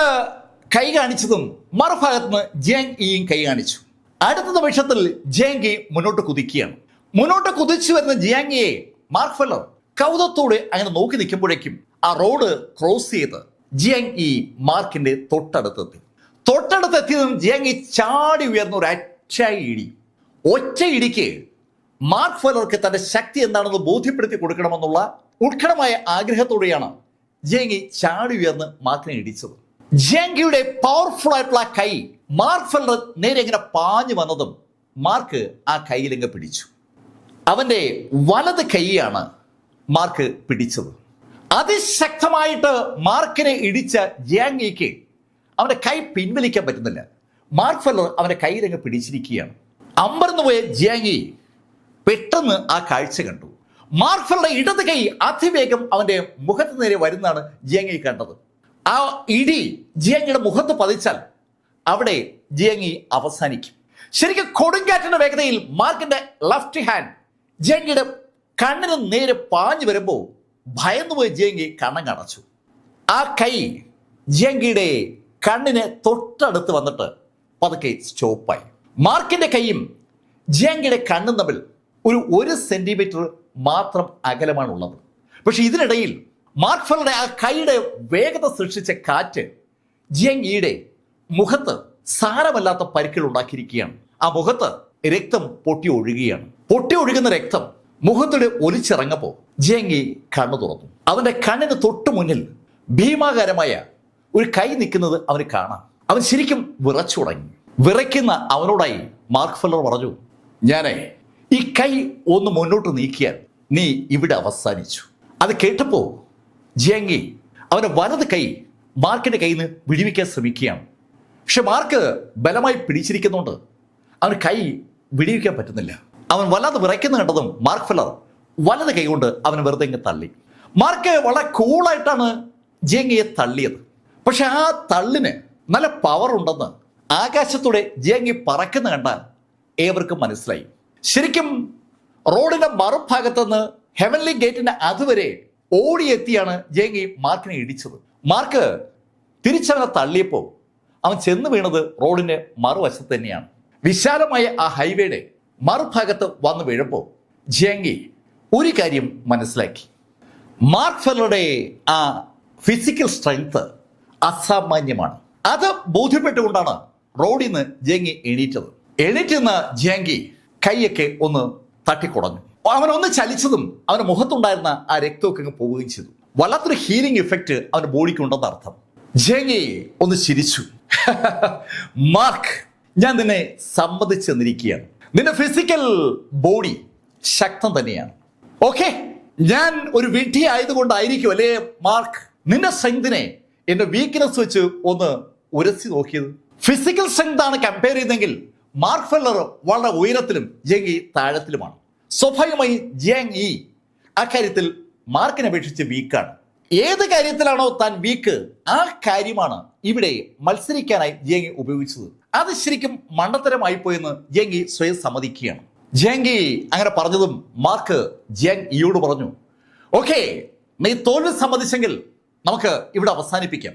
കൈ കാണിച്ചതും മറുഭാഗത്ത് നിന്ന് ജിയാങ് ഇയും കൈ കാണിച്ചു. അടുത്ത നിമിഷത്തിൽ ജിയാങ് ഇ മുന്നോട്ട് കുതിക്കുകയാണ്. മുന്നോട്ട് കുതിച്ചു വരുന്ന ജിയാങ് ഇയെ മാർക്ക് ഫെല്ലർ കൗതുകത്തോടെ അങ്ങനെ നോക്കി നിൽക്കുമ്പോഴേക്കും ആ റോഡ് ക്രോസ് ചെയ്ത് ജിയാങ് ഇ മാർക്കിന്റെ തൊട്ടടുത്തെത്തി. തൊട്ടടുത്തെത്തിയതും ജിയാങ് ഇ ചാടി ഉയർന്ന ഒരു ഒറ്റ ഇടിക്ക് മാർക്ക് ഫെല്ലർക്ക് തന്റെ ശക്തി എന്താണെന്ന് ബോധ്യപ്പെടുത്തി കൊടുക്കണമെന്നുള്ള ഉത്കടമായ ആഗ്രഹത്തോടെയാണ് ജിയാങ് ഇ ചാടി ഉയർന്ന് മാർക്കിനെ ഇടിച്ചത്. ജിയാങ് ഇയുടെ പവർഫുൾ ആയിട്ടുള്ള കൈ മാർക്ക് ഫെല്ലർ നേരെ ഇങ്ങനെ പാഞ്ഞു വന്നതും മാർക്ക് ആ കൈയിലെങ്ങ് പിടിച്ചു. അവന്റെ വലത് കൈയാണ് മാർക്ക് പിടിച്ചത്. അതിശക്തമായിട്ട് മാർക്കിനെ ഇടിച്ച ജിയാങ് ഇക്ക് അവന്റെ കൈ പിൻവലിക്കാൻ പറ്റുന്നില്ല. മാർക്ക് ഫെല്ലർ അവന്റെ കയ്യിലങ്ങ് പിടിച്ചിരിക്കുകയാണ്. അമ്പരന്ന് പോയ ജിയാങ്ങി പെട്ടെന്ന് ആ കാഴ്ച കണ്ടു. മാർക്ക് ഫെല്ലറുടെ ഇടത് കൈ അതിവേഗം അവന്റെ മുഖത്ത് നേരെ വരുന്നതാണ് ജിയാങ്ങി കണ്ടത്. ആ ഇടി ജിയാങ്ങിയുടെ മുഖത്ത് പതിച്ചാൽ അവിടെ ജിയാങ്ങി അവസാനിക്കും. ശരിക്കും കൊടുങ്കാറ്റിന്റെ വേഗതയിൽ മാർക്കിന്റെ ലെഫ്റ്റ് ഹാൻഡ് ജിയാങ്ങിയുടെ കണ്ണിന് നേരെ പാഞ്ഞു വരുമ്പോൾ ഭയന്നുപോയ ജിയാങ്ങി കണ്ണങ്ങടച്ചു. ആ കൈ ജിയാങ്ങിയുടെ കണ്ണിന് തൊട്ടടുത്ത് വന്നിട്ട് പതുക്കെ സ്റ്റോപ്പായി. മാർക്കിന്റെ കൈയും ജിയാങ്ങിയുടെ കണ്ണും തമ്മിൽ ഒരു സെന്റിമീറ്റർ മാത്രം അകലമാണുള്ളത്. പക്ഷെ ഇതിനിടയിൽ മാർക്ക് ഫെല്ലറുടെ ആ കൈയുടെ വേഗത സൃഷ്ടിച്ച കാറ്റ് ജിയാങ്ങിയുടെ മുഖത്ത് സാരമല്ലാത്ത പരിക്കുകൾ ഉണ്ടാക്കിയിരിക്കുകയാണ്. ആ മുഖത്ത് രക്തം പൊട്ടി ഒഴുകുകയാണ്. പൊട്ടി ഒഴുകുന്ന രക്തം മുഖത്തൂടെ ഒലിച്ചിറങ്ങപ്പോൾ ജിയാങ്ങി കണ്ണു തുറന്നു. അവന്റെ കണ്ണിന് തൊട്ടു മുന്നിൽ ഭീമാകാരമായ ഒരു കൈ നിൽക്കുന്നത് അവന് കാണാം. അവൻ ശരിക്കും വിറച്ചു തുടങ്ങി. വിറയ്ക്കുന്ന അവനോടായി മാർക്ക് ഫെല്ലർ പറഞ്ഞു, ഞാനേ ഈ കൈ ഒന്ന് മുന്നോട്ട് നീക്കിയാൽ നീ ഇവിടെ അവസാനിച്ചു. അത് കേട്ടപ്പോ ജിയാങ്ങി അവന്റെ വലത് കൈ മാർക്കിന്റെ കയ്യിൽ നിന്ന് വിടുവിക്കാൻ ശ്രമിക്കുകയാണ്. പക്ഷെ മാർക്ക് ബലമായി പിടിച്ചിരിക്കുന്നുണ്ട് അവന് കൈ വിടുവിക്കാൻ പറ്റുന്നില്ല. അവൻ വല്ലാതെ വിറയ്ക്കുന്ന കണ്ടതും മാർക്ക് ഫെല്ലർ വലത് കൈ കൊണ്ട് അവൻ വെറുതെ ഇങ്ങ് തള്ളി. മാർക്ക് വളരെ കൂളായിട്ടാണ് ജിയാങ്ങിയെ തള്ളിയത്. പക്ഷെ ആ തള്ളിന് നല്ല പവർ ഉണ്ടെന്ന് ആകാശത്തൂടെ ജിയാങ്ങി പറക്കുന്ന കണ്ടാൽ ഏവർക്കും മനസ്സിലായി. ശരിക്കും റോഡിന്റെ മറുഭാഗത്ത് നിന്ന് ഹെവൻലി ഗേറ്റിന്റെ അതുവരെ ഓടിയെത്തിയാണ് ജിയാങ്ങി മാർക്കിനെ ഇടിച്ചത്. മാർക്ക് തിരിച്ചവനെ തള്ളിയപ്പോൾ അവൻ ചെന്ന് വീണത് റോഡിന്റെ മറുവശത്ത് തന്നെയാണ്. വിശാലമായ ആ ഹൈവേയുടെ മറുഭാഗത്ത് വന്ന് വീഴുമ്പോൾ ജിയാങ്ങി ഒരു കാര്യം മനസ്സിലാക്കി. മാർക്ക് ഫെല്ലറുടെ ആ ഫിസിക്കൽ സ്ട്രെങ്ത് അസാമാന്യമാണ്. അത് ബോധ്യപ്പെട്ടുകൊണ്ടാണ് റോഡിൽ നിന്ന് ജിയാങ്ങി എണീറ്റത്. എണീറ്റ് നിന്ന് ജിയാങ്ങി കൈയൊക്കെ ഒന്ന് തട്ടിക്കുടഞ്ഞു. അവനൊന്ന് ചലിച്ചതും അവന്റെ മുഖത്തുണ്ടായിരുന്ന ആ രക്തമൊക്കെ അങ്ങ് പോവുകയും ചെയ്തു. വല്ലാത്തൊരു ഹീലിംഗ് ഇഫക്റ്റ് അവന്റെ ബോഡിക്ക് ഉണ്ടെന്ന് അർത്ഥം. ജിയാങ്ങി ഒന്ന് ചിരിച്ചു. മാർക്ക്, ഞാൻ നിന്നെ സമ്മതിച്ചു തന്നിരിക്കുകയാണ്. നിന്റെ ഫിസിക്കൽ ബോഡി ശക്തം തന്നെയാണ്. ഓക്കെ, ഞാൻ ഒരു വിഡ്ഢി ആയതുകൊണ്ടായിരിക്കും അല്ലേ മാർക്ക് നിന്റെ സ്ട്രെങ്തിനെ എന്റെ വീക്ക്നെസ് വെച്ച് ഒന്ന് ഉരസി നോക്കിയത്. ഫിസിക്കൽ സ്ട്രെങ്ത് ആണ് കമ്പയർ ചെയ്തെങ്കിൽ മാർക്ക് ഫെല്ലർ വളരെ ഉയരത്തിലും ജിയാങ്ങി താഴത്തിലുമാണ്. സ്വാഭാവികമായി ജിയാങ്ങി ആ കാര്യത്തിൽ മാർക്കിനെ അപേക്ഷിച്ച് വീക്കാണ്. ഏത് കാര്യത്തിലാണോ താൻ വീക്ക് ആ കാര്യമാണ് ഇവിടെ മത്സരിക്കാനായി ജിയാങ്ങി ഉപയോഗിച്ചത്. അത് ശരിക്കും മണ്ടത്തരമായി പോയെന്ന് ജിയാങ്ങി സ്വയം സമ്മതിക്കുകയാണ്. ജിയാങ്ങി അങ്ങനെ പറഞ്ഞതും മാർക്ക് ജിയാങ്ങിയോട് പറഞ്ഞു, ഓക്കെ, നീ തോൽവി സമ്മതിച്ചെങ്കിൽ നമുക്ക് ഇവിടെ അവസാനിപ്പിക്കാം.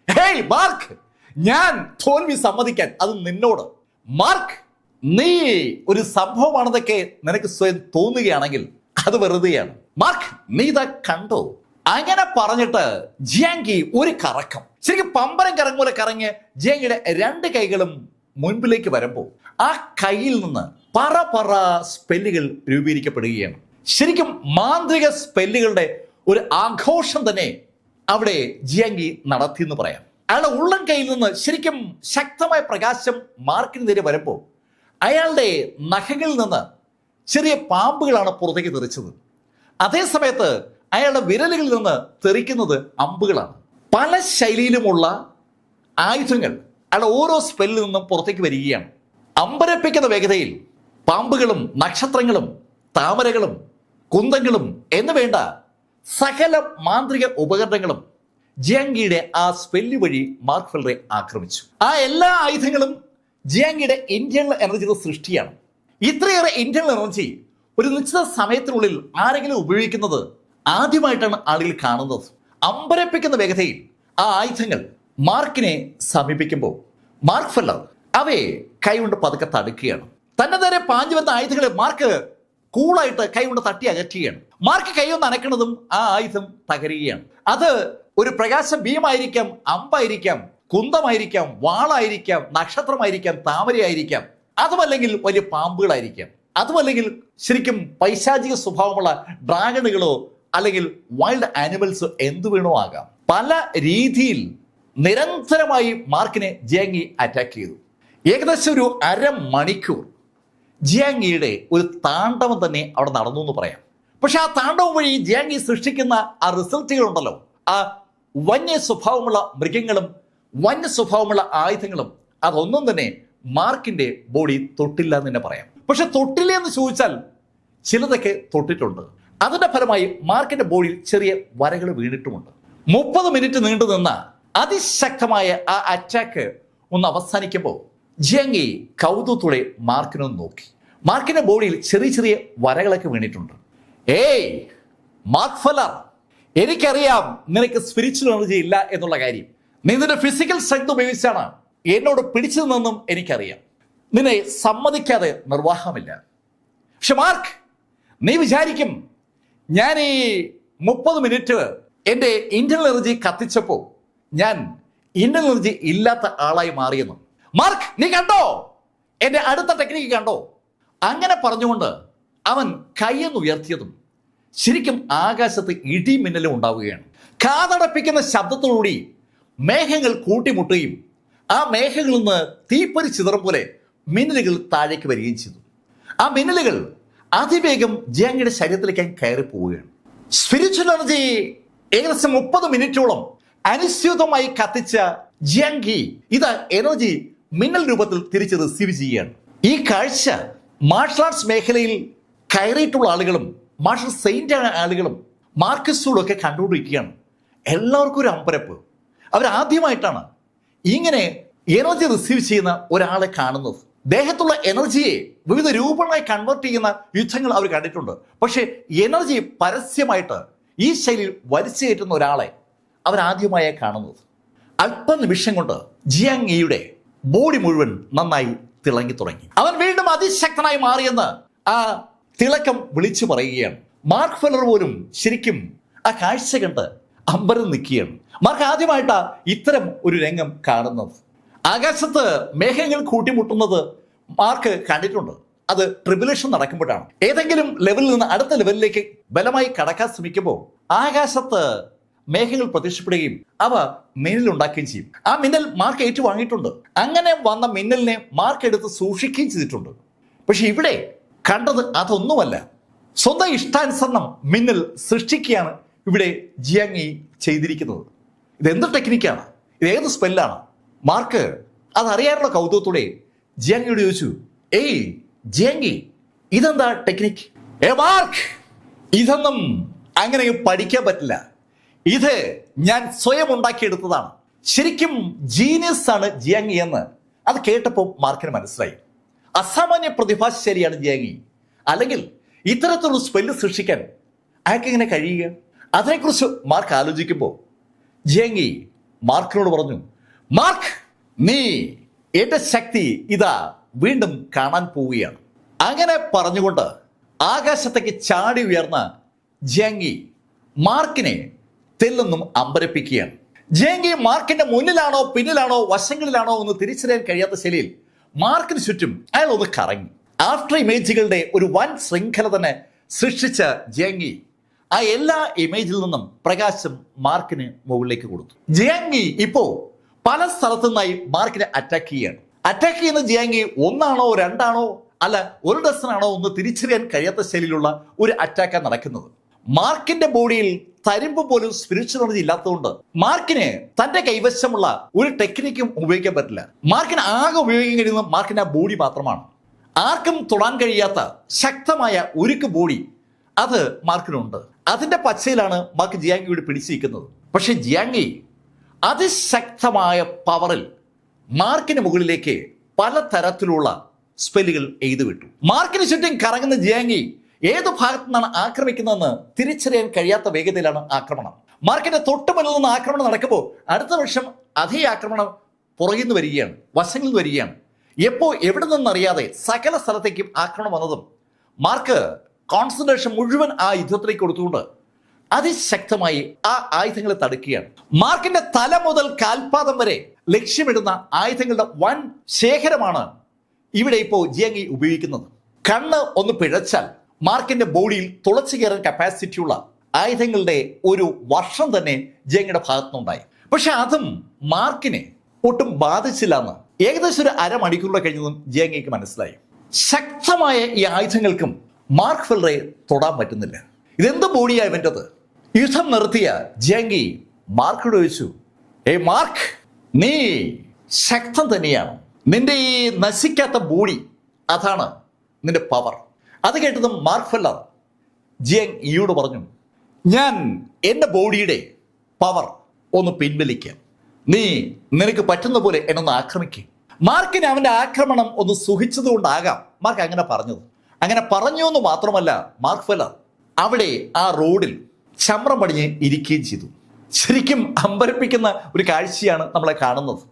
ഹേയ് മാർക്ക്, ഞാൻ തോൽവി സമ്മതിക്കാൻ അത് നിന്നോട്. മാർക്ക്, നീ ഒരു സംഭവമാണെന്നൊക്കെ നിനക്ക് സ്വയം തോന്നുകയാണെങ്കിൽ അത് വെറുതെയാണ്. മാർക്ക്, നീ ഇതാ കണ്ടോ? അങ്ങനെ പറഞ്ഞിട്ട് ജിയാങ്ങി ഒരു കറക്കം, ശരിക്കും പമ്പരം കറങ്ങ കറങ്ങി ജിയാങ്ങിയുടെ രണ്ട് കൈകളും മുൻപിലേക്ക് വരുമ്പോൾ ആ കയ്യിൽ നിന്ന് പറ പറ സ്പെല്ലുകൾ രൂപീകരിക്കപ്പെടുകയാണ്. ശരിക്കും മാന്ത്രിക സ്പെല്ലുകളുടെ ഒരു ആഘോഷം തന്നെ അവിടെ ജിയാങ്ങി നടത്തി എന്ന് പറയാം. അയാളുടെ ഉള്ളം കയ്യിൽ നിന്ന് ശരിക്കും ശക്തമായ പ്രകാശം മാർക്കിന് നേരെ വരുമ്പോൾ അയാളുടെ നഖങ്ങളിൽ നിന്ന് ചെറിയ പാമ്പുകളാണ് പുറത്തേക്ക് തെറിച്ചത്. അതേ സമയത്ത് അയാളുടെ വിരലുകളിൽ നിന്ന് തെറിക്കുന്നത് അമ്പുകളാണ്. പല ശൈലിയിലുമുള്ള ആയുധങ്ങൾ അയാളുടെ ഓരോ സ്പെല്ലിൽ നിന്നും പുറത്തേക്ക് വരികയാണ്. അമ്പരപ്പിക്കുന്ന വേഗതയിൽ പാമ്പുകളും നക്ഷത്രങ്ങളും താമരകളും കുന്തങ്ങളും എന്ന് വേണ്ട സകല മാന്ത്രിക ഉപകരണങ്ങളും ജിയാങ്ങിയുടെ ആ സ്പെല്ല് വഴി മാർക്ക് ഫെല്ലറെ ആക്രമിച്ചു. ആ എല്ലാ ആയുധങ്ങളും ജിയാങ്ങിയുടെ ഇന്റേണൽ എനർജിയുടെ സൃഷ്ടിയാണ്. ഇത്രയേറെ ഇന്റേണൽ എനർജി ഒരു നിശ്ചിത സമയത്തിനുള്ളിൽ ആരെങ്കിലും ഉപയോഗിക്കുന്നത് ആദ്യമായിട്ടാണ് ആളുകൾ കാണുന്നത്. അമ്പരപ്പിക്കുന്ന വേഗതയിൽ ആ ആയുധങ്ങൾ മാർക്കിനെ സമീപിക്കുമ്പോൾ മാർക്ക് ഫെല്ലർ അവയെ കൈകൊണ്ട് പതുക്കെ തടുക്കുകയാണ്. തന്നെ നേരെ പാഞ്ഞു വന്ന ആയുധങ്ങളെ മാർക്ക് കൂളായിട്ട് കൈകൊണ്ട് തട്ടി അകറ്റുകയാണ്. മാർക്ക് കൈയൊന്ന് അനക്കുന്നതും ആ ആയുധം തകരുകയാണ്. അത് ഒരു പ്രകാശ ഭീമായിരിക്കാം, അമ്പായിരിക്കാം, കുന്തമായിരിക്കാം, വാളായിരിക്കാം, നക്ഷത്രമായിരിക്കാം, താമരയായിരിക്കാം, അതുമല്ലെങ്കിൽ വലിയ പാമ്പുകളായിരിക്കാം, അതുമല്ലെങ്കിൽ ശരിക്കും പൈശാചിക സ്വഭാവമുള്ള ഡ്രാഗണുകളോ അല്ലെങ്കിൽ വൈൽഡ് ആനിമൽസോ എന്തു വേണോ ആകാം. പല രീതിയിൽ നിരന്തരമായി മാർക്കിനെ ജിയാങ്ങി അറ്റാക്ക് ചെയ്തു. ഏകദേശം ഒരു അരമണിക്കൂർ ജിയാങ്ങിയുടെ ഒരു താണ്ഡവം തന്നെ അവിടെ നടന്നു എന്ന് പറയാം. പക്ഷെ ആ താണ്ഡവം വഴി ജിയാങ്ങി സൃഷ്ടിക്കുന്ന ആ റിസൾട്ടുകളുണ്ടല്ലോ, ആ വന്യ സ്വഭാവമുള്ള മൃഗങ്ങളും വന്യ സ്വഭാവമുള്ള ആയുധങ്ങളും അതൊന്നും തന്നെ മാർക്കിന്റെ ബോഡി തൊട്ടില്ല എന്ന് തന്നെ പറയാം. പക്ഷെ തൊട്ടില്ല എന്ന് ചോദിച്ചാൽ ചിലതൊക്കെ തൊട്ടിട്ടുണ്ട്. അതിന്റെ ഫലമായി മാർക്കിന്റെ ബോഡിയിൽ ചെറിയ വരകൾ വീണിട്ടുമുണ്ട്. 30 മിനിറ്റ് നീണ്ടു നിന്ന അതിശക്തമായ ആ അറ്റാക്ക് ഒന്ന് അവസാനിക്കുമ്പോൾ ജിയാങ് കൗതുകത്തോടെ മാർക്കിനൊന്ന് നോക്കി. മാർക്കിന്റെ ബോഡിയിൽ ചെറിയ ചെറിയ വരകളൊക്കെ വീണിട്ടുണ്ട്. ഏയ് മാർക്ക് ഫെല്ലർ, എനിക്കറിയാം നിനക്ക് സ്പിരിച്വൽ എനർജി ഇല്ല എന്നുള്ള കാര്യം. നീ നിന്റെ ഫിസിക്കൽ സ്ട്രെങ്ത് ഉപയോഗിച്ചാണ് എന്നോട് പിടിച്ചു നിന്നെന്നും എനിക്കറിയാം. നിന്നെ സമ്മതിക്കാതെ നിർവാഹമില്ല. പക്ഷെ മാർക്ക്, നീ വിചാരിക്കും ഞാൻ ഈ 30 മിനിറ്റ് എൻ്റെ ഇന്റർണൽ എനർജി കത്തിച്ചപ്പോൾ ഞാൻ ഇന്റർണൽ എനർജി ഇല്ലാത്ത ആളായി മാറിയെന്നും. മാർക്ക്, നീ കണ്ടോ എൻ്റെ അടുത്ത ടെക്നിക്ക് കണ്ടോ? അങ്ങനെ പറഞ്ഞുകൊണ്ട് അവൻ കൈയെന്ന് ഉയർത്തിയതും ശരിക്കും ആകാശത്ത് ഇടിമിന്നലും ഉണ്ടാവുകയാണ്. കാതടപ്പിക്കുന്ന ശബ്ദത്തോടുകൂടി മേഘങ്ങൾ കൂട്ടിമുട്ടുകയും ആ മേഘങ്ങളിൽ നിന്ന് തീപ്പൊരി ചിതറും പോലെ മിന്നലുകൾ താഴേക്ക് വരികയും ചെയ്തു. ആ മിന്നലുകൾ അതിവേഗം ജിയാങ്ങിയുടെ ശരീരത്തിലേക്ക് കയറി പോവുകയാണ്. സ്പിരിച്വൽ എനർജി ഏകദേശം 30 മിനിറ്റോളം അനുസ്യൂതമായി കത്തിച്ച ജിയാങ് ഇത് എനർജി മിന്നൽ രൂപത്തിൽ തിരിച്ച് റിസീവ് ചെയ്യുകയാണ്. ഈ കാഴ്ച മാർഷൽ ആർട്സ് മേഖലയിൽ കയറിയിട്ടുള്ള ആളുകളും മാർഷൽ സെയിന്റ് ആളുകളും മാർക്കസുകളും ഒക്കെ കണ്ടുകൊണ്ടിരിക്കുകയാണ്. എല്ലാവർക്കും ഒരു അമ്പരപ്പ്. അവരാദ്യമായിട്ടാണ് ഇങ്ങനെ എനർജി റിസീവ് ചെയ്യുന്ന ഒരാളെ കാണുന്നത്. ദേഹത്തുള്ള എനർജിയെ വിവിധ രൂപങ്ങളായി കൺവേർട്ട് ചെയ്യുന്ന യുദ്ധങ്ങൾ അവർ കണ്ടിട്ടുണ്ട്. പക്ഷേ എനർജി പരസ്യമായിട്ട് ഈ ശൈലിയിൽ വലിച്ചു കയറ്റുന്ന ഒരാളെ അവരാദ്യമായാണ് കാണുന്നത്. അല്പനിമിഷം കൊണ്ട് ജിയാങ് ബോഡി മുഴുവൻ നന്നായി തിളങ്ങി തുടങ്ങി. അവൻ വീണ്ടും അതിശക്തനായി മാറിയെന്ന് ആ തിളക്കം വിളിച്ചു പറയുകയാണ്. മാർക്ക് ഫെല്ലർ പോലും ശരിക്കും ആ കാഴ്ച കണ്ട് അമ്പരം നിൽക്കുകയാണ്. മാർക്ക് ആദ്യമായിട്ടാ ഇത്തരം ഒരു രംഗം കാണുന്നത്. ആകാശത്ത് മേഘങ്ങൾ കൂട്ടിമുട്ടുന്നത് മാർക്ക് കണ്ടിട്ടുണ്ട്. അത് ട്രിബുലേഷൻ നടക്കുമ്പോഴാണ്. ഏതെങ്കിലും ലെവലിൽ നിന്ന് അടുത്ത ലെവലിലേക്ക് ബലമായി കടക്കാൻ ശ്രമിക്കുമ്പോൾ ആകാശത്ത് മേഘങ്ങൾ പ്രത്യക്ഷപ്പെടുകയും അവ മിന്നലുണ്ടാക്കുകയും ചെയ്യും. ആ മിന്നൽ മാർക്ക് ഏറ്റുവാങ്ങിയിട്ടുണ്ട്. അങ്ങനെ വന്ന മിന്നലിനെ മാർക്ക് എടുത്ത് സൂക്ഷിക്കുകയും ചെയ്തിട്ടുണ്ട്. പക്ഷെ ഇവിടെ കണ്ടത് അതൊന്നുമല്ല. സ്വന്തം ഇഷ്ടാനുസരണം മിന്നൽ സൃഷ്ടിക്കുകയാണ് ഇവിടെ ജിയാങ് ചെയ്തിരിക്കുന്നത്. ഇതെന്ത് ടെക്നിക്കാണ്? ഇതേത് സ്പെല്ലാണ്? മാർക്ക് അതറിയാനുള്ള കൗതുകത്തോടെ ജിയാങ്ങിയോട് ചോദിച്ചു, ഏയ് ജിയാങ്, ഇതെന്താ ടെക്നിക്ക്? മാർക്ക്, ഇതൊന്നും അങ്ങനെ പഠിക്കാൻ പറ്റില്ല. ഇത് ഞാൻ സ്വയം ഉണ്ടാക്കിയെടുത്തതാണ്. ശരിക്കും ജീനിയസ് ആണ് ജിയാങ് എന്ന് അത് കേട്ടപ്പോൾ മാർക്കിന് മനസ്സിലായി. അസാമാന്യ പ്രതിഭാശാലിയാണ് ജിയാങ്. അല്ലെങ്കിൽ ഇത്തരത്തിലുള്ള സ്പെല്ല് സൃഷ്ടിക്കാൻ അയാൾക്ക് ഇങ്ങനെ കഴിയുക? അതിനെക്കുറിച്ച് മാർക്ക് ആലോചിക്കുമ്പോൾ ജിയാങ് മാർക്കിനോട് പറഞ്ഞു, മാർക്ക്, നീ എന്റെ ശക്തി ഇതാ വീണ്ടും കാണാൻ പോവുകയാണ്. അങ്ങനെ പറഞ്ഞുകൊണ്ട് ആകാശത്തേക്ക് ചാടി ഉയർന്ന ജിയാങ് മാർക്കിനെ തെല്ലൊന്നും അമ്പരപ്പിക്കുകയാണ്. ജിയാങ് മാർക്കിന്റെ മുന്നിലാണോ പിന്നിലാണോ വശങ്ങളിലാണോ എന്ന് തിരിച്ചറിയാൻ കഴിയാത്ത ശൈലിയിൽ മാർക്കിന് ചുറ്റും അയാൾ ഒന്ന് കറങ്ങി. ആഫ്റ്റർ ഇമേജുകളുടെ ഒരു വൻ ശൃംഖല തന്നെ സൃഷ്ടിച്ച ജിയാങ് ആ എല്ലാ ഇമേജിൽ നിന്നും പ്രകാശം മാർക്കിന് മുകളിലേക്ക് കൊടുത്തു. ജിയാങ് ഇപ്പോ പല സ്ഥലത്തു നിന്നായി മാർക്കിനെ അറ്റാക്ക് ചെയ്യുകയാണ്. അറ്റാക്ക് ചെയ്യുന്ന ജിയാങ് ഒന്നാണോ രണ്ടാണോ അല്ല ഒരു ഡസനാണോ ഒന്ന് തിരിച്ചറിയാൻ കഴിയാത്ത ശൈലിയിലുള്ള ഒരു അറ്റാക്കാണ് നടക്കുന്നത്. മാർക്കിന്റെ ബോഡിയിൽ തരിമ്പ് പോലും സ്പിരിച്വൽ എനർജി ഇല്ലാത്തതുകൊണ്ട് മാർക്കിന് തന്റെ കൈവശമുള്ള ഒരു ടെക്നിക്കും ഉപയോഗിക്കാൻ പറ്റില്ല. മാർക്കിന് ആകെ ഉപയോഗിക്കാൻ കഴിയുന്നത് മാർക്കിന്റെ ആ ബോഡി മാത്രമാണ്. ആർക്കും തൊടാൻ കഴിയാത്ത ശക്തമായ ഉരുക്ക് ബോഡി അത് മാർക്കിനുണ്ട്. അതിന്റെ പച്ചയിലാണ് മാർക്ക് ജിയാങ് പിടിച്ചിരിക്കുന്നത്. പക്ഷെ ജിയാങ് അതിശക്തമായ പവറിൽ മാർക്കിന് മുകളിലേക്ക് പല തരത്തിലുള്ള സ്പെല്ലുകൾ എഴുതിവിട്ടു. മാർക്കിന് ചുറ്റും കറങ്ങുന്ന ജിയാങ് ഏത് ഭാഗത്തു നിന്നാണ് ആക്രമിക്കുന്നതെന്ന് തിരിച്ചറിയാൻ കഴിയാത്ത വേഗതയിലാണ് ആക്രമണം. മാർക്കിന്റെ തൊട്ടുമുന്നിൽ നിന്ന് ആക്രമണം നടക്കുമ്പോൾ അടുത്ത വർഷം അതേ ആക്രമണം പുറകിൽ നിന്ന് വരികയാണ്, വശങ്ങളിൽ നിന്ന് വരികയാണ്. എപ്പോ എവിടെ നിന്നറിയാതെ സകല സ്ഥലത്തേക്കും ആക്രമണം വന്നതും മാർക്ക് കോൺസെൻട്രേഷൻ മുഴുവൻ ആ യുദ്ധത്തിലേക്ക് കൊടുത്തുകൊണ്ട് അതിശക്തമായി ആ ആയുധങ്ങളെ തടുക്കുകയാണ്. മാർക്കിന്റെ തല മുതൽ കാൽപാദം വരെ ലക്ഷ്യമിടുന്ന ആയുധങ്ങളുടെ വൻ ശേഖരമാണ് ഇവിടെ ഇപ്പോൾ ജിയാങ് ഉപയോഗിക്കുന്നത്. കണ്ണ് ഒന്ന് പിഴച്ചാൽ മാർക്കിന്റെ ബോഡിയിൽ തുളച്ചു കയറാൻ കപ്പാസിറ്റിയുള്ള ആയുധങ്ങളുടെ ഒരു വർഷം തന്നെ ജിയാങ്ങിയുടെ ഭാഗത്തുനിന്നുണ്ടായി. പക്ഷെ അതും മാർക്കിനെ ഒട്ടും ബാധിച്ചില്ല എന്ന് ഏകദേശം ഒരു അരമണിക്കൂറിലെ കഴിഞ്ഞതും ജിയാങ്ങിക്ക് മനസ്സിലായി. ശക്തമായ ഈ ആയുധങ്ങൾക്കും മാർക്ക് ഫെല്ലറെ തൊടാൻ പറ്റുന്നില്ല. ഇതെന്ത് ബോഡിയാ ഇവൻ്റെത്? യുദ്ധം നിർത്തിയ ജിയാങ് മാർക്കിനോട് ചോദിച്ചു, മാർക്ക്, നീ ശക്തൻ തന്നെയാണ്. നിന്റെ ഈ നശിക്കാത്ത ബോഡി, അതാണ് നിന്റെ പവർ. അത് കേട്ടതും മാർക്ക് ഫെല്ലർ ജിയാങ് ഇയോട് പറഞ്ഞു, ഞാൻ എൻ്റെ ബോഡിയുടെ പവർ ഒന്ന് പിൻവലിക്കാം, നിനക്ക് പറ്റുന്ന പോലെ എന്നൊന്ന് ആക്രമിക്കുക. മാർക്കിന് അവൻ്റെ ആക്രമണം ഒന്ന് സുഖിച്ചതുകൊണ്ടാകാം മാർക്ക് അങ്ങനെ പറഞ്ഞത്. അങ്ങനെ പറഞ്ഞു എന്ന് മാത്രമല്ല, മാർക്ക് ഫെല്ലർ അവിടെ ആ റോഡിൽ ചമ്രം പടിഞ്ഞ് ഇരിക്കുകയും ചെയ്തു. ശരിക്കും അമ്പരപ്പിക്കുന്ന ഒരു കാഴ്ചയാണ് നമ്മളെ കാണുന്നത്.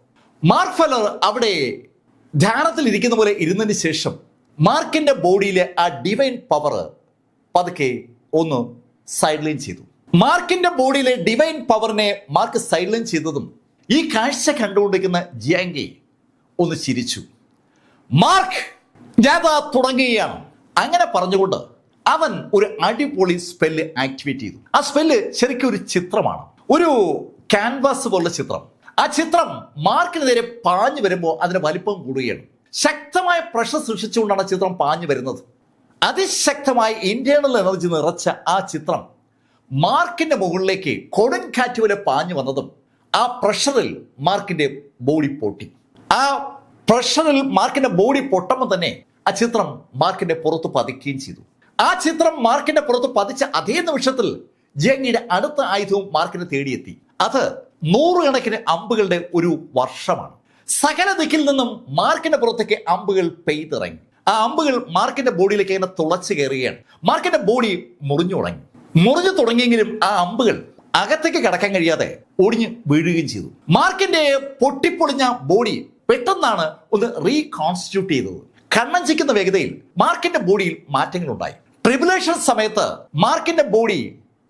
മാർക്ക് ഫെല്ലർ അവിടെ ധ്യാനത്തിൽ ഇരിക്കുന്ന പോലെ ഇരുന്നതിന് ശേഷം മാർക്കിന്റെ ബോഡിയിലെ ആ ഡിവൈൻ പവർ പതുക്കെ ഒന്ന് സൈഡ്ലൈൻ ചെയ്തു. മാർക്കിന്റെ ബോഡിയിലെ ഡിവൈൻ പവറിനെ മാർക്ക് സൈഡ്ലൈൻ ചെയ്തതും ഈ കാഴ്ച കണ്ടുകൊണ്ടിരിക്കുന്ന ജിയാങ് ഒന്ന് ചിരിച്ചു. മാർക്ക്, ഞാൻ തുടങ്ങുകയാണ്. അങ്ങനെ പറഞ്ഞുകൊണ്ട് അവൻ ഒരു അടിപൊളി സ്പെല്ല് ആക്ടിവേറ്റ് ചെയ്തു. ആ സ്പെല്ല് ശരിക്കും ഒരു ചിത്രമാണ്, ഒരു ക്യാൻവാസ് പോലുള്ള ചിത്രം. ആ ചിത്രം മാർക്കിന് നേരെ പാഞ്ഞു വരുമ്പോൾ അതിന്റെ വലിപ്പം കൂടുകയാണ്. ശക്തമായ പ്രഷർ സൃഷ്ടിച്ചുകൊണ്ടാണ് ചിത്രം പാഞ്ഞു വരുന്നത്. അതിശക്തമായ ഇന്റേണൽ എനർജി നിറച്ച ആ ചിത്രം മാർക്കിന്റെ മുകളിലേക്ക് കൊടുങ്കാറ്റ് പോലെ പാഞ്ഞു വന്നതും ആ പ്രഷറിൽ മാർക്കിന്റെ ബോഡി പൊട്ടി. ആ പ്രഷറിൽ മാർക്കിന്റെ ബോഡി പൊട്ടുമ്പോൾ തന്നെ ആ ചിത്രം മാർക്കിന്റെ പുറത്ത് പതിക്കുകയും ചെയ്തു. ആ ചിത്രം മാർക്കിന്റെ പുറത്ത് പതിച്ച അതേ നിമിഷത്തിൽ ജിയാങ്ങിയുടെ അടുത്ത ആയുധവും മാർക്കിനെ തേടിയെത്തി. അത് നൂറുകണക്കിന് അമ്പുകളുടെ ഒരു വർഷമാണ്. സകല ദിക്കിൽ നിന്നും മാർക്കിന്റെ പുറത്തേക്ക് അമ്പുകൾ പെയ്തിറങ്ങി. ആ അമ്പുകൾ മാർക്കിന്റെ ബോഡിയിലേക്ക് ഇങ്ങനെ തുളച്ചു കയറുകയാണ്. മാർക്കിന്റെ ബോഡി മുറിഞ്ഞു തുടങ്ങിയെങ്കിലും ആ അമ്പുകൾ അകത്തേക്ക് കടക്കാൻ കഴിയാതെ ഒടിഞ്ഞു വീഴുകയും ചെയ്തു. മാർക്കിന്റെ പൊട്ടിപ്പൊളിഞ്ഞ ബോഡി പെട്ടെന്നാണ് ഒന്ന് റീകോൺസ്റ്റിറ്റ്യൂട്ട് ചെയ്തത്. കണ്ണഞ്ചിക്കുന്ന വേഗതയിൽ മാർക്കിന്റെ ബോഡിയിൽ മാറ്റങ്ങൾ ഉണ്ടായി. ട്രിബുലേഷൻ സമയത്ത് മാർക്കിന്റെ ബോഡി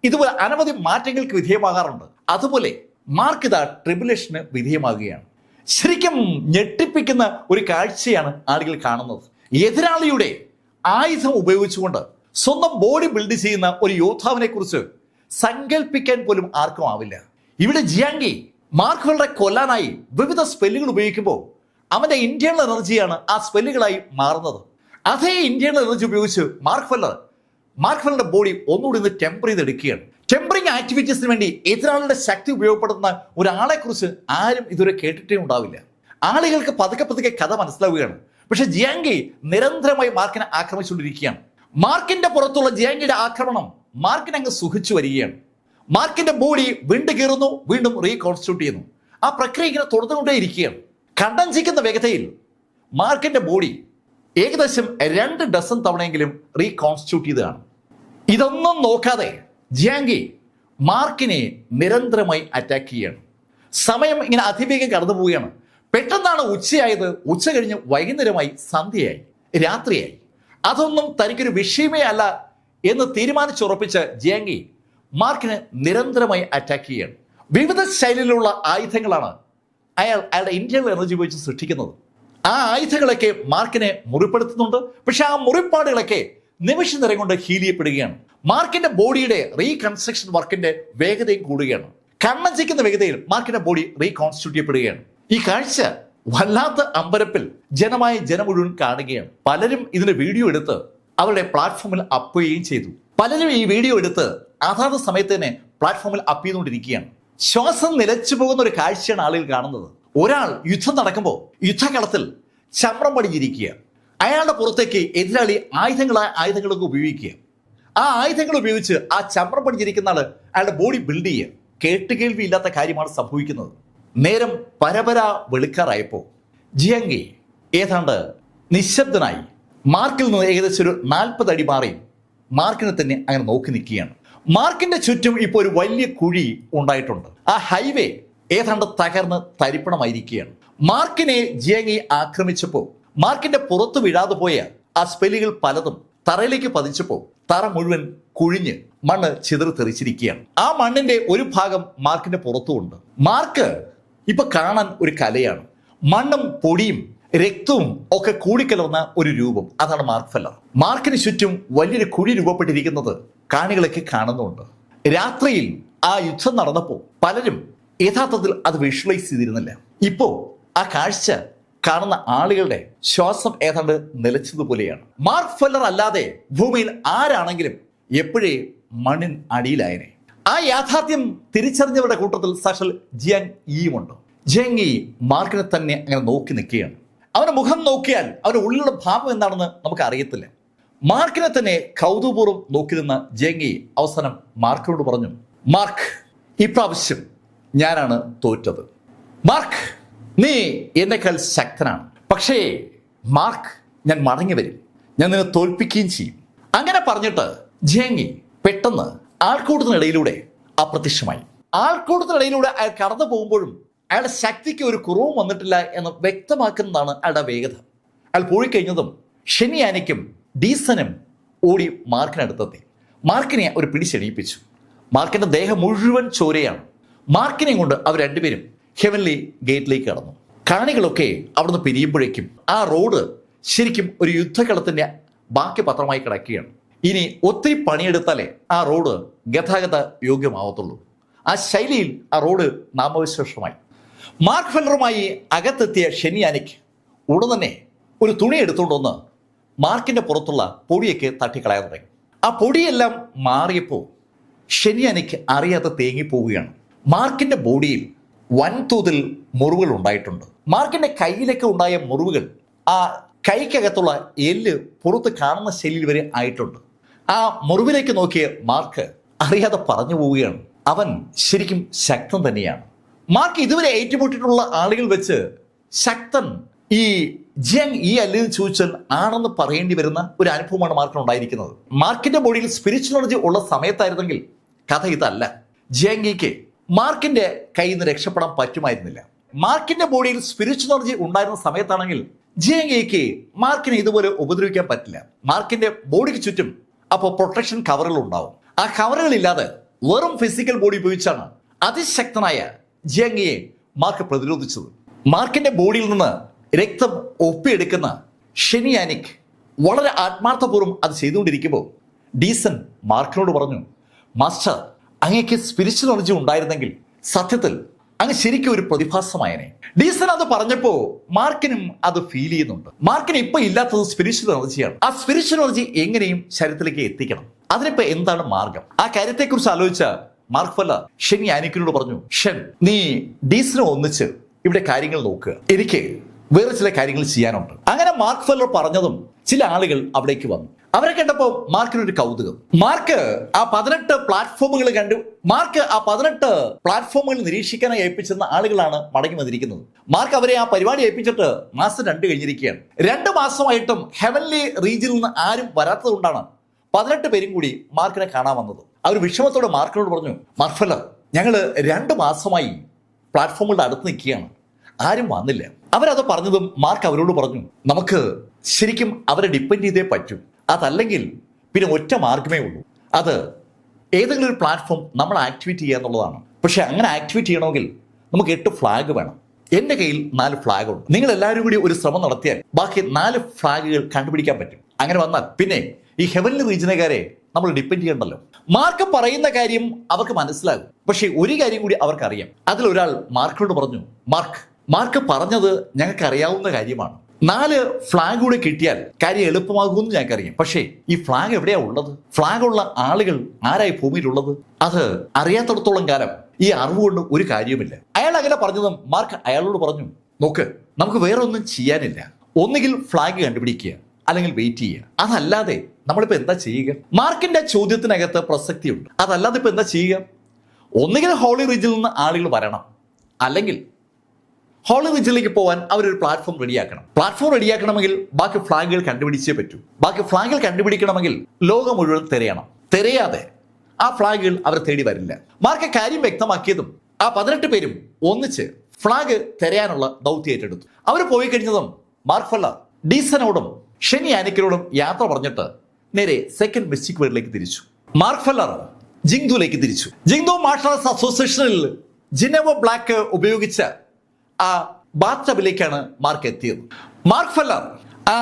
ഇതുപോലെ അനവധി മാറ്റങ്ങൾക്ക് വിധേയമാകാറുണ്ട്. അതുപോലെ മാർക്ക് ഇതാ ട്രിബുലേഷന് വിധേയമാകുകയാണ്. ശരിക്കും ഞെട്ടിപ്പിക്കുന്ന ഒരു കാഴ്ചയാണ് ആളുകൾ കാണുന്നത്. എതിരാളിയുടെ ആയുധം ഉപയോഗിച്ചുകൊണ്ട് സ്വന്തം ബോഡി ബിൽഡ് ചെയ്യുന്ന ഒരു യോദ്ധാവിനെ കുറിച്ച് സങ്കല്പിക്കാൻ പോലും ആർക്കും ആവില്ല. ഇവിടെ ജിയാങ് മാർക്ക് ഫെല്ലറെ കൊല്ലാനായി വിവിധ സ്പെല്ലുകൾ ഉപയോഗിക്കുമ്പോൾ അവന്റെ ഇന്റേണൽ എനർജിയാണ് ആ സ്പെല്ലുകളായി മാറുന്നത്. അതേ ഇന്റേണൽ എനർജി ഉപയോഗിച്ച് മാർക്ക് ഫെല്ലറുടെ ബോഡി ഒന്നുകൂടി ഒന്ന് ടെമ്പർ ചെയ്തെടുക്കുകയാണ്. ടെമ്പറിങ് ആക്ടിവിറ്റീസിന് വേണ്ടി എതിരാളിയുടെ ശക്തി ഉപയോഗപ്പെടുത്തുന്ന ഒരാളെ കുറിച്ച് ആരും ഇതുവരെ കേട്ടിട്ടേ ഉണ്ടാവില്ല. ആളുകൾക്ക് പതുക്കെ കഥ മനസ്സിലാവുകയാണ്. പക്ഷെ ജിയാങ് നിരന്തരമായി മാർക്കിനെ ആക്രമിച്ചുകൊണ്ടിരിക്കുകയാണ്. മാർക്കിന്റെ പുറത്തുള്ള ജിയാങ്ങിയുടെ ആക്രമണം മാർക്കിനെ അങ്ങ് സുഖിച്ചു വരികയാണ്. മാർക്കിന്റെ ബോഡി വീണ്ടും കീറുന്നു, വീണ്ടും റീകോൺസ്റ്റിറ്റ്യൂട്ട് ചെയ്യുന്നു. ആ പ്രക്രിയ ഇങ്ങനെ തുടർന്നുകൊണ്ടേ ഇരിക്കുകയാണ്. കണ്ടഞ്ചിക്കുന്ന വേഗതയിൽ മാർക്കിന്റെ ബോഡി ഏകദേശം 2 ഡസൻ തവണയെങ്കിലും റീകോൺസ്റ്റിറ്റ്യൂട്ട് ചെയ്തതാണ്. ഇതൊന്നും നോക്കാതെ ജിയാങ് മാർക്കിനെ നിരന്തരമായി അറ്റാക്ക് ചെയ്യുകയാണ്. സമയം ഇങ്ങനെ അതിവേഗം കടന്നു പോവുകയാണ്. പെട്ടെന്നാണ് ഉച്ചയായത്. ഉച്ച കഴിഞ്ഞ് വൈകുന്നേരമായി, സന്ധ്യയായി, രാത്രിയായി. അതൊന്നും തനിക്കൊരു വിഷയമേ അല്ല എന്ന് തീരുമാനിച്ചുറപ്പിച്ച ജിയാങ് മാർക്കിനെ നിരന്തരമായി അറ്റാക്ക് ചെയ്യുകയാണ്. വിവിധ ശൈലിയിലുള്ള ആയുധങ്ങളാണ് അയാളുടെ ഇന്റേണൽ എനർജി ഉപയോഗിച്ച് സൃഷ്ടിക്കുന്നത്. ആ ആയുധങ്ങളൊക്കെ മാർക്കിനെ മുറിപ്പെടുത്തുന്നുണ്ട്. പക്ഷെ ആ മുറിപ്പാടുകളൊക്കെ നിമിഷ നേരം കൊണ്ട് ഹീൽ ചെയ്യപ്പെടുകയാണ്. മാർക്കിന്റെ ബോഡിയുടെ റീകൺസ്ട്രക്ഷൻ വർക്കിന്റെ വേഗതയും കൂടുകയാണ്. കണ്ണഞ്ചിക്കുന്ന വേഗതയിൽ മാർക്കിന്റെ ബോഡി റീകോൺസ്റ്റിറ്റ്യൂട്ട് ചെയ്യപ്പെടുകയാണ്. ഈ കാഴ്ച വല്ലാത്ത അമ്പരപ്പിൽ ജനം മുഴുവൻ കാണുകയാണ്. പലരും ഇതിന്റെ വീഡിയോ എടുത്ത് അവരുടെ പ്ലാറ്റ്ഫോമിൽ അപ്പ് ചെയ്യുകയും ചെയ്തു. പലരും ഈ വീഡിയോ എടുത്ത് അതാത് സമയത്ത് തന്നെ പ്ലാറ്റ്ഫോമിൽ അപ്പ് ചെയ്തുകൊണ്ടിരിക്കുകയാണ്. ശ്വാസം നിലച്ചു പോകുന്ന ഒരു കാഴ്ചയാണ് ആളുകൾ കാണുന്നത്. ഒരാൾ യുദ്ധം നടക്കുമ്പോൾ യുദ്ധകളത്തിൽ ചമ്രം പടിഞ്ഞിരിക്കുക, അയാളുടെ പുറത്തേക്ക് എതിരാളി ആയുധങ്ങളൊക്കെ ഉപയോഗിക്കുക. ആ ആയുധങ്ങൾ ഉപയോഗിച്ച് ആ ചമ്രം പടിഞ്ഞിരിക്കുന്ന ആള് അയാളുടെ ബോഡി ബിൽഡ് ചെയ്യുക. കേട്ടുകേൾവി ഇല്ലാത്ത കാര്യമാണ് സംഭവിക്കുന്നത്. നേരം പരപര വെളുക്കാറായപ്പോൾ ജിയാങ് ഏതാണ്ട് നിശബ്ദനായി മാർക്കിൽ നിന്ന് ഏകദേശം ഒരു 40 അടി മാറി മാർക്കിനെ തന്നെ അങ്ങനെ നോക്കി നിൽക്കുകയാണ്. മാർക്കിന്റെ ചുറ്റും ഇപ്പോൾ ഒരു വലിയ കുഴി ഉണ്ടായിട്ടുണ്ട്. ആ ഹൈവേ ഏതാണ്ട് തകർന്ന് തരിപ്പണമായിരിക്കുകയാണ്. മാർക്കിനെ ജിയാങ് ആക്രമിച്ചപ്പോൾ മാർക്കിന്റെ പുറത്ത് വീഴാതെ പോയ ആ സ്പെല്ലുകൾ പലതും തറയിലേക്ക് പതിച്ചപ്പോൾ തറ മുഴുവൻ കുഴിഞ്ഞ് മണ്ണ് ചിതറി തെറിച്ചിരിക്കുകയാണ്. ആ മണ്ണിന്റെ ഒരു ഭാഗം മാർക്കിന്റെ പുറത്തുമുണ്ട്. മാർക്ക് ഇപ്പൊ കാണാൻ ഒരു കലയാണ്. മണ്ണും പൊടിയും രക്തവും ഒക്കെ കൂടിക്കലർന്ന ഒരു രൂപം, അതാണ് മാർക്ക് ഫെല്ലർ. മാർക്കിന് ചുറ്റും വലിയൊരു കുഴി രൂപപ്പെട്ടിരിക്കുന്നത് കാണികളൊക്കെ കാണുന്നുണ്ട്. രാത്രിയിൽ ആ യുദ്ധം നടന്നപ്പോൾ പലരും യഥാർത്ഥത്തിൽ അത് വിഷ്വലൈസ് ചെയ്തിരുന്നില്ല. ഇപ്പോ ആ കാഴ്ച കാണുന്ന ആളുകളുടെ ശ്വാസം ഏതാണ്ട് നിലച്ചതുപോലെയാണ്. മാർക്ക് ഫെല്ലർ അല്ലാതെ ഭൂമിയിൽ ആരാണെങ്കിലും എപ്പോഴേ മണ്ണിൻ അടിയിലായനെ. ആ യാഥാർത്ഥ്യം തിരിച്ചറിഞ്ഞവരുടെ കൂട്ടത്തിൽ സാക്ഷാൽ ജിയാങ് ഇയുമുണ്ട്. ജിയാങ് ഇ മാർക്കിനെ തന്നെ അങ്ങനെ നോക്കി നിൽക്കുകയാണ്. അവന്റെ മുഖം നോക്കിയാൽ അവന്റെ ഉള്ളിലുള്ള ഭാവം എന്താണെന്ന് നമുക്ക് അറിയത്തില്ല. മാർക്കിനെ തന്നെ കൗതുകപൂർവ്വം നോക്കി നിന്ന ജെങ്ങി അവസാനം മാർക്കിനോട് പറഞ്ഞു, മാർക്ക്, ഇപ്രാവശ്യം ഞാനാണ് തോറ്റത്. മാർക്ക്, നീ എന്നെക്കാൾ ശക്തനാണ്. പക്ഷേ മാർക്ക്, ഞാൻ മടങ്ങി വരും, ഞാൻ നിന്നെ തോൽപ്പിക്കുകയും ചെയ്യും. അങ്ങനെ പറഞ്ഞിട്ട് ജെങ്ങി പെട്ടെന്ന് ആൾക്കൂട്ടത്തിനിടയിലൂടെ അപ്രത്യക്ഷമായി. ആൾക്കൂട്ടത്തിനിടയിലൂടെ അയാൾ കടന്നു പോകുമ്പോഴും അയാളുടെ ശക്തിക്ക് ഒരു കുറവും വന്നിട്ടില്ല എന്ന് വ്യക്തമാക്കുന്നതാണ് അയാളുടെ വേഗത. അയാൾ പോയി കഴിഞ്ഞതും ഷെനിയാനിക്കും ഡീസനും ഓടി മാർക്കിനടുത്തെത്തി. മാർക്കിനെ ഒരു പിടിച്ചെണീപ്പിച്ചു. മാർക്കിന്റെ ദേഹം മുഴുവൻ ചോരയാണ്. മാർക്കിനെയും കൊണ്ട് അവർ രണ്ടുപേരും ഹെവൻലി ഗേറ്റിലേക്ക് കടന്നു. കാണികളൊക്കെ അവിടുന്ന് പിരിയുമ്പോഴേക്കും ആ റോഡ് ശരിക്കും ഒരു യുദ്ധകളത്തിന്റെ ബാക്കി പത്രമായി കിടക്കുകയാണ്. ഇനി ഒത്തിരി പണിയെടുത്താലേ ആ റോഡ് ഗതാഗത യോഗ്യമാവത്തുള്ളൂ. ആ ശൈലിയിൽ ആ റോഡ് നാമവിശേഷമായി. മാർക്ക് ഫെല്ലറുമായി അകത്തെത്തിയ ഷെനിയാനിക് ഉടൻ തന്നെ ഒരു തുണി എടുത്തുകൊണ്ടൊന്ന് മാർക്കിന്റെ പുറത്തുള്ള പൊടിയൊക്കെ തട്ടിക്കളയാൻ തുടങ്ങി. ആ പൊടിയെല്ലാം മാറിയപ്പോൾ ഷെനിയാനിക് അറിയാതെ തേങ്ങിപ്പോവുകയാണ്. മാർക്കിന്റെ ബോഡിയിൽ വൻതോതിൽ മുറിവുകൾ ഉണ്ടായിട്ടുണ്ട്. മാർക്കിന്റെ കയ്യിലൊക്കെ ഉണ്ടായ മുറിവുകൾ ആ കൈക്കകത്തുള്ള എല്ല് പുറത്ത് കാണുന്ന ശൈലിയിൽ വരെ ആയിട്ടുണ്ട്. ആ മുറിവിലേക്ക് നോക്കിയ മാർക്ക് അറിയാതെ പറഞ്ഞു പോവുകയാണ്, അവൻ ശരിക്കും ശക്തൻ തന്നെയാണ്. മാർക്ക് ഇതുവരെ ഏറ്റുമുട്ടിയിട്ടുള്ള ആളുകൾ വെച്ച് ശക്തൻ ഈ ജങ് ഈ അല്ലെന്ന് ചോദിച്ചാൽ ആണെന്ന് പറയേണ്ടി വരുന്ന ഒരു അനുഭവമാണ് മാർക്കിന് ഉണ്ടായിരിക്കുന്നത്. മാർക്കിന്റെ ബോഡിയിൽ സ്പിരിച്വൽ എനർജി ഉള്ള സമയത്തായിരുന്നെങ്കിൽ കഥ ഇതല്ല. ജങ്കിക്ക് മാർക്കിന്റെ കയ്യിൽ നിന്ന് രക്ഷപ്പെടാൻ പറ്റുമായിരുന്നില്ല. മാർക്കിന്റെ ബോഡിയിൽ സ്പിരിച്വൽ എനർജി ഉണ്ടായിരുന്ന സമയത്താണെങ്കിൽ ജങ്കിക്ക് മാർക്കിനെ ഇതുപോലെ ഉപദ്രവിക്കാൻ പറ്റില്ല. മാർക്കിന്റെ ബോഡിക്ക് ചുറ്റും അപ്പോൾ പ്രൊട്ടക്ഷൻ കവറുകൾ ഉണ്ടാവും. ആ കവറുകളില്ലാതെ വെറും ഫിസിക്കൽ ബോഡി ഉപയോഗിച്ചാണ് അതിശക്തനായ ജങ്കിയെ മാർക്ക് പ്രതിരോധിച്ചത്. മാർക്കിന്റെ ബോഡിയിൽ നിന്ന് രക്തം ഒപ്പിയെടുക്കുന്ന ഷെനിയാനിക് വളരെ ആത്മാർത്ഥപൂർവ്വം അത് ചെയ്തുകൊണ്ടിരിക്കുമ്പോൾ ഡീസൻ മാർക്കിനോട് പറഞ്ഞു, മാസ്റ്റർ, അങ്ങേക്ക് സ്പിരിച്വൽ എനർജി ഉണ്ടായിരുന്നെങ്കിൽ സത്യത്തിൽ അങ്ങ് ശരിക്കും ഒരു പ്രതിഭാസമായനെ. ഡീസൻ അത് പറഞ്ഞപ്പോൾ മാർക്കിനും അത് ഫീൽ ചെയ്യുന്നുണ്ട്. മാർക്കിന് ഇപ്പൊ ഇല്ലാത്തത് സ്പിരിച്വൽ എനർജിയാണ്. ആ സ്പിരിച്വൽ എനർജി എങ്ങനെയും ശരീരത്തിലേക്ക് എത്തിക്കണം. അതിനിപ്പോ എന്താണ് മാർഗം? ആ കാര്യത്തെക്കുറിച്ച് ആലോചിച്ച മാർക്ക് ഫെല്ലർ ഷെനിയാനിക്കിനോട് പറഞ്ഞു, ഷൻ, നീ ഡീസനെ ഒന്നിച്ച് ഇവിടെ കാര്യങ്ങൾ നോക്കുക, എനിക്ക് വേറെ ചില കാര്യങ്ങൾ ചെയ്യാനുണ്ട്. അങ്ങനെ മാർക്ക് ഫെല്ലർ പറഞ്ഞതും ചില ആളുകൾ അവിടേക്ക് വന്നു. അവരെ കണ്ടപ്പോൾ മാർക്കിനൊരു കൗതുകം. മാർക്ക് ആ 18 പ്ലാറ്റ്ഫോമുകൾ കണ്ടു. മാർക്ക് ആ 18 പ്ലാറ്റ്ഫോമുകൾ നിരീക്ഷിക്കാനായി ഏൽപ്പിച്ചിരുന്ന ആളുകളാണ് മടങ്ങി വന്നിരിക്കുന്നത്. മാർക്ക് അവരെ ആ പരിപാടി ഏൽപ്പിച്ചിട്ട് മാസം 2 കഴിഞ്ഞിരിക്കുകയാണ്. 2 മാസമായിട്ടും ഹെവൻലി റീജിയനിൽ നിന്ന് ആരും വരാത്തത് കൊണ്ടാണ് 18 പേരും കൂടി മാർക്കിനെ കാണാൻ വന്നത്. അവർ വിഷമത്തോടെ മാർക്കിനോട് പറഞ്ഞു, മാർക്ക് ഫെല്ലർ, ഞങ്ങൾ 2 മാസമായി പ്ലാറ്റ്ഫോമുകളുടെ അടുത്ത് നിൽക്കുകയാണ്, ആരും വന്നില്ല. അവരത് പറഞ്ഞതും മാർക്ക് അവരോട് പറഞ്ഞു, നമുക്ക് ശരിക്കും അവരെ ഡിപ്പെൻഡ് ചെയ്തേ പറ്റൂ. അതല്ലെങ്കിൽ പിന്നെ ഒറ്റ മാർഗമേ ഉള്ളൂ, അത് ഏതെങ്കിലും ഒരു പ്ലാറ്റ്ഫോം നമ്മൾ ആക്ടിവേറ്റ് ചെയ്യുക എന്നുള്ളതാണ്. പക്ഷെ അങ്ങനെ ആക്ടിവേറ്റ് ചെയ്യണമെങ്കിൽ നമുക്ക് 8 ഫ്ലാഗ് വേണം. എൻ്റെ കയ്യിൽ 4 ഫ്ലാഗ് ഉണ്ട്. നിങ്ങൾ എല്ലാവരും കൂടി ഒരു ശ്രമം നടത്തിയാൽ ബാക്കി 4 ഫ്ലാഗുകൾ കണ്ടുപിടിക്കാൻ പറ്റും. അങ്ങനെ വന്നാൽ പിന്നെ ഈ ഹെവൻലി റീജിയനുകാരെ നമ്മൾ ഡിപ്പെൻഡ് ചെയ്യണ്ടല്ലോ. മാർക്ക് പറയുന്ന കാര്യം അവർക്ക് മനസ്സിലാകും. പക്ഷെ ഒരു കാര്യം കൂടി അവർക്കറിയാം. അതിലൊരാൾ മാർക്കിനോട് പറഞ്ഞു, മാർക്ക് പറഞ്ഞത് ഞങ്ങൾക്ക് അറിയാവുന്ന കാര്യമാണ്. 4 ഫ്ലാഗ് കൂടെ കിട്ടിയാൽ കാര്യം എളുപ്പമാകുമെന്ന് ഞങ്ങൾക്കറിയാം. പക്ഷേ ഈ ഫ്ലാഗ് എവിടെയാ ഉള്ളത്? ഫ്ലാഗ് ഉള്ള ആളുകൾ ആരായി ഭൂമിയിലുള്ളത്? അത് അറിയാത്തിടത്തോളം കാലം ഈ അറിവ് കൊണ്ട് ഒരു കാര്യവുമില്ല. അയാൾ അങ്ങനെ പറഞ്ഞതും മാർക്ക് അയാളോട് പറഞ്ഞു, നോക്ക്, നമുക്ക് വേറെ ഒന്നും ചെയ്യാനില്ല. ഒന്നുകിൽ ഫ്ലാഗ് കണ്ടുപിടിക്കുക, അല്ലെങ്കിൽ വെയിറ്റ് ചെയ്യുക. അതല്ലാതെ നമ്മളിപ്പോ എന്താ ചെയ്യുക? മാർക്കിന്റെ ചോദ്യത്തിനകത്ത് പ്രസക്തിയുണ്ട്. അതല്ലാതെ ഇപ്പൊ എന്താ ചെയ്യുക? ഒന്നുകിൽ ഹോളി റീജിയനിൽ നിന്ന് ആളുകൾ വരണം, അല്ലെങ്കിൽ ഹോളി റീജിയനിലേക്ക് പോകാൻ അവരൊരു പ്ലാറ്റ്ഫോം റെഡിയാക്കണം. പ്ലാറ്റ്ഫോം റെഡിയാക്കണമെങ്കിൽ ബാക്കി ഫ്ലാഗുകൾ കണ്ടുപിടിച്ചേ പറ്റൂ. ബാക്കി ഫ്ലാഗുകൾ കണ്ടുപിടിക്കണമെങ്കിൽ ലോകം മുഴുവൻ തിരയണം. തിരയാതെ ആ ഫ്ലാഗുകൾ അവരെ തേടി വരില്ല. മാർക്ക് കാര്യം വ്യക്തമാക്കിയതും ആ 18 പേരും ഒന്നിച്ച് ഫ്ലാഗ് തിരയാനുള്ള ദൗത്യം ഏറ്റെടുത്തു. അവർ പോയി കഴിഞ്ഞതും മാർക്ക് ഫെല്ലർ ഡീസനോടും ഷെനിയാനിക്കിനോടും യാത്ര പറഞ്ഞിട്ട് നേരെ സെക്കൻഡ് മിസ്റ്റിക് വേൾഡിലേക്ക് തിരിച്ചു. മാർക്ക് ഫെല്ലർ ജിങ്ദുലേക്ക് തിരിച്ചു. ജിങ്ദു മാർഷൽ ആർട്സ് അസോസിയേഷനിൽ ജിനെവോ ബ്ലാക്ക് ഉപയോഗിച്ച ആ ബാത്ത് ടബിലേക്കാണ് മാർക്ക് എത്തിയത്. മാർക്ക് ഫെല്ലർ ആ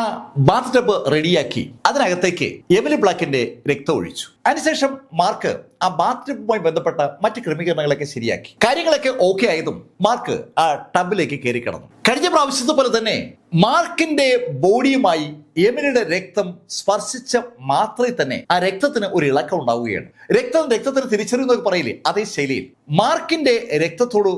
ബാത്ത് ടബ് റെഡിയാക്കി അതിനകത്തേക്ക് എമിലി ബ്ലാക്കിന്റെ രക്തം ഒഴിച്ചു. അതിനുശേഷം മാർക്ക് ആ ബാത്ത് ടബുമായി ബന്ധപ്പെട്ട മറ്റ് ക്രമീകരണങ്ങളൊക്കെ ശരിയാക്കി. കാര്യങ്ങളൊക്കെ ഓക്കെ ആയതും മാർക്ക് ആ ടബിലേക്ക് കയറി കിടന്നു. കഴിഞ്ഞ പ്രാവശ്യത്തെ പോലെ തന്നെ മാർക്കിന്റെ ബോഡിയുമായി എമിലിയുടെ രക്തം സ്പർശിച്ച മാത്രമേ തന്നെ ആ രക്തത്തിന് ഒരു ഇളക്കം ഉണ്ടാവുകയാണ്. രക്തത്തിന് തിരിച്ചറിയുന്നതൊക്കെ പറയില്ലേ, അതേ ശൈലിയിൽ മാർക്കിന്റെ രക്തത്തോട്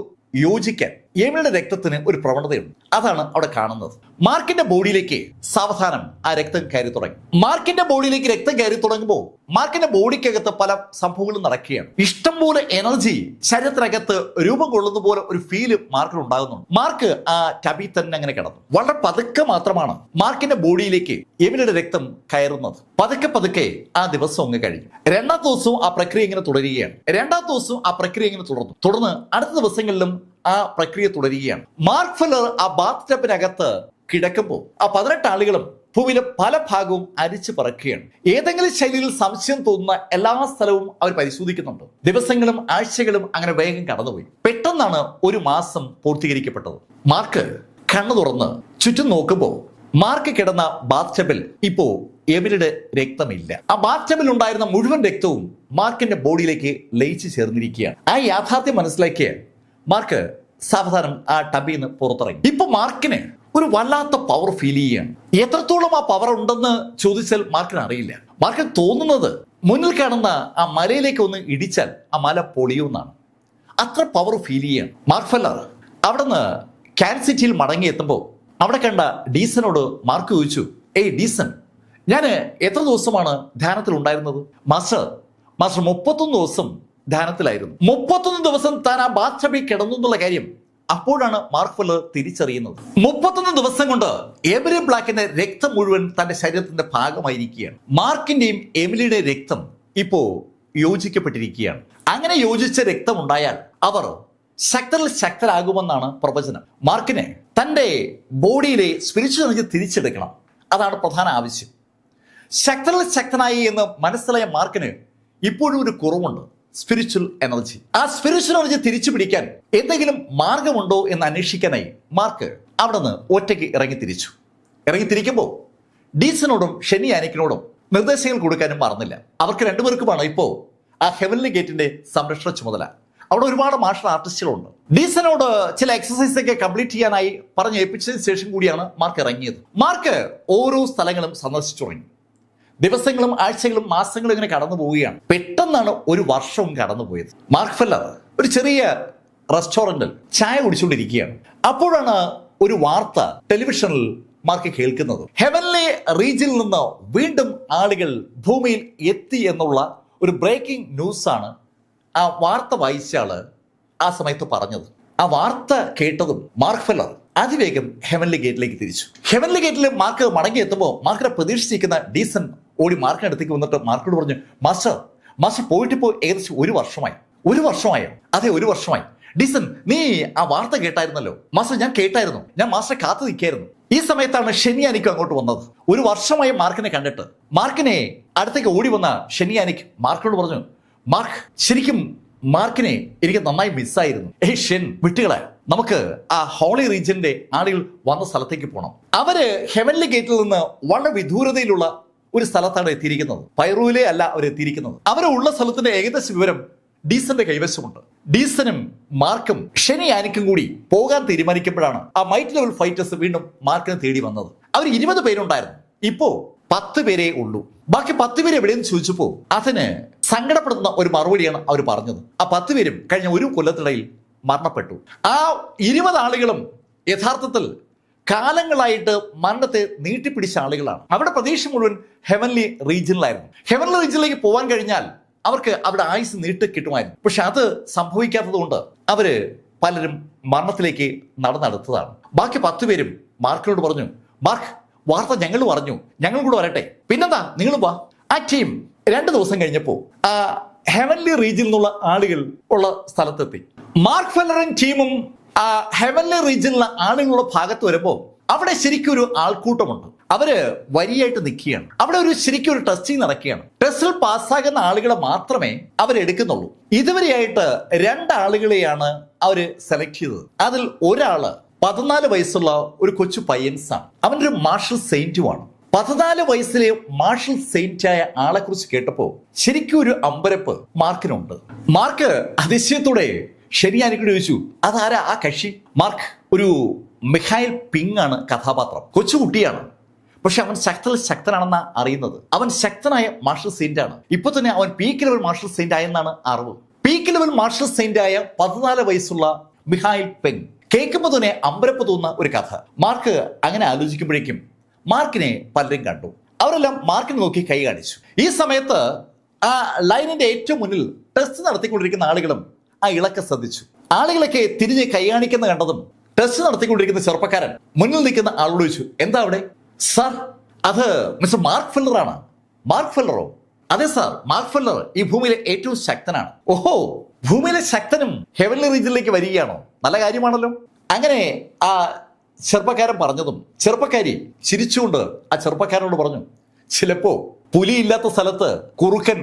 യോജിക്കാൻ എമിലിയുടെ രക്തത്തിന് ഒരു പ്രവണതയുണ്ട്. അതാണ് അവിടെ കാണുന്നത്. മാർക്കിന്റെ ബോഡിയിലേക്ക് സാവധാനം ആ രക്തം കയറി തുടങ്ങി. മാർക്കിന്റെ ബോഡിയിലേക്ക് രക്തം കയറി തുടങ്ങുമ്പോൾ മാർക്കിന്റെ ബോഡിക്കകത്ത് പല സംഭവങ്ങളും നടക്കുകയാണ്. ഇഷ്ടംപോലെ എനർജി ശരീരത്തിനകത്ത് രൂപം കൊള്ളുന്ന പോലെ ഒരു ഫീല് മാർക്കിന് ഉണ്ടാകുന്നുണ്ട്. മാർക്ക് ആ ടബിൽ തന്നെ അങ്ങനെ കിടന്നു. വളരെ പതുക്കെ മാത്രമാണ് മാർക്കിന്റെ ബോഡിയിലേക്ക് എമിലിയുടെ രക്തം കയറുന്നത്. പതുക്കെ പതുക്കെ ആ ദിവസം അങ്ങ് കഴിഞ്ഞു. രണ്ടാമത്തെ ദിവസവും ആ പ്രക്രിയ ഇങ്ങനെ തുടരുകയാണ്. രണ്ടാമത്തെ ദിവസവും ആ പ്രക്രിയ ഇങ്ങനെ തുടർന്ന് അടുത്ത ദിവസങ്ങളിലും ആ പ്രക്രിയ തുടരുകയാണ്. മാർക്ക് ഫെല്ലർ ആ ബാത്ത് ടബിനകത്ത് കിടക്കുമ്പോൾ ആ 18 ആളുകളും ഭൂമിയിലെ പല ഭാഗവും അരിച്ചു പറക്കുകയാണ്. ഏതെങ്കിലും ശൈലിയിൽ സംശയം തോന്നുന്ന എല്ലാ സ്ഥലവും അവർ പരിശോധിക്കുന്നുണ്ട്. ദിവസങ്ങളും ആഴ്ചകളും അങ്ങനെ വേഗം കടന്നുപോയി. പെട്ടെന്നാണ് ഒരു മാസം പൂർത്തീകരിക്കപ്പെട്ടത്. മാർക്ക് കണ്ണു തുറന്ന് ചുറ്റും നോക്കുമ്പോൾ മാർക്ക് കിടന്ന ബാത്ത് ടബിൽ ഇപ്പോ എമിലിയുടെ രക്തമില്ല. ആ ബാത്ത് ടബിൽ ഉണ്ടായിരുന്ന മുഴുവൻ രക്തവും മാർക്കിന്റെ ബോഡിയിലേക്ക് ലയിച്ചു ചേർന്നിരിക്കുകയാണ്. ആ യാഥാർത്ഥ്യം മനസ്സിലാക്കിയ മാർക്ക് സാവധാനം ആ ടബിൽ നിന്ന് പുറത്തിറങ്ങി. ഇപ്പൊ മാർക്കിന് ഒരു വല്ലാത്ത പവർ ഫീൽ ചെയ്യുകയാണ്. എത്രത്തോളം ആ പവർ ഉണ്ടെന്ന് ചോദിച്ചാൽ മാർക്കിന് അറിയില്ല. മാർക്കിന് തോന്നുന്നത് മുന്നിൽ കാണുന്ന ആ മലയിലേക്ക് ഒന്ന് ഇടിച്ചാൽ ആ മല പൊളിയുമെന്നാണ്. അത്ര പവർ ഫീൽ ചെയ്യാണ്. മാർക്ക് ഫെല്ലർ അവിടെ നിന്ന് കാൻസസ് സിറ്റിയിൽ മടങ്ങിയെത്തുമ്പോൾ അവിടെ കണ്ട ഡീസനോട് മാർക്ക് ചോദിച്ചു, ഏയ് ഡീസൻ, ഞാൻ എത്ര ദിവസമാണ് ധ്യാനത്തിൽ ഉണ്ടായിരുന്നത്? മാസ്റ്റർ 31 ദിവസം ധ്യാനത്തിലായിരുന്നു. 31 ദിവസം താൻ ആ ബാത്ത് ടബിൽ കിടന്നു എന്നുള്ള കാര്യം അപ്പോഴാണ് മാർക്ക് ഫെല്ലർ തിരിച്ചറിയുന്നത്. 31 ദിവസം കൊണ്ട് എമിലി ബ്ലാക്കിന്റെ രക്തം മുഴുവൻ തന്റെ ശരീരത്തിന്റെ ഭാഗമായിരിക്കുകയാണ്. മാർക്കിന്റെയും എമിലിയുടെയും രക്തം ഇപ്പോ യോജിക്കപ്പെട്ടിരിക്കുകയാണ്. അങ്ങനെ യോജിച്ച രക്തം ഉണ്ടായാൽ അവർ ശക്തരാകുമെന്നാണ് പ്രവചനം. മാർക്കിന് തന്റെ ബോഡിയിലെ സ്പിരിച്വൽ എനർജി തിരിച്ചെടുക്കണം. അതാണ് പ്രധാന ആവശ്യം. ശക്തനായി എന്ന് മനസ്സിലായ മാർക്കിന് ഇപ്പോഴും ഒരു കുറവുണ്ട്, സ്പിരിച്വൽ എനർജി. ആ സ്പിരിച്വൽ എനർജി തിരിച്ചു പിടിക്കാൻ എന്തെങ്കിലും മാർഗമുണ്ടോ എന്ന് അന്വേഷിക്കാനായി മാർക്ക് അവിടെ നിന്ന് ഒറ്റയ്ക്ക് ഇറങ്ങിത്തിരിക്കുമ്പോൾ ഡീസനോടും ഷെനി ആനിക്കിനോടും നിർദ്ദേശങ്ങൾ കൊടുക്കാനും മറന്നില്ല. അവർക്ക് രണ്ടുപേർക്കുമാണ് ഇപ്പോ ആ ഹെവൻലി ഗേറ്റിന്റെ സംരക്ഷണ ചുമതല. അവിടെ ഒരുപാട് മാർഷൽ ആർട്ടിസ്റ്റുകളുണ്ട്. ഡീസനോട് ചില എക്സസൈസ് ഒക്കെ കംപ്ലീറ്റ് ചെയ്യാനായി പറഞ്ഞ് ഏൽപ്പിച്ചതിന് ശേഷം കൂടിയാണ് മാർക്ക് ഇറങ്ങിയത്. മാർക്ക് ഓരോ സ്ഥലങ്ങളും സന്ദർശിച്ചു തുടങ്ങി. ദിവസങ്ങളും ആഴ്ചകളും മാസങ്ങളും ഇങ്ങനെ കടന്നു പോവുകയാണ്. പെട്ടെന്നാണ് ഒരു വർഷവും കടന്നുപോയത്. മാർക്ക് ഫെല്ലർ ഒരു ചെറിയ റെസ്റ്റോറന്റിൽ ചായ കുടിച്ചുകൊണ്ടിരിക്കുകയാണ്. അപ്പോഴാണ് ഒരു വാർത്ത ടെലിവിഷനിൽ മാർക്ക് കേൾക്കുന്നത്. ഹെവൻലി റീജിയനിൽ നിന്ന് വീണ്ടും ആളുകൾ ഭൂമിയിൽ എത്തി എന്നുള്ള ഒരു ബ്രേക്കിംഗ് ന്യൂസാണ് ആ വാർത്ത വായിച്ച ആള് ആ സമയത്ത് പറഞ്ഞത്. ആ വാർത്ത കേട്ടതും മാർക്ക് ഫെല്ലർ അതിവേഗം ഹെവൻലി ഗേറ്റിലേക്ക് തിരിച്ചു. ഹെവൻലി ഗേറ്റിൽ മാർക്ക് മടങ്ങി എത്തുമ്പോൾ മാർക്കിനെ പ്രതീക്ഷിച്ചിരിക്കുന്ന ഡീസൻ ഓടി മാർക്കിന്റെ അടുത്തേക്ക് വന്നിട്ട് മാർക്കിനോട് പറഞ്ഞു, മാസ്റ്റർ പോയിട്ടിപ്പോ ഏകദേശം ഒരു വർഷമായോ? അതെ, ഒരു വർഷമായി. ഡീസൻ, നീ ആ വാർത്ത കേട്ടായിരുന്നല്ലോ? മാസ്റ്റർ, ഞാൻ കേട്ടായിരുന്നു. ഞാൻ മാസ്റ്ററെ കാത്തു നിൽക്കായിരുന്നു. ഈ സമയത്താണ് ഷെനിയാനിക്ക് അങ്ങോട്ട് വന്നത്. ഒരു വർഷമായി മാർക്കിനെ കണ്ടിട്ട് മാർക്കിനെ അടുത്തേക്ക് ഓടി വന്ന ഷെനിയാനിക്ക് മാർക്കിനോട് പറഞ്ഞു, മാർക്ക്, ശരിക്കും മാർക്കിനെ എനിക്ക് നന്നായി മിസ്സായിരുന്നു. ഷെൻ, വിട്ടുകളെ, നമുക്ക് ആ ഹോളി റീജിയന്റെ ആളുകൾ വന്ന സ്ഥലത്തേക്ക് പോകണം. അവര് ഹെവൻലി ഗേറ്റിൽ നിന്ന് വളരെ വിദൂരതയിലുള്ള ഒരു സ്ഥലത്താണ് എത്തിയിരിക്കുന്നത്. പൈറൂയിലെ അല്ല അവർ എത്തിയിരിക്കുന്നത്. അവരുള്ള സ്ഥലത്തിന്റെ ഏകദേശ വിവരം ഡീസന്റെ കൈവശമുണ്ട്. ഡീസനും മാർക്കും ഷെനി ആനിക്കും കൂടി പോകാൻ തീരുമാനിക്കുമ്പോഴാണ് ആ മൈറ്റ് ലെവൽ ഫൈറ്റേഴ്സ് വീണ്ടും മാർക്കിനെ തേടി വന്നത്. അവർ 20 പേരുണ്ടായിരുന്നു. ഇപ്പോ 10 പേരേ ഉള്ളൂ. ബാക്കി 10 പേര് എവിടെയെന്ന് ചോദിച്ചപ്പോ അതിന് സങ്കടപ്പെടുന്ന ഒരു മറുപടിയാണ് അവർ പറഞ്ഞത്. ആ 10 പേരും കഴിഞ്ഞ ഒരു കൊല്ലത്തിനിടയിൽ മരണപ്പെട്ടു. ആ 20 ആളുകളും യഥാർത്ഥത്തിൽ കാലങ്ങളായിട്ട് മരണത്തെ നീട്ടിപ്പിടിച്ച ആളുകളാണ്. അവരുടെ പ്രദേശം മുഴുവൻ ഹെവൻലി റീജിയനിലായിരുന്നു. ഹെവൻലി റീജിയനിലേക്ക് പോകാൻ കഴിഞ്ഞാൽ അവർക്ക് അവിടെ ആയുസ് നീട്ടി കിട്ടുമായിരുന്നു. പക്ഷെ അത് സംഭവിക്കാത്തത് കൊണ്ട് അവര് പലരും മരണത്തിലേക്ക് നടന്നെടുത്തതാണ്. ബാക്കി 10 പേരും മാർക്കിനോട് പറഞ്ഞു, മാർക്ക്, വാർത്ത ഞങ്ങൾ പറഞ്ഞു, ഞങ്ങൾ കൂടെ വരട്ടെ? പിന്നെന്താ, നിങ്ങളും വാ. ആ ടീം 2 ദിവസം കഴിഞ്ഞപ്പോ ആ ഹെവൻലി റീജിയനിൽ നിന്നുള്ള ആളുകൾ ഉള്ള സ്ഥലത്തെത്തി. മാർക്ക് ഫെല്ലറും ടീമും ആ ഹെവൻലി റീജിയനിലെ ആളുകളുടെ ഭാഗത്ത് വരുമ്പോൾ അവിടെ ശരിക്കും ഒരു ആൾക്കൂട്ടമുണ്ട്. അവര് വരിയായിട്ട് നിൽക്കുകയാണ്. അവിടെ ശരിക്കും ഒരു ടെസ്റ്റിംഗ് നടക്കുകയാണ്. ടെസ്റ്റിൽ പാസ്സാകുന്ന ആളുകളെ മാത്രമേ അവരെടുക്കുന്നുള്ളൂ. ഇതുവരെയായിട്ട് 2 ആളുകളെയാണ് അവര് സെലക്ട് ചെയ്തത്. അതിൽ ഒരാള് 14 വയസ്സുള്ള ഒരു കൊച്ചു പയ്യൻസാണ്. അവനൊരു മാർഷൽ സെയിന്റുമാണ്. 14 വയസ്സിലെ മാർഷൽ സെയിന്റായ ആളെ കുറിച്ച് കേട്ടപ്പോ ശരിക്കും ഒരു അമ്പരപ്പ് മാർക്കിനുണ്ട്. മാർക്ക് അതിശയത്തോടെ ഷെനിയാനിക്കോട് ചോദിച്ചു, അതാരാ ആ കക്ഷി? മാർക്ക്, ഒരു മിഖായിൽ പിങ് ആണ് കഥാപാത്രം. കൊച്ചുകുട്ടിയാണ്, പക്ഷെ അവൻ ശക്തനാണെന്നാ അറിയുന്നത്. അവൻ ശക്തനായ മാർഷൽ സെയിന്റ് ആണ്. ഇപ്പൊ തന്നെ അവൻ പീക്ക് ലെവൽ മാർഷൽ സെയിന്റ് ആയെന്നാണ് അറിവ്. പീക്ക് ലെവൽ മാർഷൽ സെയിന്റ് ആയ 14 വയസ്സുള്ള മിഖായിൽ പെങ് കേൾക്കുമ്പോൾ തന്നെ അമ്പരപ്പ് തോന്നുന്ന ഒരു കഥ. മാർക്ക് അങ്ങനെ ആലോചിക്കുമ്പോഴേക്കും മാർക്കിനെ പലരും കണ്ടു. അവരെല്ലാം മാർക്കിനെ നോക്കി കൈ കാണിച്ചു. ഈ സമയത്ത് ആ ലൈനിന്റെ ഏറ്റവും മുന്നിൽ ടെസ്റ്റ് നടത്തിക്കൊണ്ടിരിക്കുന്ന ആളുകളും ആ ഇളക്കം ശ്രദ്ധിച്ചു. ആളുകളൊക്കെ തിരിഞ്ഞ് കൈ കാണിക്കുന്ന കണ്ടതും ടെസ്റ്റ് നടത്തിക്കൊണ്ടിരിക്കുന്ന ചെറുപ്പക്കാരൻ മുന്നിൽ നിൽക്കുന്ന ആളോട് ചോദിച്ചു, എന്താ അവിടെ? സാർ, അത് മിസ്റ്റർ മാർക്ക് ഫെല്ലർ ആണ്. മാർക്ക് ഫെല്ലറോ? അതെ സാർ, മാർക്ക് ഫെല്ലർ ഈ ഭൂമിയിലെ ഏറ്റവും ശക്തനാണ്. ഓഹോ, ഭൂമിയിലെ ശക്തനും ഹെവൻലി റീജിയനിലേക്ക് വരികയാണോ? നല്ല കാര്യമാണല്ലോ. അങ്ങനെ ആ ചെറുപ്പക്കാരൻ പറഞ്ഞതും ചെറുപ്പക്കാരി ചിരിച്ചുകൊണ്ട് ആ ചെറുപ്പക്കാരനോട് പറഞ്ഞു, ചിലപ്പോ പുലിയില്ലാത്ത സ്ഥലത്ത് കുറുക്കൻ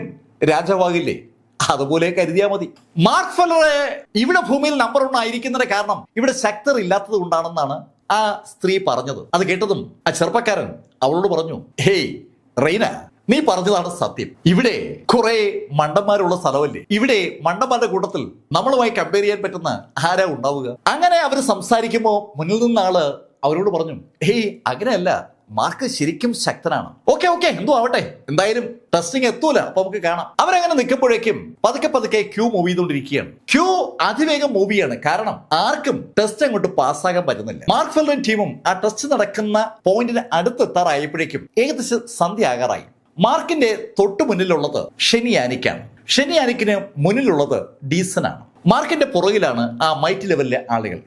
രാജാവാകില്ലേ, അതുപോലെ കരുതിയാ മതി. മാർക്ക് ഫെല്ലറെ ഇവിടെ ഭൂമിയിൽ നമ്പർ 1 ആയിരിക്കുന്നതിന്റെ കാരണം ഇവിടെ ശക്തർ ഇല്ലാത്തത് കൊണ്ടാണെന്നാണ് ആ സ്ത്രീ പറഞ്ഞത്. അത് കേട്ടതും ആ ചെറുപ്പക്കാരൻ അവളോട് പറഞ്ഞു, ഹേയ് റെയ്ന, നീ പറഞ്ഞതാണ് സത്യം. ഇവിടെ കുറെ മണ്ടന്മാരുള്ള സ്ഥലമല്ലേ. ഇവിടെ മണ്ടന്മാരുടെ കൂട്ടത്തിൽ നമ്മളുമായി കമ്പയർ ചെയ്യാൻ പറ്റുന്ന ആരാ ഉണ്ടാവുക? അങ്ങനെ അവർ സംസാരിക്കുമ്പോ മുന്നിൽ നിന്ന ആള് അവരോട് പറഞ്ഞു, ഹേയ് അങ്ങനെയല്ല, മാർക്ക് ശരിക്കും ശക്തനാണ്. ഓക്കെ എന്തോ ആവട്ടെ, എന്തായാലും ടെസ്റ്റിംഗ് എത്തൂല, അപ്പൊ നമുക്ക് കാണാം. അവരങ്ങനെ നിൽക്കുമ്പോഴേക്കും പതുക്കെ ക്യൂ മൂവ് ചെയ്തുകൊണ്ടിരിക്കുകയാണ്. ക്യൂ അതിവേഗം മൂവ് ചെയ്യാണ്. കാരണം ആർക്കും ടെസ്റ്റ് അങ്ങോട്ട് പാസ്സാകാൻ പറ്റുന്നില്ല. മാർക്ക് ഫെല്ലറും ടീമും ആ ടെസ്റ്റ് നടക്കുന്ന പോയിന്റിന് അടുത്തെത്താറായപ്പോഴേക്കും ഏകദേശം സന്ധ്യ ആകാറായി. മാർക്കിന്റെ തൊട്ടു മുന്നിലുള്ളത് ഷെനിയാനിക്കാണ്. ഷെനിയാനിക്കിന് മുന്നിലുള്ളത് ഡീസനാണ്. മാർക്കിന്റെ പുറകിലാണ് ആ മൈറ്റ് ലെവലിലെ ആളുകൾ.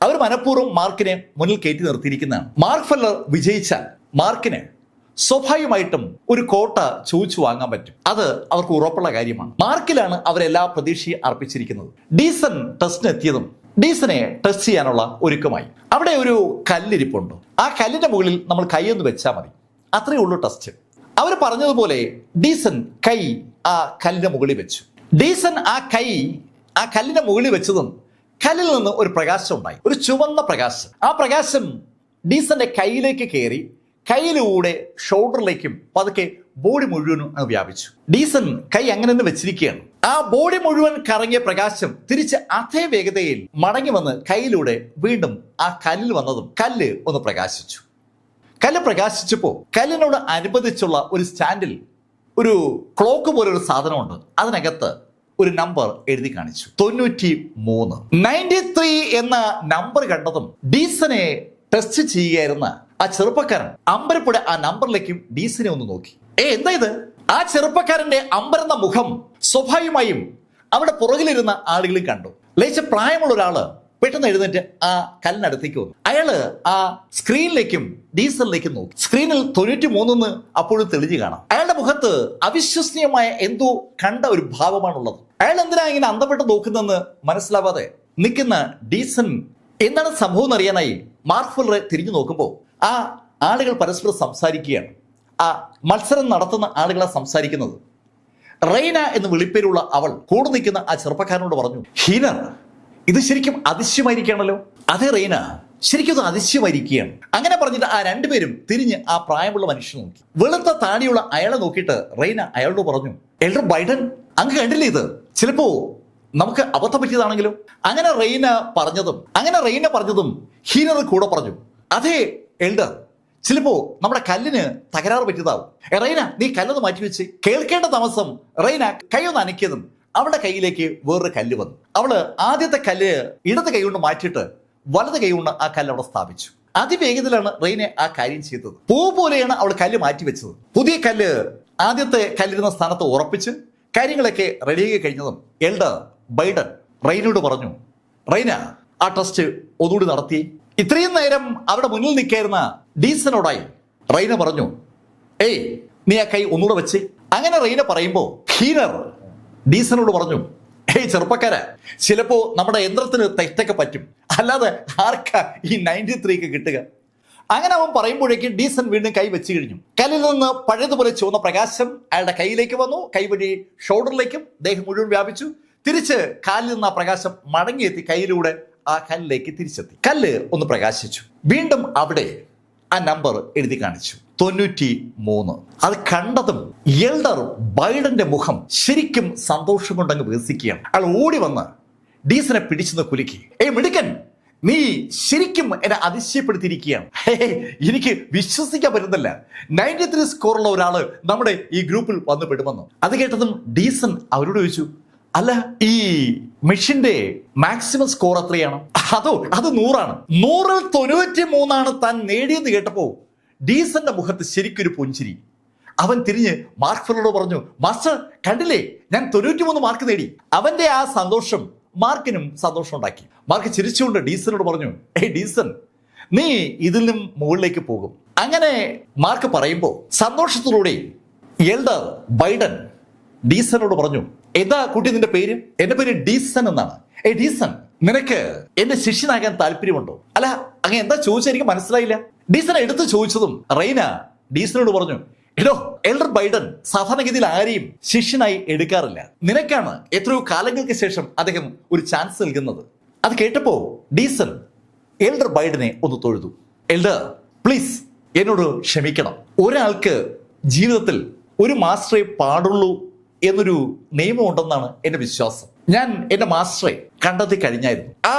അവർ മനഃപൂർവ്വം മാർക്കിനെ മുന്നിൽ കയറ്റി നിർത്തിയിരിക്കുന്നതാണ്. മാർക്ക് ഫെല്ലർ വിജയിച്ചാൽ മാർക്കിന് സ്വാഭാവികമായിട്ടും ഒരു കോട്ട ചോദിച്ചു വാങ്ങാൻ പറ്റും. അത് അവർക്ക് ഉറപ്പുള്ള കാര്യമാണ്. മാർക്കിലാണ് അവരെല്ലാ പ്രതീക്ഷയും അർപ്പിച്ചിരിക്കുന്നത്. ഡീസൻ ടെസ്റ്റിന് എത്തിയതും ഡീസനെ ടെസ്റ്റ് ചെയ്യാനുള്ള ഒരുക്കമായി. അവിടെ ഒരു കല്ലിരിപ്പുണ്ട്. ആ കല്ലിന്റെ മുകളിൽ നമ്മൾ കൈയൊന്ന് വെച്ചാൽ മതി, അത്രയേ ഉള്ളൂ ടെസ്റ്റ്. അവർ പറഞ്ഞതുപോലെ ഡീസൻ കൈ ആ കല്ലിന്റെ മുകളിൽ വെച്ചു. ഡീസൻ ആ കൈ ആ കല്ലിന്റെ മുകളിൽ വെച്ചതും കല്ലിൽ നിന്ന് ഒരു പ്രകാശം ഉണ്ടായി, ഒരു ചുവന്ന പ്രകാശം. ആ പ്രകാശം ഡീസന്റെ കൈയിലേക്ക് കയറി കൈയിലൂടെ ഷോൾഡറിലേക്കും പതുക്കെ ബോഡി മുഴുവനും വ്യാപിച്ചു. ഡീസൻ കൈ അങ്ങനെ തന്നെ വെച്ചിരിക്കുകയാണ്. ആ ബോഡി മുഴുവൻ കറങ്ങിയ പ്രകാശം തിരിച്ച് അതേ വേഗതയിൽ മടങ്ങി വന്ന് കൈയിലൂടെ വീണ്ടും ആ കല്ലിൽ വന്നതും കല്ല് ഒന്ന് പ്രകാശിച്ചു. കല്ല് പ്രകാശിച്ചപ്പോ കല്ലിനോട് അനുബന്ധിച്ചുള്ള ഒരു സ്റ്റാൻഡിൽ ഒരു ക്ലോക്ക് പോലെ ഒരു സാധനമുണ്ട്. അതിനകത്ത് ഒരു നമ്പർ എഴുതി കാണിച്ചു, 93. 93 എന്ന നമ്പർ കണ്ടതും ഡീസനെ ടെസ്റ്റ് ചെയ്യുകയായിരുന്ന ആ ചെറുപ്പക്കാരൻ അമ്പരപ്പോടെ ആ നമ്പറിലേക്കും ഡീസനെ ഒന്ന് നോക്കി. എന്താ ഇത്? ആ ചെറുപ്പക്കാരന്റെ അമ്പരന്ന മുഖം സ്വാഭാവികമായും അവിടെ പുറകിലിരുന്ന ആളുകളും കണ്ടു. ലേശ പ്രായമുള്ള ഒരാള് പെട്ടെന്ന് എഴുന്നേറ്റ് ആ കല്ലിനടുത്തേക്ക് വന്നു. അയാള് ആ സ്ക്രീനിലേക്കും ഡീസലിലേക്കും നോക്കി. സ്ക്രീനിൽ 93 അപ്പോഴും തെളിഞ്ഞു കാണാം. അയാളുടെ മുഖത്ത് അവിശ്വസനീയമായ എന്തോ കണ്ട ഒരു ഭാവമാണുള്ളത്. അയാൾ എന്തിനാ ഇങ്ങനെ അന്തപ്പെട്ട് നോക്കുന്നതെന്ന് മനസ്സിലാവാതെ നിൽക്കുന്ന ഡീസൻ എന്താണ് സംഭവം എന്നറിയാനായി മാർക്ക് ഫെല്ലറെ തിരിഞ്ഞു നോക്കുമ്പോൾ ആ ആളുകൾ പരസ്പരം സംസാരിക്കുകയാണ്. ആ മത്സരം നടത്തുന്ന ആളുകളെ സംസാരിക്കുന്നത്. റെയ്ന എന്ന് വിളിപ്പേരുള്ള അവൾ കൂടെ നിൽക്കുന്ന ആ ചെറുപ്പക്കാരനോട് പറഞ്ഞു, ഹീനർ, ഇത് ശരിക്കും അതിശയമായിരിക്കുകയാണല്ലോ. അതേ റെയ്ന, ശരിക്കും അത് അതിശയമായിരിക്കുകയാണ്. അങ്ങനെ പറഞ്ഞിട്ട് ആ രണ്ടുപേരും തിരിഞ്ഞ് ആ പ്രായമുള്ള മനുഷ്യനെ നോക്കി. വെളുത്ത താടിയുള്ള അയാളെ നോക്കിയിട്ട് റെയ്ന അയാളോട് പറഞ്ഞു, എൽഡർ ബൈഡൻ, അങ്ങ് കണ്ടില്ലേ ഇത്? ചിലപ്പോ നമുക്ക് അബദ്ധം പറ്റിയതാണെങ്കിലും. അങ്ങനെ റെയ്ന പറഞ്ഞതും ഹീനർ കൂടെ പറഞ്ഞു, അതേ എൽഡർ, ചിലപ്പോ നമ്മുടെ കല്ലിന് തകരാറ് പറ്റിയതാവും. റെയ്ന, നീ കല്ലൊന്ന് മാറ്റി വെച്ച്. കേൾക്കേണ്ട താമസം റെയ്ന കൈയൊന്ന് അനക്കിയതും അവളുടെ കൈയിലേക്ക് വേറൊരു കല്ല് വന്നു. അവള് ആദ്യത്തെ കല്ല് ഇടത് കൈ കൊണ്ട് മാറ്റിയിട്ട് വലത് കൈ കൊണ്ട് ആ കല്ല് അവിടെ സ്ഥാപിച്ചു. അതിവേഗത്തിലാണ് റെയ്നെ ആ കാര്യം ചെയ്തത്. പൂ പോലെയാണ് അവൾ കല്ല് മാറ്റി വെച്ചത്. പുതിയ കല്ല് ആദ്യത്തെ കല്ലിരുന്ന സ്ഥാനത്ത് ഉറപ്പിച്ച് കാര്യങ്ങളൊക്കെ റെഡിയാക്കി കഴിഞ്ഞതും എൽഡർ ബൈഡൻ റെയ്നോട് പറഞ്ഞു, റെയ്ന, ആ ടെസ്റ്റ് ഒന്നുകൂടി നടത്തി. ഇത്രയും നേരം അവിടെ മുന്നിൽ നിൽക്കായിരുന്ന ഡീസനോടായി റെയ്ന പറഞ്ഞു, ഏയ് നീ ആ കൈ ഒന്നുകൂടെ വെച്ച്. അങ്ങനെ റെയ്ന പറയുമ്പോ ഹീനർ ഡീസനോട് പറഞ്ഞു, ഏയ് ചെറുപ്പക്കാര, ചിലപ്പോ നമ്മുടെ യന്ത്രത്തിന് തെറ്റൊക്കെ പറ്റും, അല്ലാതെ ആർക്കാ ഈ 93 കിട്ടുക? അങ്ങനെ അവൻ പറയുമ്പോഴേക്കും ഡീസൻ വീണ്ടും കൈ വെച്ച് കഴിഞ്ഞു. കല്ലിൽ നിന്ന് പഴയതുപോലെ ചുവന്ന പ്രകാശം അയാളുടെ കൈയിലേക്ക് വന്നു. കൈ വഴി ഷോൾഡറിലേക്കും ദേഹം മുഴുവൻ വ്യാപിച്ചു. തിരിച്ച് കാലിൽ നിന്ന് ആ പ്രകാശം മടങ്ങിയെത്തി കയ്യിലൂടെ ആ കല്ലിലേക്ക് തിരിച്ചെത്തി. കല്ല് ഒന്ന് പ്രകാശിച്ചു. വീണ്ടും അവിടെ ആ നമ്പർ എഴുതി കാണിച്ചു, 93. അത് കണ്ടതും എൽഡർ ബൈഡന്റെ മുഖം ശരിക്കും സന്തോഷം കൊണ്ടങ്ങ് വികസിക്കുകയാണ്. അയാൾ ഓടി വന്ന് ഡീസനെ പിടിച്ചെന്ന് കുലുക്കി. മിടുക്കൻ, നീ ശരിക്കും എന്നെ അതിശയപ്പെടുത്തിയിരിക്കുകയാണ്. എനിക്ക് വിശ്വസിക്കാൻ പറ്റുന്നില്ല, 93 സ്കോറുള്ള ഒരാള് നമ്മുടെ ഈ ഗ്രൂപ്പിൽ വന്നു പെടുമെന്ന്. അത് കേട്ടതും ഡീസൻ അവരോട് ചോദിച്ചു, അല്ല, ഈ മെഷീന്റെ മാക്സിമം സ്കോർ എത്രയാണ്? അത് 100ആണ്. 100ൽ 93 താൻ നേടിയെന്ന് കേട്ടപ്പോ ഡീസന്റെ മുഖത്ത് ശരിക്കൊരു പുഞ്ചിരി. അവൻ തിരിഞ്ഞ് മാർക്ക് ഫെല്ലറോട് പറഞ്ഞു, മാസ്റ്റർ കണ്ടില്ലേ, ഞാൻ 93 മാർക്ക് നേടി. അവന്റെ ആ സന്തോഷം മാർക്കിനും സന്തോഷം ഉണ്ടാക്കി. മാർക്ക് ചിരിച്ചുകൊണ്ട് ഡീസനോട് പറഞ്ഞു, ഡീസൻ, നീ ഇതിലും മുകളിലേക്ക് പോകും. അങ്ങനെ മാർക്ക് പറയുമ്പോൾ സന്തോഷത്തിലൂടെ എൽഡർ ബൈഡൻ ഡീസനോട് പറഞ്ഞു, എന്താ കുട്ടി നിന്റെ പേര്? എന്റെ പേര് ഡീസൺ എന്നാണ്. ഡീസൺ, നിനക്ക് എന്റെ ശിഷ്യനാകാൻ താല്പര്യമുണ്ടോ? അല്ല, അങ്ങനെ എന്താ ചോദിച്ചാൽ എനിക്ക് മനസ്സിലായില്ല. ഡീസൺ എടുത്ത് ചോദിച്ചതും റെയ്ന ഡീസനോട് പറഞ്ഞു, എടോ, എൽഡർ ബൈഡൻ സാധാരണഗതിയിൽ ആരെയും ശിഷ്യനായി എടുക്കാറില്ല. നിനക്കാണ് എത്രയോ കാലങ്ങൾക്ക് ശേഷം അദ്ദേഹം ഒരു ചാൻസ് നൽകുന്നത്. അത് കേട്ടപ്പോ ഡീസൺ എൽഡർ ബൈഡനെ ഒന്ന് തൊഴുതു. എൽഡർ, പ്ലീസ് എന്നോട് ക്ഷമിക്കണം. ഒരാൾക്ക് ജീവിതത്തിൽ ഒരു മാസ്റ്ററെ പാടുള്ളൂ എന്നൊരു നിയമം ഉണ്ടെന്നാണ് എന്റെ വിശ്വാസം. ഞാൻ എന്റെ മാസ്റ്ററെ കണ്ടെത്തി കഴിഞ്ഞായിരുന്നു. ആ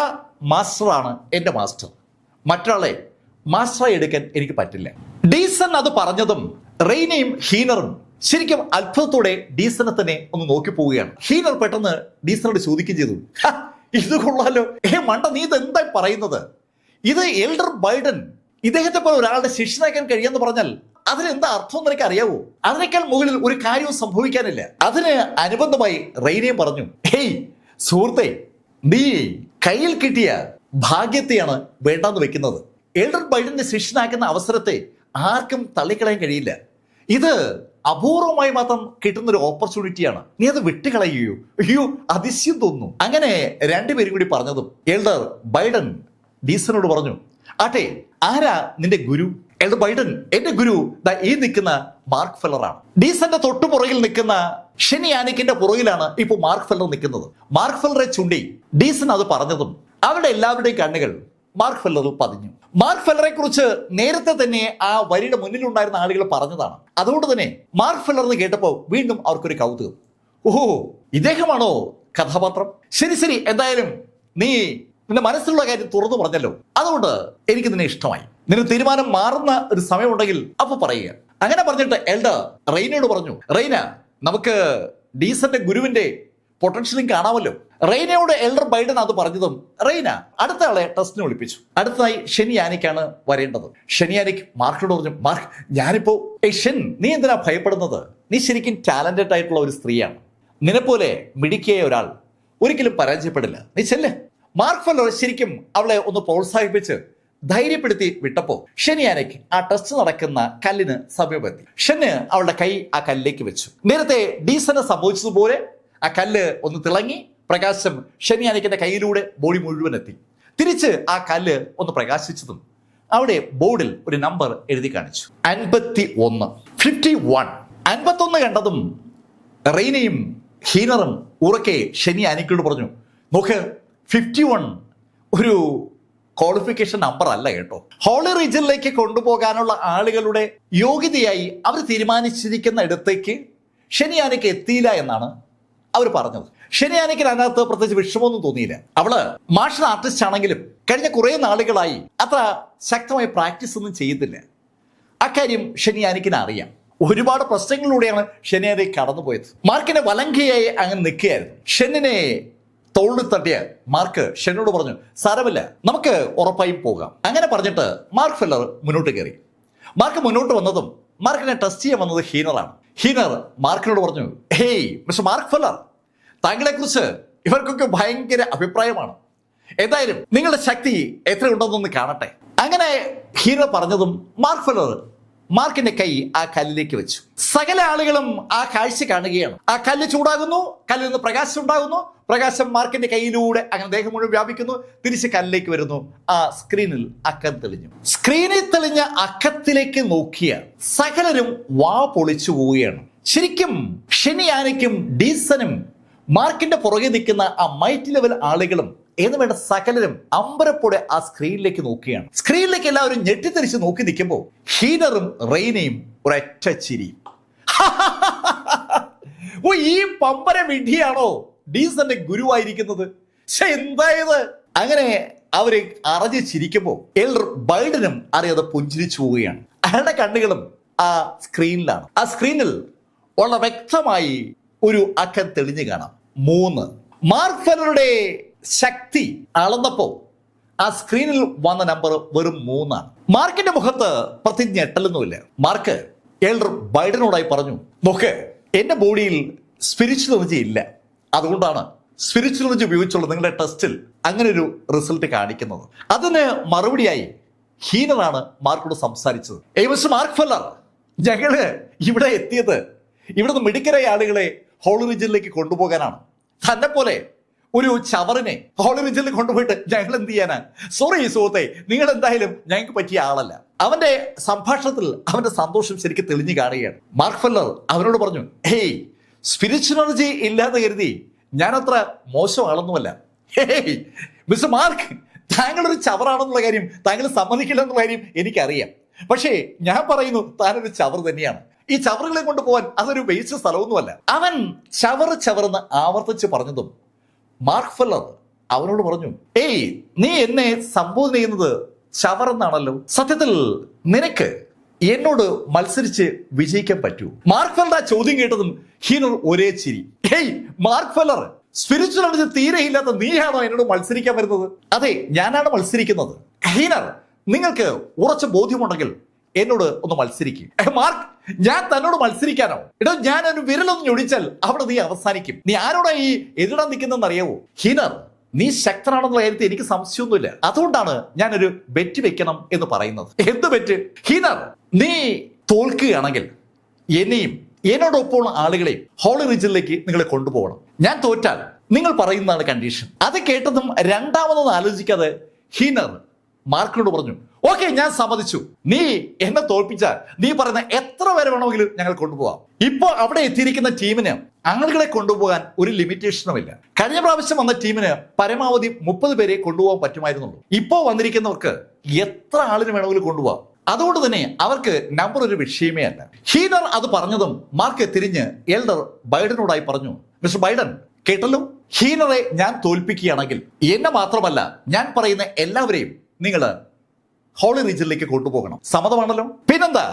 മാസ്റ്ററാണ് എന്റെ മാസ്റ്റർ. മറ്റൊരാളെ മാസ്റ്ററായി എടുക്കാൻ എനിക്ക് പറ്റില്ല. ഡീസൺ അത് പറഞ്ഞതും റെയ്നയും ഹീനറും ശരിക്കും അത്ഭുതത്തോടെ ഡീസനെ തന്നെ ഒന്ന് നോക്കി പോവുകയാണ്. ഹീനർ പെട്ടെന്ന് ഡീസനോട് ചോദിക്കുകയും ചെയ്തു, ഇത് കൊള്ളാലോ, മണ്ട, നീ ഇത് എന്തായി പറയുന്നത്? ഇത് എൽഡർ ബൈഡൻ ഇദ്ദേഹത്തെ പോലെ ഒരാളുടെ ശിഷ്യനാക്കാൻ കഴിയാന്ന് പറഞ്ഞാൽ അതിനെന്താ അർത്ഥം എന്ന് എനിക്ക് അറിയാവോ? അതിനേക്കാൾ മുകളിൽ ഒരു കാര്യവും സംഭവിക്കാനില്ല. അതിന് അനുബന്ധമായി റെയ്നയും പറഞ്ഞു, സുഹൃത്തെ, നീ കയ്യിൽ കിട്ടിയ ഭാഗ്യത്തെയാണ് വേണ്ടാന്ന് വെക്കുന്നത്. എൽഡർ ബൈഡന്റെ ശിഷ്യനാക്കുന്ന അവസരത്തെ ആർക്കും തള്ളിക്കളയാൻ കഴിയില്ല. ഇത് അപൂർവമായി മാത്രം കിട്ടുന്ന ഒരു ഓപ്പർച്യൂണിറ്റിയാണ്. നീ അത് വിട്ടുകളയുകയോ? അയ്യോ, അതിശയം തോന്നുന്നു. അങ്ങനെ രണ്ടുപേരും കൂടി പറഞ്ഞതും എൽഡർ ബൈഡൻ ഡീസനോട് പറഞ്ഞു, ആട്ടെ, ആരാ നിന്റെ ഗുരു? എൽഡർ ബൈഡൻ, എന്റെ ഗുരു ഈ നിൽക്കുന്ന മാർക്ക് ഫെല്ലറാണ്. ഡീസന്റെ തൊട്ടു പുറകിൽ നിൽക്കുന്ന ഷെനി ആനിക്കിന്റെ പുറകിലാണ് ഇപ്പോൾ മാർക്ക് ഫെല്ലർ നിൽക്കുന്നത്. മാർക്ക് ഫെല്ലറെ ചൂണ്ടി ഡീസൻ അത് പറഞ്ഞതും അവരുടെ എല്ലാവരുടെയും കണ്ണുകൾ മാർക്ക് ഫെല്ലറിൽ പതിഞ്ഞു. മാർക്ക് ഫെല്ലറെ കുറിച്ച് നേരത്തെ തന്നെ ആ വരിയുടെ മുന്നിലുണ്ടായിരുന്ന ആളുകൾ പറഞ്ഞതാണ്. അതുകൊണ്ട് തന്നെ മാർക്ക് ഫെല്ലർ എന്ന് കേട്ടപ്പോൾ വീണ്ടും അവർക്കൊരു കൗതുകം. ഓഹോ, ഇദ്ദേഹമാണോ കഥാപാത്രം? ശരി, എന്തായാലും നീ നിന്റെ മനസ്സിലുള്ള കാര്യം തുറന്നു പറഞ്ഞല്ലോ, അതുകൊണ്ട് എനിക്ക് നിന്നെ ഇഷ്ടമായി. നിന്റെ തീരുമാനം മാറുന്ന ഒരു സമയമുണ്ടെങ്കിൽ അപ്പൊ പറയുക. അങ്ങനെ പറഞ്ഞിട്ട് എൽഡർ റെയ്നയോട് പറഞ്ഞു, റെയ്ന, നമുക്ക് ഡീസന്റെ ഗുരുവിന്റെ പൊട്ടൻഷ്യലും കാണാമല്ലോ. റെയ്നയോട് എൽഡർ ബൈഡൻ അത് പറഞ്ഞതും റെയ്ന അടുത്ത ആളെ ടെസ്റ്റിന് വിളിപ്പിച്ചു. അടുത്തതായി ഷെനി ആനിക്കാണ് വരേണ്ടത്. ഷെനി ആനിക്ക് മാർക്കിനോട് പറഞ്ഞു, മാർക്ക്, ഞാനിപ്പോ ഷെൻ, നീ എന്തിനാ ഭയപ്പെടുന്നത്? നീ ശരിക്കും ടാലന്റഡ് ആയിട്ടുള്ള ഒരു സ്ത്രീയാണ്. നിന്നെപ്പോലെ മിടുക്കിയായ ഒരാൾ ഒരിക്കലും പരാജയപ്പെടില്ല. നീ ചെല്ല്. മാർക്ക് ഫെല്ലർ ശരിക്കും അവളെ ഒന്ന് പ്രോത്സാഹിപ്പിച്ച് ധൈര്യപ്പെടുത്തി വിട്ടപ്പോ ഷെനി ആനിക്ക് ആ ടെസ്റ്റ് നടക്കുന്ന കല്ലിന് സമീപമെത്തി. ഷെന് അവളുടെ കൈ ആ കല്ലിലേക്ക് വെച്ചു. നേരത്തെ ഡീസന് സംഭവിച്ചതുപോലെ ആ കല്ല് ഒന്ന് തിളങ്ങി പ്രകാശം ഷെനി ആനിക്കിന്റെ കയ്യിലൂടെ ബോഡി മുഴുവൻ എത്തി. തിരിച്ച് ആ കല്ല് ഒന്ന് പ്രകാശിച്ചതും അവിടെ ബോർഡിൽ ഒരു നമ്പർ എഴുതി കാണിച്ചു, 51. 51 കണ്ടതും റെയ്നയും ഹീനറും ഉറക്കെ ഷെനി ആനിക്കോട് പറഞ്ഞു, നോക്ക്, 51 ഒരു ക്വാളിഫിക്കേഷൻ നമ്പർ അല്ല കേട്ടോ. ഹോളി റീജിയനിലേക്ക് കൊണ്ടുപോകാനുള്ള ആളുകളുടെ യോഗ്യതയായി അവർ തീരുമാനിച്ചിരിക്കുന്ന ഇടത്തേക്ക് ഷെനി ആനിക്ക് എത്തിയില്ല എന്നാണ് അവർ പറഞ്ഞത്. ഷെനി ആനിക്ക് അതിനകത്ത് പ്രത്യേകിച്ച് വിഷമമൊന്നും തോന്നിയില്ല. അവള് മാർഷൽ ആർട്ടിസ്റ്റ് ആണെങ്കിലും കഴിഞ്ഞ കുറെ നാളുകളായി അത്ര ശക്തമായി പ്രാക്ടീസ് ഒന്നും ചെയ്യുന്നില്ല. അക്കാര്യം ഷെനി ആനിക്കിന് അറിയാം. ഒരുപാട് പ്രശ്നങ്ങളിലൂടെയാണ് ഷെനി ആനിക്ക് കടന്നുപോയത്. മാർക്കിനെ വലങ്കയായി അങ്ങനെ നിൽക്കുകയായിരുന്നു. ഷെന്നിനെ തോളിൽ തട്ടിയ മാർക്ക് ഷെന്നോട് പറഞ്ഞു, സാരമില്ല, നമുക്ക് ഉറപ്പായും പോകാം. അങ്ങനെ പറഞ്ഞിട്ട് മാർക്ക് ഫെല്ലർ മുന്നോട്ട് കയറി. മാർക്ക് മുന്നോട്ട് വന്നതും മാർക്കിനെ ടെസ്റ്റ് ചെയ്യാൻ വന്നത് ഹീനറാണ്. ഹീനർ മാർക്കിനോട് പറഞ്ഞു, മിസ്റ്റർ മാർക്ക് ഫെല്ലർ, താങ്കളെ കുറിച്ച് ഇവർക്കൊക്കെ ഭയങ്കര അഭിപ്രായമാണ്. എന്തായാലും നിങ്ങളുടെ ശക്തി എത്രയുണ്ടെന്നൊന്ന് കാണട്ടെ. അങ്ങനെ ഹീനർ പറഞ്ഞതും മാർക്ക് ഫെല്ലർ മാർക്കിന്റെ കൈ ആ കല്ലിലേക്ക് വെച്ചു. സകല ആളുകളും ആ കാഴ്ച കാണുകയാണ്. ആ കല്ല് ചൂടാകുന്നു, കല്ലിൽ നിന്ന് പ്രകാശം ഉണ്ടാകുന്നു, പ്രകാശം മാർക്കിന്റെ കൈയിലൂടെ അങ്ങനെ ദേഹം മുഴുവൻ വ്യാപിക്കുന്നു, തിരിച്ച് കല്ലിലേക്ക് വരുന്നു. ആ സ്ക്രീനിൽ അക്കം തെളിഞ്ഞു. സ്ക്രീനിൽ തെളിഞ്ഞ അക്കത്തിലേക്ക് നോക്കിയ സകലരും വാ പൊളിച്ചു പോവുകയാണ്. ശരിക്കും ഷെനി ആനിക്കും ഡീസനും മാർക്കിന്റെ പുറകെ നിൽക്കുന്ന ആ മൈറ്റ് ലെവൽ ആളുകളും എന്ന് വേണ്ട സകലരും അമ്പരപ്പോടെ ആ സ്ക്രീനിലേക്ക് നോക്കുകയാണ്. സ്ക്രീനിലേക്ക് എല്ലാവരും ഞെട്ടിത്തെറിച്ച് നോക്കി നിൽക്കുമ്പോൾ ഹീനറും റെയ്നയും ഒരൊറ്റ ചിരി. ഓ, ഈ പമ്പര വിഡ്ഢിയാണോ ഡീസന്റെ ഗുരുവായിരിക്കുന്നത്? എന്തായത്? അങ്ങനെ അവര് അറിഞ്ഞ് ചിരിക്കുമ്പോൾ എൽഡർ ബൈഡനും അറിയാതെ പുഞ്ചിരിച്ചു പോവുകയാണ്. അയാളുടെ കണ്ണുകളും ആ സ്ക്രീനിലാണ്. ആ സ്ക്രീനിൽ വളരെ വ്യക്തമായി ഒരു അക്കം തെളിഞ്ഞു കാണാം. 3. മാർക്ക് ഫെല്ലറുടെ ശക്തി അളന്നപ്പോ ആ സ്ക്രീനിൽ വന്ന നമ്പർ വെറും 3 ആണ്. മാർക്കിന്റെ മുഖത്ത് പ്രത്യേകിച്ച് ഞെട്ടലൊന്നുമില്ല. മാർക്ക് എൽഡർ ബൈഡനോടായി പറഞ്ഞു, നോക്ക്, എന്റെ ബോഡിയിൽ സ്പിരിച്വൽ എനർജി ഇല്ല, അതുകൊണ്ടാണ് സ്പിരിച്വൽ എനർജി ഉപയോഗിച്ചുള്ള നിങ്ങളുടെ ടെസ്റ്റിൽ അങ്ങനെ ഒരു റിസൾട്ട് കാണിക്കുന്നത്. അതിന് മറുപടിയായി ഹീനറാണ് മാർക്കോട് സംസാരിച്ചത്. മിസ്റ്റർ മാർക്ക് ഫെല്ലർ, ഞങ്ങള് ഇവിടെ എത്തിയത് ഇവിടുന്ന് മിടുക്കരായ ആളുകളെ ഹോളി റീജിയനിലേക്ക് കൊണ്ടുപോകാനാണ്. തന്നെ പോലെ ഒരു ചവറിനെ ഹോളി റീജിയനിൽ കൊണ്ടുപോയിട്ട് ഞങ്ങൾ എന്ത് ചെയ്യാനാ? സോറി സുഹൃത്തെ, നിങ്ങൾ എന്തായാലും ഞങ്ങൾക്ക് പറ്റിയ ആളല്ല. അവന്റെ സംഭാഷണത്തിൽ അവന്റെ സന്തോഷം ശരിക്കും തെളിഞ്ഞു കാണുകയാണ്. മാർക്ക് ഫെല്ലർ അവനോട് പറഞ്ഞു, ഹേയ്, സ്പിരിച്വൽ എനർജി ഇല്ലാതെ കരുതി ഞാനത്ര മോശം ആളൊന്നുമല്ല. ഹേയ് മിസ്റ്റർ മാർക്ക്, താങ്കളൊരു ചവറാണെന്നുള്ള കാര്യം താങ്കൾ സമ്മതിക്കില്ല എന്നുള്ള കാര്യം എനിക്കറിയാം. പക്ഷേ ഞാൻ പറയുന്നു, താനൊരു ചവർ തന്നെയാണ്. ഈ ചവറുകളെ കൊണ്ടുപോകാൻ അതൊരു വേസ്റ്റ് സ്ഥലമൊന്നുമല്ല. അവൻ ചവറെന്ന് ആവർത്തിച്ച് പറഞ്ഞതും മാർക്ക് ഫെല്ലർ അവനോട് പറഞ്ഞു, ഏയ്, നീ എന്നെ സംബോധന ചെയ്യുന്നത് ചവർ എന്നാണല്ലോ. സത്യത്തിൽ നിനക്ക് എന്നോട് മത്സരിച്ച് വിജയിക്കാൻ പറ്റൂ? മാർക്ക് ഫെല്ലർ ആ ചോദ്യം കേട്ടതും ഹീനർ ഒരേ ചിരി. Hey mark feller, spiritual energy തീരെ ഇല്ലാത്ത നീയാണോ എന്നോട് മത്സരിക്കാൻ വരുന്നത്? അതെ, ഞാനാണ് മത്സരിക്കുന്നത്. ഹീനർ, നിങ്ങൾക്ക് ഉറച്ച ബോധ്യമുണ്ടെങ്കിൽ എന്നോട് ഒന്ന് മത്സരിക്കും. മാർക്ക്, ഞാൻ തന്നോട് മത്സരിക്കാനോ? ഞാനൊരു വിരലൊന്ന് ഞൊടിച്ചാൽ അവിടെ നീ അവസാനിക്കും. നീ ആരോടാ ഈ എതിരാൻ നിൽക്കുന്നതെന്ന് അറിയാവോ? ഹീനർ, നീ ശക്തനാണെന്നുള്ള കാര്യത്തിൽ എനിക്ക് സംശയമൊന്നുമില്ല. അതുകൊണ്ടാണ് ഞാനൊരു ബെറ്റ് വെക്കണം എന്ന് പറയുന്നത്. എന്ത് ബെറ്റ്? ഹീനർ, നീ തോൽക്കുകയാണെങ്കിൽ എന്നെയും എന്നോടൊപ്പമുള്ള ആളുകളെയും ഹോളി റീജിയനിലേക്ക് നിങ്ങളെ കൊണ്ടുപോകണം. ഞാൻ തോറ്റാൽ നിങ്ങൾ പറയുന്നതാണ് കണ്ടീഷൻ. അത് കേട്ടതും രണ്ടാമതൊന്നും ആലോചിക്കാതെ ഹീനർ മാർക്കിനോട് പറഞ്ഞു, ഓക്കെ, ഞാൻ സമ്മതിച്ചു. നീ എന്നെ തോൽപ്പിച്ചാൽ നീ പറയുന്ന എത്ര പേരെ വേണമെങ്കിലും ഞങ്ങൾ കൊണ്ടുപോകാം. ഇപ്പൊ അവിടെ എത്തിയിരിക്കുന്ന ടീമിന് ആളുകളെ കൊണ്ടുപോകാൻ ഒരു ലിമിറ്റേഷനും ഇല്ല. കഴിഞ്ഞ പ്രാവശ്യം വന്ന ടീമിന് പരമാവധി 30 പേരെ കൊണ്ടുപോകാൻ പറ്റുമായിരുന്നുള്ളൂ. ഇപ്പോ വന്നിരിക്കുന്നവർക്ക് എത്ര ആളിന് വേണമെങ്കിലും കൊണ്ടുപോകാം. അതുകൊണ്ട് തന്നെ അവർക്ക് നമ്പർ ഒരു വിഷയമേ അല്ല. ഹീനർ അത് പറഞ്ഞതും മാർക്ക് തിരിഞ്ഞ് എൽഡർ ബൈഡനോടായി പറഞ്ഞു, മിസ്റ്റർ ബൈഡൻ, കേട്ടല്ലോ, ഹീനറെ ഞാൻ തോൽപ്പിക്കുകയാണെങ്കിൽ എന്നെ മാത്രമല്ല ഞാൻ പറയുന്ന എല്ലാവരെയും നിങ്ങൾ ഹോളി റീജിയനിലേക്ക് കൊണ്ടുപോകണം. സമ്മതമാണല്ലോ? പിന്നെന്താ,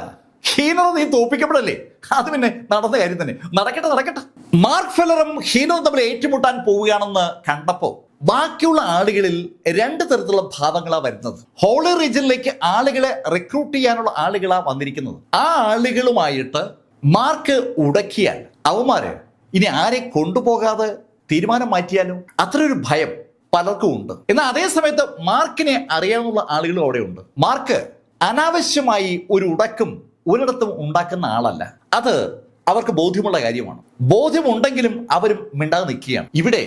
ഹീനർ നീ തോൽപ്പിക്കപ്പെടല്ലേ? അത് പിന്നെ നടന്ന കാര്യം തന്നെ. നടക്കട്ടെ. മാർക്ക് ഫെല്ലറും ഹീനറും തമ്മിൽ ഏറ്റുമുട്ടാൻ പോവുകയാണെന്ന് കണ്ടപ്പോ ബാക്കിയുള്ള ആളുകളിൽ 2 തരത്തിലുള്ള ഭാവങ്ങളാ വരുന്നത്. ഹോളി റീജിയനിലേക്ക് ആളുകളെ റിക്രൂട്ട് ചെയ്യാനുള്ള ആളുകളാ വന്നിരിക്കുന്നത്. ആ ആളുകളുമായിട്ട് മാർക്ക് ഉടക്കിയാൽ അവന്മാര് ഇനി ആരെ കൊണ്ടുപോകാതെ തീരുമാനം മാറ്റിയാലോ? അത്രയൊരു ഭയം പലർക്കും ഉണ്ട്. എന്നാൽ അതേ സമയത്ത് മാർക്കിനെ അറിയാവുന്ന ആളുകളും അവിടെ ഉണ്ട്. മാർക്ക് അനാവശ്യമായി ഒരു ഉടക്കും ഒരിടത്തും ഉണ്ടാക്കുന്ന ആളല്ല. അത് അവർക്ക് ബോധ്യമുള്ള കാര്യമാണ്. ബോധ്യമുണ്ടെങ്കിലും അവരും മിണ്ടാതെ നിൽക്കുകയാണ്. ഇവിടെ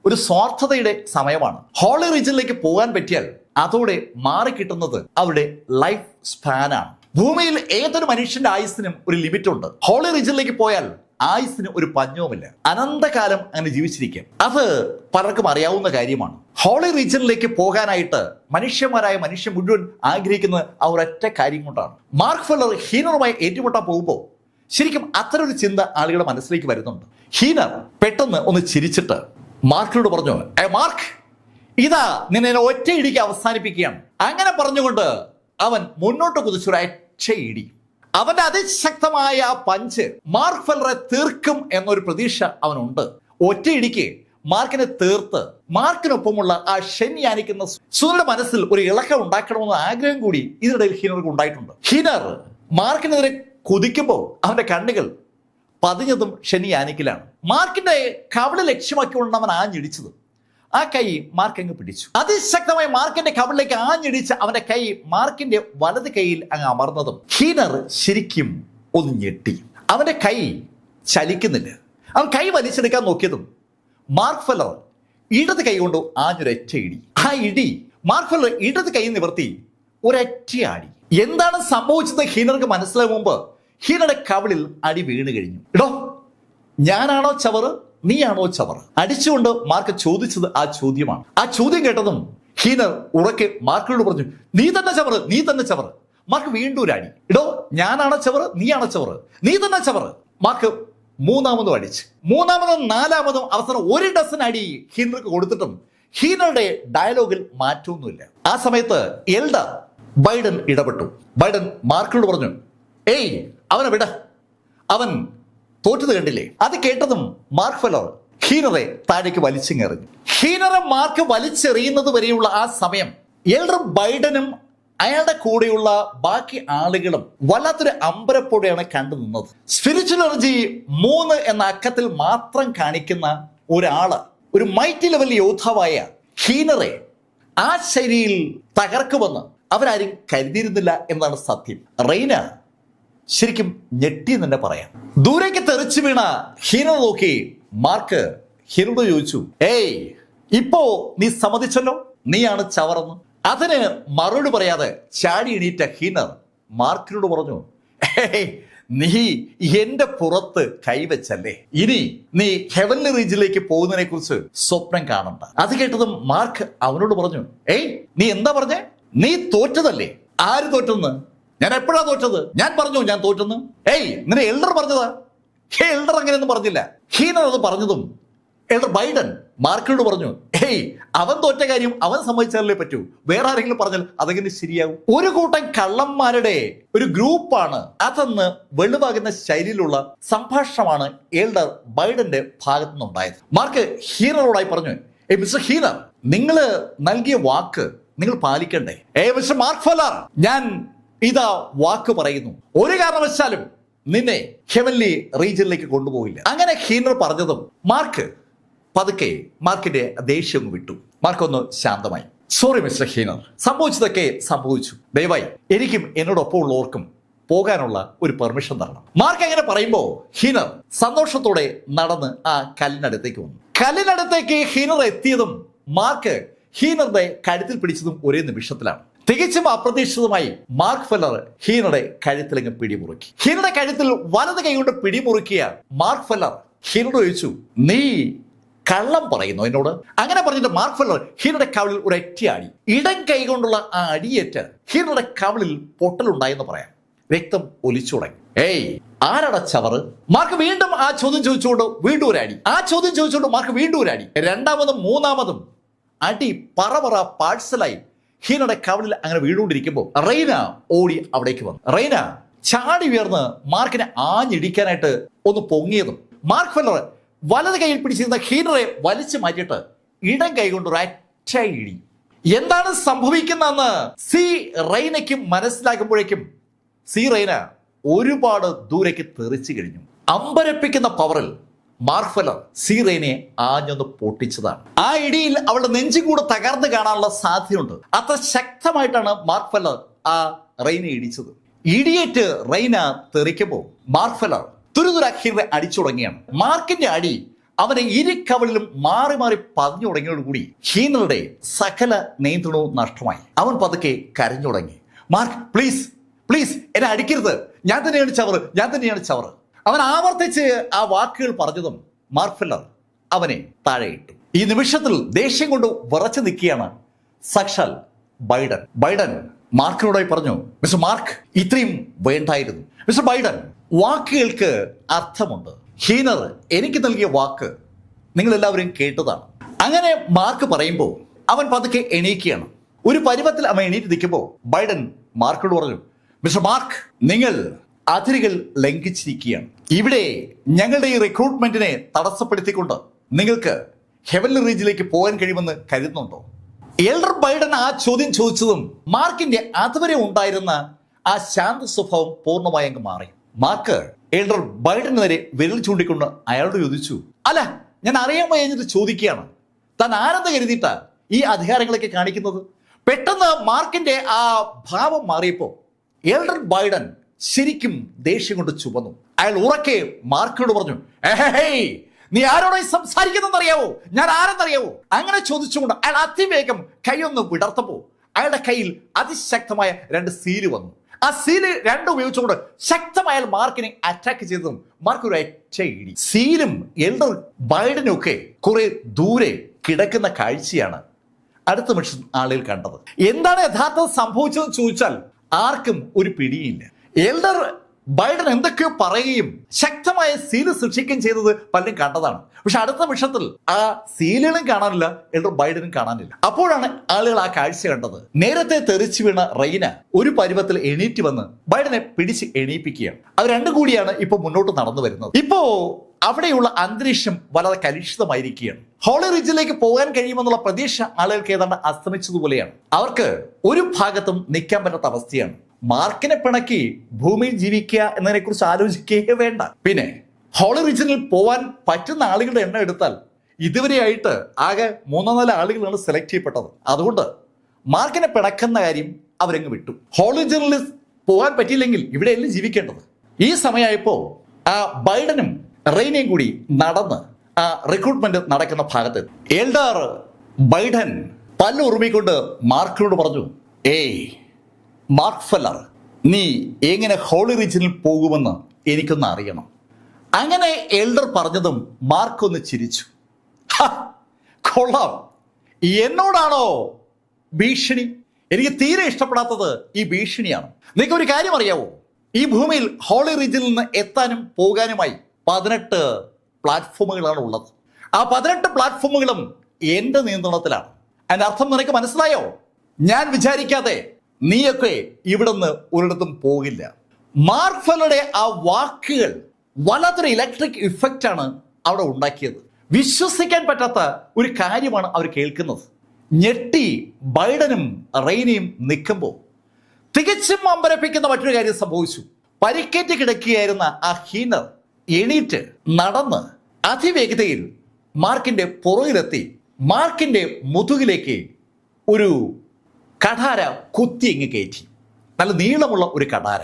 ഒരു സ്വാർത്ഥതയുടെ സമയമാണ്. ഹോളി റീജിയനിലേക്ക് പോകാൻ പറ്റിയാൽ അതോടെ മാറിക്കിട്ടുന്നത് അവരുടെ ലൈഫ് സ്പാനാണ്. ഭൂമിയിൽ ഏതൊരു മനുഷ്യന്റെ ആയുസ്സിനും ഒരു ലിമിറ്റ് ഉണ്ട്. ഹോളി റീജിയനിലേക്ക് പോയാൽ ആയുസ്സിന് ഒരു പഞ്ഞവുമില്ല. അനന്തകാലം അങ്ങനെ ജീവിച്ചിരിക്കും. അത് പലർക്കും അറിയാവുന്ന കാര്യമാണ്. ഹോളി റീജിയനിലേക്ക് പോകാനായിട്ട് മനുഷ്യൻ മുഴുവൻ ആഗ്രഹിക്കുന്നത് ആ ഒരൊറ്റ കാര്യം കൊണ്ടാണ്. മാർക്ക് ഫെല്ലർ ഹീനറുമായി ഏറ്റുമുട്ടാൻ പോകുമ്പോൾ ശരിക്കും അത്തരൊരു ചിന്ത ആളുകളുടെ മനസ്സിലേക്ക് വരുന്നുണ്ട്. ഹീനർ പെട്ടെന്ന് ഒന്ന് ചിരിച്ചിട്ട് മാർക്കിനോട് പറഞ്ഞു, മാർക്ക്, ഇതാ നിന്നെ ഒറ്റയിടിക്ക് അവസാനിപ്പിക്കുകയാണ്. അങ്ങനെ പറഞ്ഞുകൊണ്ട് അവൻ മുന്നോട്ട് കുതിച്ചൊരൊറ്റയിടി. അവന്റെ അതിശക്തമായ പഞ്ച് മാർക്ക് ഫെല്ലറെ തീർക്കും എന്നൊരു പ്രതീക്ഷ അവനുണ്ട്. ഒറ്റയിടിക്ക് മാർക്കിനെ തീർത്ത് മാർക്കിനൊപ്പമുള്ള ആ ഷെന്യാനിക്കുന്ന സൂര്യയുടെ മനസ്സിൽ ഒരു ഇളക്കം ഉണ്ടാക്കണമെന്ന ആഗ്രഹം കൂടി ഇതിനിടയിൽ ഹീനർക്ക് ഉണ്ടായിട്ടുണ്ട്. ഹീനർ മാർക്കിനെതിരെ കുതിക്കുമ്പോൾ അവന്റെ കണ്ണുകൾ പതിഞ്ഞതും ഷെന്യാനിക്കിലാണ്. മാർക്കിന്റെ കവിള് ലക്ഷ്യമാക്കിക്കൊണ്ട് അവൻ ആഞ്ഞിടിച്ചത്. ആ കൈ മാർക്ക് അങ്ങ് പിടിച്ചു. അതിശക്തമായി മാർക്കിന്റെ കവിളിലേക്ക് ആഞ്ഞിടിച്ച് അവന്റെ കൈ മാർക്കിന്റെ വലത് കൈയിൽ അങ്ങ് അമർന്നതും ഹീനർ ശരിക്കും ഒന്ന് ഞെട്ടി. അവന്റെ കൈ ചലിക്കുന്നില്ല. അവൻ കൈ വലിച്ചെടുക്കാൻ നോക്കിയതും മാർക്ക് ഫെല്ലർ ഇടത് കൈ കൊണ്ട് ആഞ്ഞൊരൊറ്റ ഇടി. ആ ഇടി മാർക്ക് ഫെല്ലർ ഇടത് കൈ നിവർത്തി ഒരൊറ്റ ആടി. എന്താണ് സംഭവിച്ചത് ഹീനർക്ക് മനസ്സിലാകും മുമ്പ് ഹീനറുടെ കവിളിൽ അടി വീണ് കഴിഞ്ഞു. എടോ, ഞാനാണോ ചവറ്, നീയാണോ ചവർ? അടിച്ചുകൊണ്ട് മാർക്ക് ചോദിച്ചത് ആ ചോദ്യമാണ്. ആ ചോദ്യം കേട്ടതും ഹീനർ ഉറക്കെ മാർക്കിനോട് പറഞ്ഞു, നീ തന്നെ ചവറ്, നീ തന്നെ ചവറ്. മാർക്ക് വീണ്ടും ഒരു അടി. എടോ, ഞാനാണോ ചവറ്, നീയാണോ ചവറ്, നീ തന്നെ ചവറ്. മാർക്ക് മൂന്നാമതും അടിച്ച്. മൂന്നാമതും നാലാമതും അവസാനം 1 ഡസൻ അടി ഹീനർക്ക് കൊടുത്തിട്ടും ഹീനറുടെ ഡയലോഗിൽ മാറ്റമൊന്നുമില്ല. ആ സമയത്ത് എൽഡർ ബൈഡൻ ഇടപെട്ടു. ബൈഡൻ മാർക്കിനോട് പറഞ്ഞു, അവനെ വിട, അവൻ തോറ്റത് കണ്ടില്ലേ? അത് കേട്ടതും മാർക്ക് ഫെല്ലർ ഹീനറെ താഴേക്ക് വലിച്ചെറിഞ്ഞു. ഹീനറെ മാർക്ക് വലിച്ചെറിയുന്നത് വരെയുള്ള ആ സമയം എൽഡർ ബൈഡനും അയാളുടെ കൂടെയുള്ള ബാക്കി ആളുകളും വല്ലാത്തൊരു അമ്പരപ്പോടെയാണ് കണ്ടു നിന്നത്. സ്പിരിച്വൽ എനർജി 3 എന്ന അക്കത്തിൽ മാത്രം കാണിക്കുന്ന ഒരാള്, ഒരു മൈറ്റി ലെവൽ യോദ്ധാവായ ഹീനറെ ആ ശൈലിയിൽ തകർക്കുമെന്ന് അവരാരും കരുതിയിരുന്നില്ല എന്നാണ് സത്യം. റെയ്ന ശരിക്കും ഞെട്ടി തന്നെ പറയാം. ദൂരേക്ക് തെറിച്ചു വീണ ഹീനർ നോക്കി മാർക്ക് ഹീനോട് ചോദിച്ചു, ഏയ് ഇപ്പോ നീ സമ്മതിച്ചല്ലോ നീയാണ് ചവറെന്ന്. അതിന് മറുപടി പറയാതെ ചാടി എണീറ്റ ഹീനർ മാർക്കിനോട് പറഞ്ഞു, ഏയ് നീ എന്റെ പുറത്ത് കൈവച്ചല്ലേ, ഇനി നീ ഹെവൻലി റീജിലേക്ക് പോകുന്നതിനെ കുറിച്ച് സ്വപ്നം കാണണ്ട. അത് കേട്ടതും മാർക്ക് അവനോട് പറഞ്ഞു, ഏയ് നീ എന്താ പറഞ്ഞേ, നീ തോറ്റതല്ലേ. ആര് തോറ്റെന്ന്? ഞാൻ എപ്പോഴാ തോറ്റത്? ഞാൻ പറഞ്ഞു ഞാൻ തോറ്റെന്ന്. ഏയ് നിന്നെ എൽഡർ പറഞ്ഞതാ. എൽഡർ അങ്ങനെയൊന്നും പറഞ്ഞില്ല. ഹീനർ അത് പറഞ്ഞതും എൽഡർ ബൈഡൻ മാർക്കിനോട് പറഞ്ഞു, ഏയ് അവൻ തോറ്റ കാര്യം അവൻ സമ്മതിച്ചാലേ പറ്റൂ, വേറെ ആരെങ്കിലും പറഞ്ഞാൽ അതെങ്ങനെ ശരിയാവും. ഒരു കൂട്ടം കള്ളന്മാരുടെ ഒരു ഗ്രൂപ്പാണ് അതെന്ന് വെളിവാകുന്ന ശൈലിയിലുള്ള സംഭാഷണമാണ് എൽഡർ ബൈഡന്റെ ഭാഗത്തു നിന്നുണ്ടായത്. മാർക്ക് ഹീനറോടായി പറഞ്ഞു, മിസ്റ്റർ ഹീനർ, നിങ്ങൾ നൽകിയ വാക്ക് നിങ്ങൾ പാലിക്കണ്ടേ. മിസ്റ്റർ മാർക്ക് ഫെല്ലർ, ഞാൻ ഇതാ വാക്ക് പറയുന്നു, ഒരു കാരണവശാലും നിന്നെ ഹെവൻലി റീജിയനിലേക്ക് കൊണ്ടുപോകില്ല. അങ്ങനെ ഹീനർ പറഞ്ഞതും മാർക്ക് പതുക്കെ മാർക്കിന്റെ ദേഷ്യം വിട്ടു. മാർക്ക് ഒന്ന് ശാന്തമായി. സോറി മിസ്റ്റർ ഹീനർ, സംഭവിച്ചതൊക്കെ സംഭവിച്ചു. ദയവായി എനിക്കും എന്നോടൊപ്പം ഉള്ളവർക്കും പോകാനുള്ള ഒരു പെർമിഷൻ തരണം. മാർക്ക് അങ്ങനെ പറയുമ്പോൾ ഹീനർ സന്തോഷത്തോടെ നടന്ന് ആ കല്ലിനടുത്തേക്ക് വന്നു. കല്ലിനടുത്തേക്ക് ഹീനർ എത്തിയതും മാർക്ക് ഹീനറുടെ കഴുത്തിൽ പിടിച്ചതും ഒരേ നിമിഷത്തിലാണ്. തികച്ചും അപ്രതീക്ഷിതമായി മാർക്ക് ഫെല്ലർ ഹീനറുടെ കഴുത്തിലങ്ങ് പിടിമുറുക്കി. ഹീനറുടെ കഴുത്തിൽ വലത് കൈകൊണ്ട് പിടിമുറുക്കിയ മാർക്ക് ഫെല്ലർ ഹീനറോട് ചോദിച്ചു, നീ കള്ളം പറയുന്നു എന്നോട്? അങ്ങനെ പറഞ്ഞിട്ട് മാർക്ക് ഫെല്ലർ ഹീനറുടെ കവിളിൽ ഒരു അടിയാടി. ഇടം കൈ കൊണ്ടുള്ള ആ അടിയേറ്റ് ഹീനറുടെ കവിളിൽ പൊട്ടലുണ്ടായെന്ന് പറയാം. രക്തം ഒലിച്ചു തുടങ്ങി. ഏയ് ആരടാ ചവറ്? മാർക്ക് വീണ്ടും ആ ചോദ്യം ചോദിച്ചുകൊണ്ട് വീണ്ടും ഒരു അടി. ആ ചോദ്യം ചോദിച്ചുകൊണ്ട് മാർക്ക് വീണ്ടും ഒരു അടി. രണ്ടാമതും മൂന്നാമതും അടി പറ പാഴ്സലായി ഹീനറുടെ കവളിൽ അങ്ങനെ വീണുകൊണ്ടിരിക്കുമ്പോൾ റെയ്ന ഓടി അവിടേക്ക് വന്നു. റെയ്ന ചാടി ഉയർന്ന് മാർക്കിനെ ആഞ്ഞിടിക്കാനായിട്ട് ഒന്ന് പൊങ്ങിയതും മാർക്ക് ഫെല്ലർ വലത് കൈയിൽ പിടിച്ചിരുന്ന ഹീനറെ വലിച്ചു മാറ്റിയിട്ട് ഇടം കൈകൊണ്ട് ഒരു ഒറ്റ ഇടി. എന്താണ് സംഭവിക്കുന്നതെന്ന് റെയ്നയ്ക്ക് മനസ്സിലാക്കുമ്പോഴേക്കും റെയ്ന ഒരുപാട് ദൂരേക്ക് തെറിച്ചു കഴിഞ്ഞു. അമ്പരപ്പിക്കുന്ന പവറിൽ മാർക്ക് ഫെല്ലർ റെയ്നയെ ആഞ്ഞൊന്ന് പൊട്ടിച്ചതാണ്. ആ ഇടിയിൽ അവളുടെ നെഞ്ചും കൂടെ തകർന്നു കാണാനുള്ള സാധ്യതയുണ്ട്. അത്ര ശക്തമായിട്ടാണ് മാർക്ക് ഫെല്ലർ ആ റെയ്നയെ ഇടിച്ചത്. ഇടിയേറ്റ് റെയ്ന തെറിക്കുമ്പോൾ മാർക്ക് ഫെല്ലർ തുരുതുര ഹീനറെ അടിച്ചു തുടങ്ങിയാണ്. മാർക്കിന്റെ അടി അവനെ ഇരുക്കവളിലും മാറി മാറി പതിഞ്ഞു തുടങ്ങിയോടുകൂടി ഹീനറുടെ സകല നിയന്ത്രണവും നഷ്ടമായി. അവൻ പതുക്കെ കരഞ്ഞു തുടങ്ങി. മാർക്ക് പ്ലീസ് പ്ലീസ് എന്നെ അടിക്കരുത്, ഞാൻ തന്നെയാണ് ചവറ്. അവൻ ആവർത്തിച്ച് ആ വാക്കുകൾ പറഞ്ഞതും മാർക്ക് ഫെല്ലർ അവനെ താഴെയിട്ടു. ഈ നിമിഷത്തിൽ ദേഷ്യം കൊണ്ട് വിറച്ചു നിൽക്കുകയാണ് സാക്ഷാൽ ബൈഡൻ. ബൈഡൻ മാർക്കിനോടായി പറഞ്ഞു, മിസ്റ്റർ മാർക്ക് ഇത്രയും വേണ്ടായിരുന്നു. മിസ്റ്റർ ബൈഡൻ, വാക്കുകൾക്ക് അർത്ഥമുണ്ട്. ഹീനർ എനിക്ക് നൽകിയ വാക്ക് നിങ്ങൾ എല്ലാവരും കേട്ടതാണ്. അങ്ങനെ മാർക്ക് പറയുമ്പോൾ അവൻ പതുക്കെ എണീക്കുകയാണ്. ഒരു പരുവത്തിൽ അവൻ എണീറ്റ് നിൽക്കുമ്പോൾ ബൈഡൻ മാർക്കിനോട് പറഞ്ഞു, മിസ്റ്റർ മാർക്ക്, നിങ്ങൾ അതിരുകൾ ലംഘിച്ചിരിക്കുകയാണ്. ഇവിടെ ഞങ്ങളുടെ ഈ റിക്രൂട്ട്മെന്റിനെ തടസ്സപ്പെടുത്തിക്കൊണ്ട് നിങ്ങൾക്ക് ഹെവൻലി റീജിയനിലേക്ക് പോകാൻ കഴിയുമെന്ന് കരുതുന്നുണ്ടോ? എൽഡർ ബൈഡൻ ആ ചോദ്യം ചോദിച്ചതും മാർക്കിന്റെ അതുവരെ ഉണ്ടായിരുന്ന ആ ശാന്ത സ്വഭാവം പൂർണ്ണമായി അങ്ങ് മാറി. മാർക്ക് എൽഡർ ബൈഡന് നേരെ വിരൽ ചൂണ്ടിക്കൊണ്ട് അയാളോട് ചോദിച്ചു, അല്ല ഞാൻ അറിയാൻ കഴിഞ്ഞിട്ട് ചോദിക്കുകയാണ്, താൻ ആരെന്ന് കരുതിയിട്ടാ ഈ അധികാരങ്ങളൊക്കെ കാണിക്കുന്നത്? പെട്ടെന്ന് മാർക്കിന്റെ ആ ഭാവം മാറിയപ്പോ എൽഡർ ബൈഡൻ ശരിക്കും ദേഷ്യം കൊണ്ട് ചുവന്നു. അയാൾ ഉറക്കെ മാർക്കിനോട് പറഞ്ഞു, ഏഹ് നീ ആരോടായി സംസാരിക്കുന്നറിയാവോ, ഞാൻ ആരെന്നറിയാവോ? അങ്ങനെ ചോദിച്ചുകൊണ്ട് അയാൾ അതിവേഗം കൈയൊന്ന് വിടർത്തപ്പോ അയാളുടെ കയ്യിൽ അതിശക്തമായ 2 സീല് വന്നു. ആ സീല് 2 ഉപയോഗിച്ചുകൊണ്ട് ശക്തമായ മാർക്കിനെ അറ്റാക്ക് ചെയ്തതും മാർക്ക് ഒരു ഒറ്റ ഇടി. സീലും എൽഡർ ബൈഡനും ഒക്കെ കുറെ ദൂരെ കിടക്കുന്ന കാഴ്ചയാണ് അടുത്ത നിമിഷം ആളുകൾ കണ്ടത്. എന്താണ് യഥാർത്ഥം സംഭവിച്ചതെന്ന് ചോദിച്ചാൽ ആർക്കും ഒരു പിടിയില്ല. എൽഡർ ബൈഡൻ എന്തൊക്കെയോ പറയുകയും ശക്തമായ സീല് സൃഷ്ടിക്കുകയും ചെയ്തത് പലരും കണ്ടതാണ്. പക്ഷെ അടുത്ത നിമിഷത്തിൽ ആ സീലുകളും കാണാനില്ല, എൽഡർ ബൈഡനും കാണാനില്ല. അപ്പോഴാണ് ആളുകൾ ആ കാഴ്ച കണ്ടത്. നേരത്തെ തെറിച്ചു വീണ റെയ്ന ഒരു പരുവത്തിൽ എണീറ്റ് വന്ന് ബൈഡനെ പിടിച്ച് എണീപ്പിക്കുകയാണ്. അത് രണ്ടും കൂടിയാണ് ഇപ്പൊ മുന്നോട്ട് നടന്നു വരുന്നത്. ഇപ്പോ അവിടെയുള്ള അന്തരീക്ഷം വളരെ കലുഷിതമായിരിക്കുകയാണ്. ഹോളി റിജിലേക്ക് പോകാൻ കഴിയുമെന്നുള്ള പ്രതീക്ഷ ആളുകൾക്ക് ഏതാണ്ട് അസ്തമിച്ചതുപോലെയാണ്. അവർക്ക് ഒരു ഭാഗത്തും നിൽക്കാൻ പറ്റാത്ത അവസ്ഥയാണ്. മാർക്കിനെ പിണക്കി ഭൂമിയിൽ ജീവിക്കുക എന്നതിനെ കുറിച്ച് ആലോചിക്കുകയേ വേണ്ട. പിന്നെ ഹോളി റീജിയനിൽ പോവാൻ പറ്റുന്ന ആളുകളുടെ എണ്ണം എടുത്താൽ ഇതുവരെയായിട്ട് ആകെ 3-4 ആളുകളാണ് സെലക്ട് ചെയ്യപ്പെട്ടത്. അതുകൊണ്ട് മാർക്കിനെ പിണക്കുന്ന കാര്യം അവരങ്ങ് വിട്ടു. ഹോളി റീജിയനിൽ പോകാൻ പറ്റിയില്ലെങ്കിൽ ഇവിടെയല്ലേ ജീവിക്കേണ്ടത്. ഈ സമയമായപ്പോ ആ ബൈഡനും റെയ്നയും കൂടി നടന്ന് ആ റിക്രൂട്ട്മെന്റ് നടക്കുന്ന ഭാഗത്ത് എൽഡർ ബൈഡൻ പല്ല് ഉറുമിക്കൊണ്ട് മാർക്കിനോട് പറഞ്ഞു, ഏയ് മാർക്ക് ഫെല്ലർ, നീ എങ്ങനെ ഹോളി റീജിയനിൽ പോകുമെന്ന് എനിക്കൊന്ന് അറിയണം. അങ്ങനെ എൽഡർ പറഞ്ഞതും മാർക്ക് ഒന്ന് ചിരിച്ചു. കൊള്ളാം, എന്നോടാണോ ഭീഷണി? എനിക്ക് തീരെ ഇഷ്ടപ്പെടാത്തത് ഈ ഭീഷണിയാണ്. നിങ്ങൾക്ക് ഒരു കാര്യം അറിയാവോ? ഈ ഭൂമിയിൽ ഹോളി റീജിയനിൽ നിന്ന് എത്താനും പോകാനുമായി 18 പ്ലാറ്റ്ഫോമുകളാണ് ഉള്ളത്. ആ 18 പ്ലാറ്റ്ഫോമുകളും എന്റെ നിയന്ത്രണത്തിലാണ്. അതിന്റെ അർത്ഥം നിനക്ക് മനസ്സിലായോ? ഞാൻ വിചാരിക്കാതെ നീയൊക്കെ ഇവിടുന്ന് ഒരിടത്തും പോകില്ല. മാർക്ക് ഫെല്ലറുടെ ആ വാക്കുകൾ വല്ലാത്തൊരു ഇലക്ട്രിക് ഇഫക്റ്റ് ആണ് അവിടെ ഉണ്ടാക്കിയത്. വിശ്വസിക്കാൻ പറ്റാത്ത ഒരു കാര്യമാണ് അവർ കേൾക്കുന്നത്. ഞെട്ടി ബൈഡനും റെയ്നയും നിൽക്കുമ്പോൾ തികച്ചും അമ്പരപ്പിക്കുന്ന മറ്റൊരു കാര്യം സംഭവിച്ചു. പരിക്കേറ്റ് കിടക്കുകയായിരുന്ന ആ ഹീനർ എണീറ്റ് നടന്ന് അതിവേഗതയിൽ മാർക്കിന്റെ പുറകിലെത്തി മാർക്കിന്റെ മുതുകിലേക്ക് ഒരു കഠാര കുത്തി ഇങ്ങ് കയറ്റി. നല്ല നീളമുള്ള ഒരു കഠാര.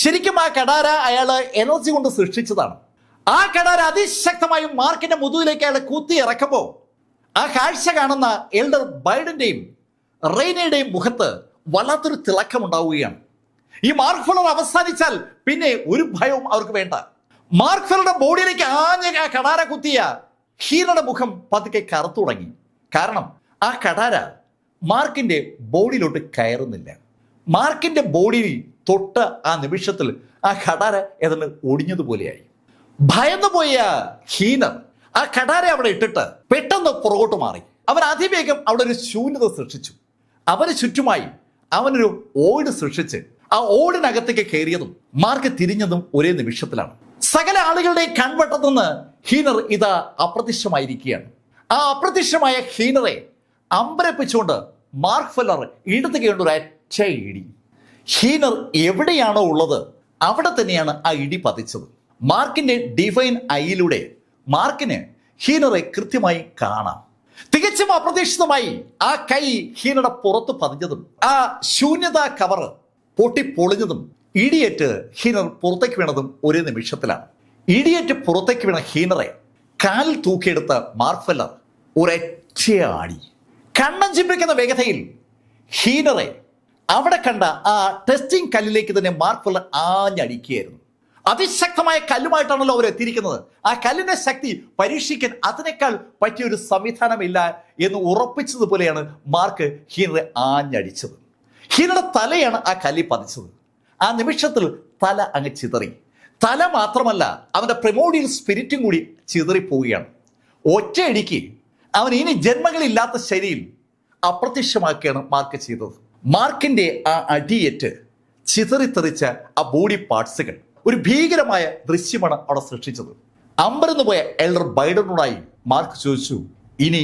ശരിക്കും ആ കഠാര അയാൾ എനർജി കൊണ്ട് സൃഷ്ടിച്ചതാണ്. ആ കഠാര അതിശക്തമായി മാർക്കിന്റെ മുതുകിലേക്ക് അയാൾ കുത്തി ഇറക്കുമ്പോൾ ആ കാഴ്ച കാണുന്ന എൽഡർ ബൈഡന്റെയും റെയ്നയുടെയും മുഖത്ത് വല്ലാത്തൊരു തിളക്കമുണ്ടാവുകയാണ്. ഈ മാർക്ക് ഫെല്ലർ അവസാനിച്ചാൽ പിന്നെ ഒരു ഭയവും അവർക്ക് വേണ്ട. മാർക്ക് ഫെല്ലറുടെ ബോഡിയിലേക്ക് ആഞ്ഞ ആ കഠാര കുത്തിയ ഹീനയുടെ മുഖം പതുക്കെ കറുത്തു തുടങ്ങി. കാരണം ആ കഠാര മാർക്കിന്റെ ബോഡിയിലോട്ട് കയറുന്നില്ല. മാർക്കിന്റെ ബോഡിയിൽ തൊട്ട ആ നിമിഷത്തിൽ ആ കഠാര ഏതാണ്ട് ഒടിഞ്ഞതുപോലെയായി. ഭയന്നു പോയ ഹീനർ ആ കഠാര അവിടെ ഇട്ടിട്ട് പെട്ടെന്ന് പുറകോട്ട് മാറി. അവൻ അതിവേഗം അവിടെ ഒരു ശൂന്യത സൃഷ്ടിച്ചു. അവന് ചുറ്റുമായി അവനൊരു ഓട് സൃഷ്ടിച്ച് ആ ഓടിനകത്തേക്ക് കയറിയതും മാർക്ക് തിരിഞ്ഞതും ഒരേ നിമിഷത്തിലാണ്. സകല ആളുകളുടെ കൺവട്ടത്തു നിന്ന് ഹീനർ ഇതാ അപ്രത്യക്ഷമായിരിക്കുകയാണ്. ആ അപ്രത്യക്ഷമായ ഹീനറെ അമ്പരപ്പിച്ചുകൊണ്ട് മാർക്ക് ഫെല്ലർ ഇടത് കൈകൊണ്ട് ഒരു ഒറ്റ ഇടി. ഹീനർ എവിടെയാണോ ഉള്ളത് അവിടെ തന്നെയാണ് ആ ഇടി പതിച്ചത്. മാർക്കിന്റെ ഡിവൈൻ ഐയിലൂടെ മാർക്കിന് ഹീനറെ കൃത്യമായി കാണാം. തികച്ചും അപ്രതീക്ഷിതമായി ആ കൈ ഹീനയുടെ പുറത്ത് പതിഞ്ഞതും ആ ശൂന്യതാ കവർ പൊട്ടിപ്പൊളിഞ്ഞതും ഇടിയേറ്റ് ഹീനർ പുറത്തേക്ക് വീണതും ഒരേ നിമിഷത്തിലാണ്. ഇടിയേറ്റ് പുറത്തേക്ക് വീണ ഹീനറെ കാലിൽ തൂക്കിയെടുത്ത മാർക്ക് ഫെല്ലർ ഒരൊറ്റ ആടി. കണ്ണം ചിമ്പിക്കുന്ന വേഗതയിൽ ഹീനറെ അവിടെ കണ്ട ആ ടെസ്റ്റിംഗ് കല്ലിലേക്ക് തന്നെ മാർക്ക് ഫെല്ലർ ആഞ്ഞടിക്കുകയായിരുന്നു. അതിശക്തമായ കല്ലുമായിട്ടാണല്ലോ അവർ എത്തിയിരിക്കുന്നത്. ആ കല്ലിന്റെ ശക്തി പരീക്ഷിക്കാൻ അതിനേക്കാൾ പറ്റിയൊരു സംവിധാനമില്ല എന്ന് ഉറപ്പിച്ചതുപോലെയാണ് മാർക്ക് ഹീനറെ ആഞ്ഞടിച്ചത്. ഹീനയുടെ തലയാണ് ആ കല്ലിൽ പതിച്ചത്. ആ നിമിഷത്തിൽ തല അങ്ങ് ചിതറി. തല മാത്രമല്ല, അവന്റെ പ്രിമോഡിയൽ സ്പിരിറ്റും കൂടി ചിതറിപ്പോവുകയാണ്. ഒറ്റയടിക്ക് അവൻ ഇനി ജന്മങ്ങളില്ലാത്ത ശൈലിയിൽ അപ്രത്യക്ഷമാക്കുകയാണ് മാർക്ക് ചെയ്തത്. മാർക്കിന്റെ ആ അടിയേറ്റ് ചിതറിത്തെറിച്ച ആ ബോഡി പാർട്സുകൾ ഒരു ഭീകരമായ ദൃശ്യമാണ് അവിടെ സൃഷ്ടിച്ചത്. അമ്പരന്ന് പോയ എൽഡർ ബൈഡനോടായി മാർക്ക് ചോദിച്ചു, ഇനി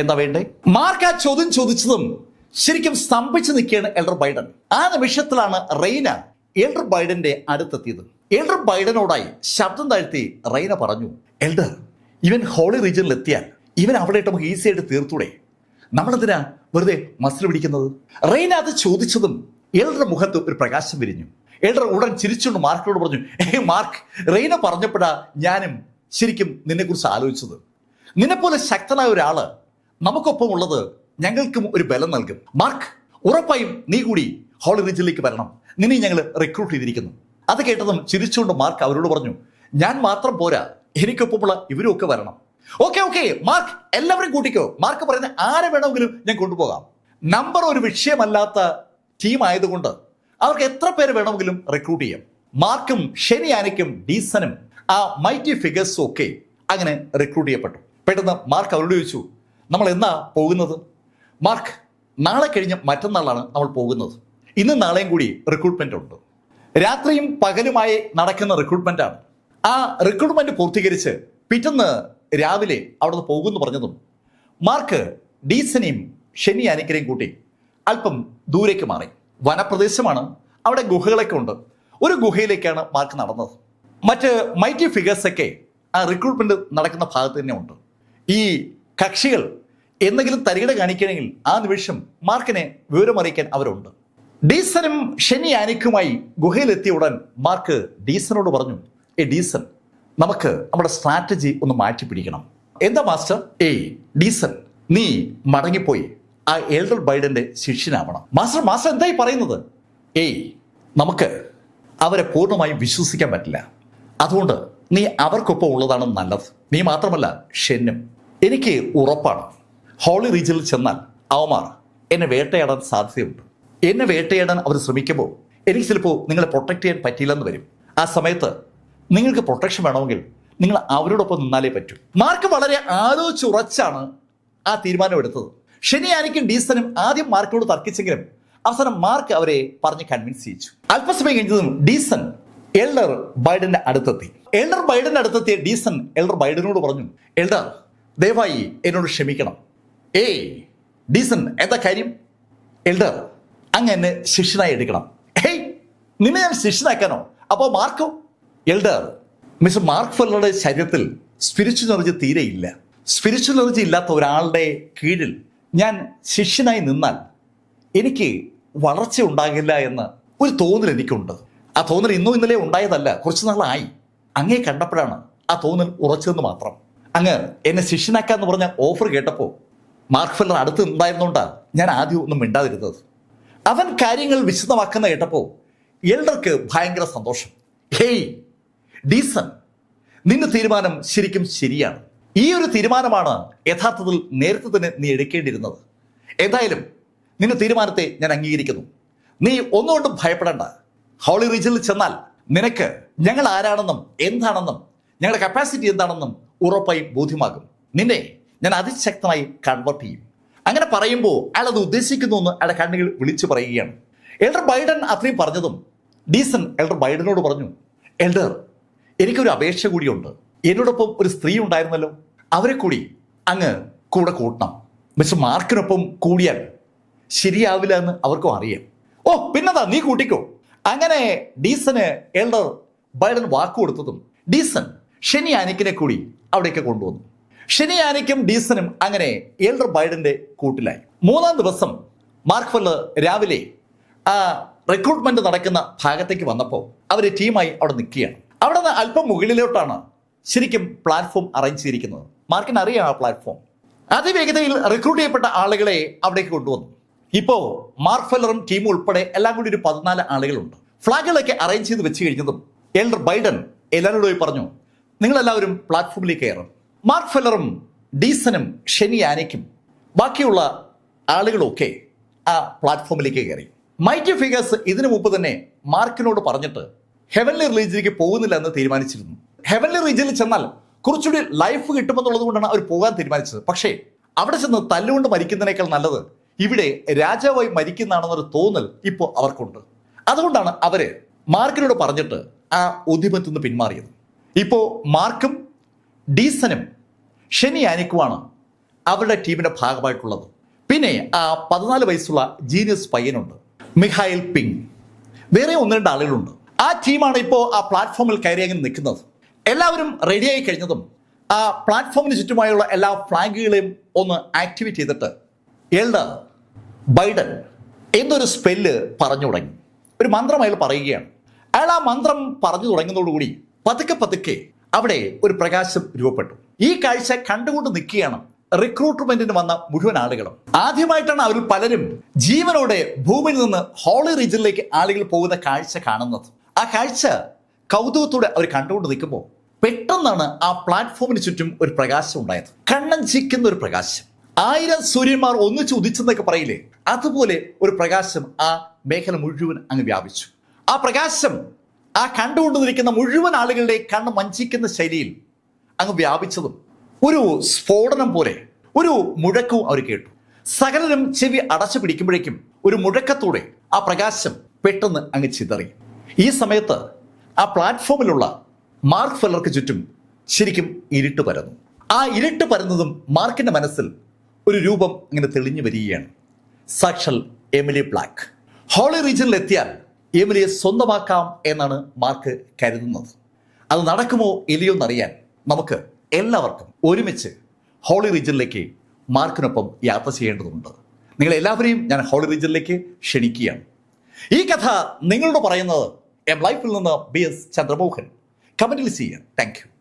എന്താ വേണ്ടേ? മാർക്ക് ആ ചോദ്യം ചോദിച്ചതും ശരിക്കും സ്തംഭിച്ചു നിൽക്കുകയാണ് എൽഡർ ബൈഡൻ. ആ നിമിഷത്തിലാണ് റെയ്ന എൽഡർ ബൈഡന്റെ അടുത്തെത്തിയത്. എൽഡർ ബൈഡനോടായി ശബ്ദം താഴ്ത്തി റെയ്ന പറഞ്ഞു, എൽഡർ, ഇവൻ ഹോളി റീജിയനിൽ എത്തിയാൽ ഇവൻ അവിടെ ഇട്ട് നമുക്ക് ഈസി ആയിട്ട് തീർത്തൂടെ? നമ്മളെന്തിനാ വെറുതെ മസിൽ പിടിക്കുന്നത്? റെയ്ന അത് ചോദിച്ചതും എൽഡറുടെ മുഖത്ത് ഒരു പ്രകാശം വിരിഞ്ഞു. എൽഡർ ഉടൻ ചിരിച്ചുകൊണ്ട് മാർക്കിനോട് പറഞ്ഞു, മാർക്ക്, റെയ്ന പറഞ്ഞപ്പോഴാ ഞാനും ശരിക്കും നിന്നെക്കുറിച്ച് ആലോചിച്ചത്. നിന്നെപ്പോലെ ശക്തനായ ഒരാള് നമുക്കൊപ്പം ഉള്ളത് ഞങ്ങൾക്കും ഒരു ബലം നൽകും. മാർക്ക്, ഉറപ്പായും നീ കൂടി ഹോളി റീജിയനിലേക്ക് വരണം. നിന്നെ ഞങ്ങൾ റിക്രൂട്ട് ചെയ്തിരിക്കുന്നു. അത് കേട്ടതും ചിരിച്ചുകൊണ്ട് മാർക്ക് അവരോട് പറഞ്ഞു, ഞാൻ മാത്രം പോരാ, എനിക്കൊപ്പമുള്ള ഇവരും ഒക്കെ വരണം. ഓക്കെ മാർക്ക്, എല്ലാവരും കൂട്ടിക്കോ. മാർക്ക് പറയുന്ന ആരെ വേണമെങ്കിലും ഞാൻ കൊണ്ടുപോകാം. നമ്പർ ഒരു വിഷയമല്ലാത്ത ടീം ആയതുകൊണ്ട് അവർക്ക് എത്ര പേര് വേണമെങ്കിലും റിക്രൂട്ട് ചെയ്യാം. മാർക്കും ഷെനിയാനയ്ക്കും ഡീസനും ആ മൈറ്റി ഫിഗേഴ്സും ഒക്കെ അങ്ങനെ റിക്രൂട്ട് ചെയ്യപ്പെട്ടു. പെട്ടെന്ന് മാർക്ക് അവരോട് ചോദിച്ചു, നമ്മൾ എന്നാ പോകുന്നത്? മാർക്ക്, നാളെ കഴിഞ്ഞ് മറ്റന്നാളാണ് നമ്മൾ പോകുന്നത്. ഇന്നും നാളെയും കൂടി റിക്രൂട്ട്മെന്റ് ഉണ്ട്. രാത്രിയും പകലുമായി നടക്കുന്ന റിക്രൂട്ട്മെന്റാണ്. ആ റിക്രൂട്ട്മെന്റ് പൂർത്തീകരിച്ച് പിറ്റന്ന് രാവിലെ അവിടുന്ന് പോകുമെന്ന് പറഞ്ഞതും മാർക്ക് ഡീസനെയും ഷെനിയാനയ്ക്കരെയും കൂട്ടി അല്പം ദൂരേക്ക് മാറി. വനപ്രദേശമാണ്, അവിടെ ഗുഹകളൊക്കെ ഉണ്ട്. ഒരു ഗുഹയിലേക്കാണ് മാർക്ക് നടന്നത്. മറ്റ് മൈറ്റി ഫിഗേഴ്സൊക്കെ ആ റിക്രൂട്ട്മെന്റ് നടക്കുന്ന ഭാഗത്ത് തന്നെ ഉണ്ട്. ഈ കക്ഷികൾ എന്തെങ്കിലും തരികിട കാണിക്കണമെങ്കിൽ ആ നിമിഷം മാർക്കിനെ വിവരമറിയിക്കാൻ അവരുണ്ട്. ഡീസനും ഷെനിയാനയ്ക്കുമായി ഗുഹയിലെത്തിയ ഉടൻ മാർക്ക് ഡീസനോട് പറഞ്ഞു, ഡീസൻ, നമുക്ക് നമ്മുടെ സ്ട്രാറ്റജി ഒന്ന് മാറ്റി പിടിക്കണം. എന്താ മാസ്റ്റർ? ഡീസൻ, നീ മടങ്ങിപ്പോയി ആ എൽഡർ ബൈഡന്റെ ശിഷ്യനാവണം. മാസ്റ്റർ എന്തായി പറയുന്നത്? നമുക്ക് അവരെ പൂർണ്ണമായും വിശ്വസിക്കാൻ പറ്റില്ല. അതുകൊണ്ട് നീ അവർക്കൊപ്പം ഉള്ളതാണ് നല്ലത്. നീ മാത്രമല്ല, ഷെന്നും. എനിക്ക് ഉറപ്പാണ്, ഹോളി റീജിയനിൽ ചെന്നാൽ അവന്മാർ എന്നെ വേട്ടയാടാൻ സാധ്യതയുണ്ട്. എന്നെ വേട്ടയാടാൻ അവർ ശ്രമിക്കുമ്പോൾ എനിക്ക് ചിലപ്പോൾ നിങ്ങളെ പ്രൊട്ടക്ട് ചെയ്യാൻ പറ്റിയില്ലെന്ന് വരും. ആ സമയത്ത് നിങ്ങൾക്ക് പ്രൊട്ടക്ഷൻ വേണമെങ്കിൽ നിങ്ങൾ അവരോടൊപ്പം നിന്നാലേ പറ്റൂ. മാർക്ക് വളരെ ആലോചിച്ചുറച്ചാണ് ആ തീരുമാനം എടുത്തത്. ഷെനിയാനയ്ക്കും ഡീസനും ആദ്യം മാർക്കിനോട് തർക്കിച്ചെങ്കിലും അവസാനം മാർക്ക് അവരെ പറഞ്ഞ് കൺവിൻസ് ചെയ്യിച്ചു. അല്പസമയം കഴിഞ്ഞതും ഡീസൻ എൽഡർ ബൈഡന്റെ അടുത്തെത്തി. എൽഡർ ബൈഡന്റെ അടുത്തെത്തിയ ഡീസൻ എൽഡർ ബൈഡനോട് പറഞ്ഞു, എൽഡർ, ദയവായി എന്നോട് ക്ഷമിക്കണം. ഡീസൻ, എന്താ കാര്യം? എൽഡർ, അങ്ങ് എന്നെ ശിഷ്യനായി എടുക്കണം. നിന്നെ ഞാൻ ശിഷ്യനാക്കാനോ? അപ്പോൾ മാർക്കോ? എൽഡർ, മിസ്റ്റർ മാർക്ക് ഫെല്ലറുടെ ശരീരത്തിൽ സ്പിരിച്വൽ എനർജി തീരെയില്ല. സ്പിരിച്വൽ എനർജി ഇല്ലാത്ത ഒരാളുടെ കീഴിൽ ഞാൻ ശിഷ്യനായി നിന്നാൽ എനിക്ക് വളർച്ച ഉണ്ടാകില്ല എന്ന് ഒരു തോന്നൽ എനിക്കുണ്ട്. ആ തോന്നൽ ഇന്നും ഇന്നലെ ഉണ്ടായതല്ല, കുറച്ചു നാളായി. അങ്ങേ കണ്ടപ്പോഴാണ് ആ തോന്നൽ ഉറച്ചതെന്ന് മാത്രം. അങ്ങ് എന്നെ ശിഷ്യനാക്കാന്ന് പറഞ്ഞ ഓഫർ കേട്ടപ്പോൾ മാർക്ക് ഫെല്ലർ അടുത്ത് ഉണ്ടായിരുന്നോണ്ടാണ് ഞാൻ ആദ്യം ഒന്നും മിണ്ടാതിരുന്നത്. അവൻ കാര്യങ്ങൾ വിശദമാക്കുന്ന കേട്ടപ്പോൾ എൽഡർക്ക് ഭയങ്കര സന്തോഷം. ഡീസൻ, നിന്റെ തീരുമാനം ശരിക്കും ശരിയാണ്. ഈ ഒരു തീരുമാനമാണ് യഥാർത്ഥത്തിൽ നേരത്തെ തന്നെ നീ എടുക്കേണ്ടിയിരുന്നത്. എന്തായാലും നിന്റെ തീരുമാനത്തെ ഞാൻ അംഗീകരിക്കുന്നു. നീ ഒന്നുകൊണ്ടും ഭയപ്പെടേണ്ട. ഹോളി റീജിയനിൽ ചെന്നാൽ നിനക്ക് ഞങ്ങൾ ആരാണെന്നും എന്താണെന്നും ഞങ്ങളുടെ കപ്പാസിറ്റി എന്താണെന്നും ഉറപ്പായി ബോധ്യമാകും. നിന്നെ ഞാൻ അതിശക്തമായി കൺവേർട്ട് ചെയ്യും. അങ്ങനെ പറയുമ്പോൾ അയാൾ അത് ഉദ്ദേശിക്കുന്നു എന്ന് അയാളുടെ കണ്ണുകൾ വിളിച്ചു പറയുകയാണ്. എൽഡർ ബൈഡൻ അത്രയും പറഞ്ഞതും ഡീസൻ എൽഡർ ബൈഡനോട് പറഞ്ഞു, എൽഡർ, എനിക്കൊരു അപേക്ഷ കൂടിയുണ്ട്. എന്നോടൊപ്പം ഒരു സ്ത്രീ ഉണ്ടായിരുന്നല്ലോ, അവരെ കൂടി അങ്ങ് കൂടെ കൂട്ടണം. മിസ്റ്റർ മാർക്കിനൊപ്പം കൂടിയാൽ ശരിയാവില്ല എന്ന് അവർക്കും അറിയാം. പിന്നെന്താ, നീ കൂട്ടിക്കോ. അങ്ങനെ ഡീസന് എൽഡർ ബൈഡൻ വാക്ക് കൊടുത്തതും ഡീസൻ ഷെനിയാനയ്ക്കിനെ കൂടി അവിടേക്ക് കൊണ്ടുവന്നു. ഷെനിയാനയ്ക്കും ഡീസനും അങ്ങനെ എൽഡർ ബൈഡന്റെ കൂട്ടിലായി. മൂന്നാം ദിവസം മാർക്ക് ഫെല്ലർ രാവിലെ ആ റിക്രൂട്ട്മെന്റ് നടക്കുന്ന ഭാഗത്തേക്ക് വന്നപ്പോൾ അവർ ടീമായി അവിടെ നിൽക്കുകയാണ്. അവിടെ നിന്ന് അല്പം മുകളിലോട്ടാണ് ശരിക്കും പ്ലാറ്റ്ഫോം അറേഞ്ച് ചെയ്തിരിക്കുന്നത്. മാർക്കിന് അറിയാം ആ പ്ലാറ്റ്ഫോം. അതിവേഗതയിൽ റിക്രൂട്ട് ചെയ്യപ്പെട്ട ആളുകളെ അവിടേക്ക് കൊണ്ടുവന്നു. ഇപ്പോൾ മാർക്ക് ഫെല്ലറും ടീമും ഉൾപ്പെടെ എല്ലാം കൂടി ഒരു 14 ആളുകളുണ്ട്. ഫ്ലാഗുകളൊക്കെ അറേഞ്ച് ചെയ്ത് വെച്ച് കഴിഞ്ഞതും എൽഡർ ബൈഡൻ എല്ലാവരോടും പറഞ്ഞു, നിങ്ങളെല്ലാവരും പ്ലാറ്റ്ഫോമിലേക്ക് കയറും. മാർക്ക് ഫെല്ലറും ഡീസനും ഷെനിയാനയ്ക്കും ബാക്കിയുള്ള ആളുകളൊക്കെ ആ പ്ലാറ്റ്ഫോമിലേക്ക് കയറി. മൈറ്റി ഫിഗേഴ്സ് ഇതിനു മുമ്പ് തന്നെ മാർക്കിനോട് പറഞ്ഞിട്ട് ഹെവൻലി റീജിയനിലേക്ക് പോകുന്നില്ല എന്ന് തീരുമാനിച്ചിരുന്നു. ഹെവൻലി റീജിയനിൽ ചെന്നാൽ കുറച്ചുകൂടി ലൈഫ് കിട്ടുമെന്നുള്ളത് കൊണ്ടാണ് അവർ പോകാൻ തീരുമാനിച്ചത്. പക്ഷേ അവിടെ ചെന്ന് തല്ലുകൊണ്ട് മരിക്കുന്നതിനേക്കാൾ നല്ലത് ഇവിടെ രാജാവായി മരിക്കുന്നതാണെന്നൊരു തോന്നൽ ഇപ്പോൾ അവർക്കുണ്ട്. അതുകൊണ്ടാണ് അവര് മാർക്കിനോട് പറഞ്ഞിട്ട് ആ ഉദ്യമത്തിൽ നിന്ന് പിന്മാറിയത്. ഇപ്പോൾ മാർക്കും ഡീസനും ഷെനിയാനയ്ക്കുമാണ് അവരുടെ ടീമിന്റെ ഭാഗമായിട്ടുള്ളത്. പിന്നെ ആ 14 വയസ്സുള്ള ജീനിയസ് പയ്യനുണ്ട്, മിഖായിൽ പിങ്. വേറെ 1-2 ആളുകളുണ്ട്. ആ ടീമാണ് ഇപ്പോൾ ആ പ്ലാറ്റ്ഫോമിൽ കയറി അങ്ങനെ നിൽക്കുന്നത്. എല്ലാവരും റെഡിയായി കഴിഞ്ഞതും ആ പ്ലാറ്റ്ഫോമിന് ചുറ്റുമായുള്ള എല്ലാ ഫ്ലാഗുകളെയും ഒന്ന് ആക്ടിവേറ്റ് ചെയ്തിട്ട് എൽഡർ ബൈഡൻ എന്നൊരു സ്പെല്ല് പറഞ്ഞു തുടങ്ങി. ഒരു മന്ത്രം അയാൾ പറയുകയാണ്. അയാൾ ആ മന്ത്രം പറഞ്ഞു തുടങ്ങുന്നതോടുകൂടി പതുക്കെ പതുക്കെ അവിടെ ഒരു പ്രകാശം രൂപപ്പെട്ടു. ഈ കാഴ്ച കണ്ടുകൊണ്ട് നിൽക്കുകയാണ് റിക്രൂട്ട്മെന്റിന് വന്ന മുഴുവൻ ആളുകളും. ആദ്യമായിട്ടാണ് അവരിൽ പലരും ജീവനോടെ ഭൂമിയിൽ നിന്ന് ഹോളി റീജിയനിലേക്ക് ആളുകൾ പോകുന്ന കാഴ്ച കാണുന്നത്. ആ കാഴ്ച കൗതുകത്തോടെ അവർ കണ്ടുകൊണ്ട് നിൽക്കുമ്പോൾ പെട്ടെന്നാണ് ആ പ്ലാറ്റ്ഫോമിന് ചുറ്റും ഒരു പ്രകാശം ഉണ്ടായത്. കണ്ണഞ്ചിക്കുന്ന ഒരു പ്രകാശം. 1000 സൂര്യന്മാർ ഒന്നിച്ച് ഉദിച്ചെന്നൊക്കെ പറയില്ലേ, അതുപോലെ ഒരു പ്രകാശം ആ മേഖല മുഴുവൻ അങ്ങ് വ്യാപിച്ചു. ആ പ്രകാശം ആ കണ്ടുകൊണ്ടിരിക്കുന്ന മുഴുവൻ ആളുകളുടെ കണ്ണ് മഞ്ചിക്കുന്ന ശൈലിയിൽ അങ്ങ് വ്യാപിച്ചതും ഒരു സ്ഫോടനം പോലെ ഒരു മുഴക്കവും അവർ കേട്ടു. സകലരും ചെവി അടച്ചു പിടിക്കുമ്പോഴേക്കും ഒരു മുഴക്കത്തോടെ ആ പ്രകാശം പെട്ടെന്ന് അങ്ങ് ചിതറി. ഈ സമയത്ത് ആ പ്ലാറ്റ്ഫോമിലുള്ള മാർക്ക് ഫെല്ലർക്ക് ചുറ്റും ശരിക്കും ഇരുട്ട് പരന്നു. ആ ഇരുട്ട് പരന്നതും മാർക്കിന്റെ മനസ്സിൽ ഒരു രൂപം ഇങ്ങനെ തെളിഞ്ഞു വരികയാണ്. സാക്ഷൽ എമിലി ബ്ലാക്ക്. ഹോളി റീജിയനിൽ എത്തിയാൽ എമിലിയെ സ്വന്തമാക്കാം എന്നാണ് മാർക്ക് കരുതുന്നത്. അത് നടക്കുമോ ഇല്ലയോ എന്നറിയാൻ നമുക്ക് എല്ലാവർക്കും ഒരുമിച്ച് ഹോളി റീജിയനിലേക്ക് മാർക്കിനൊപ്പം യാത്ര ചെയ്യേണ്ടതുണ്ട്. നിങ്ങളെല്ലാവരെയും ഞാൻ ഹോളി റീജിയനിലേക്ക് ക്ഷണിക്കുകയാണ്. ഈ കഥ നിങ്ങളോട് പറയുന്നത് എം ലൈഫിൽ നിന്ന് BS ചന്ദ്രമോഹൻ. കമന്റിൽ ചെയ്യാം. Thank you.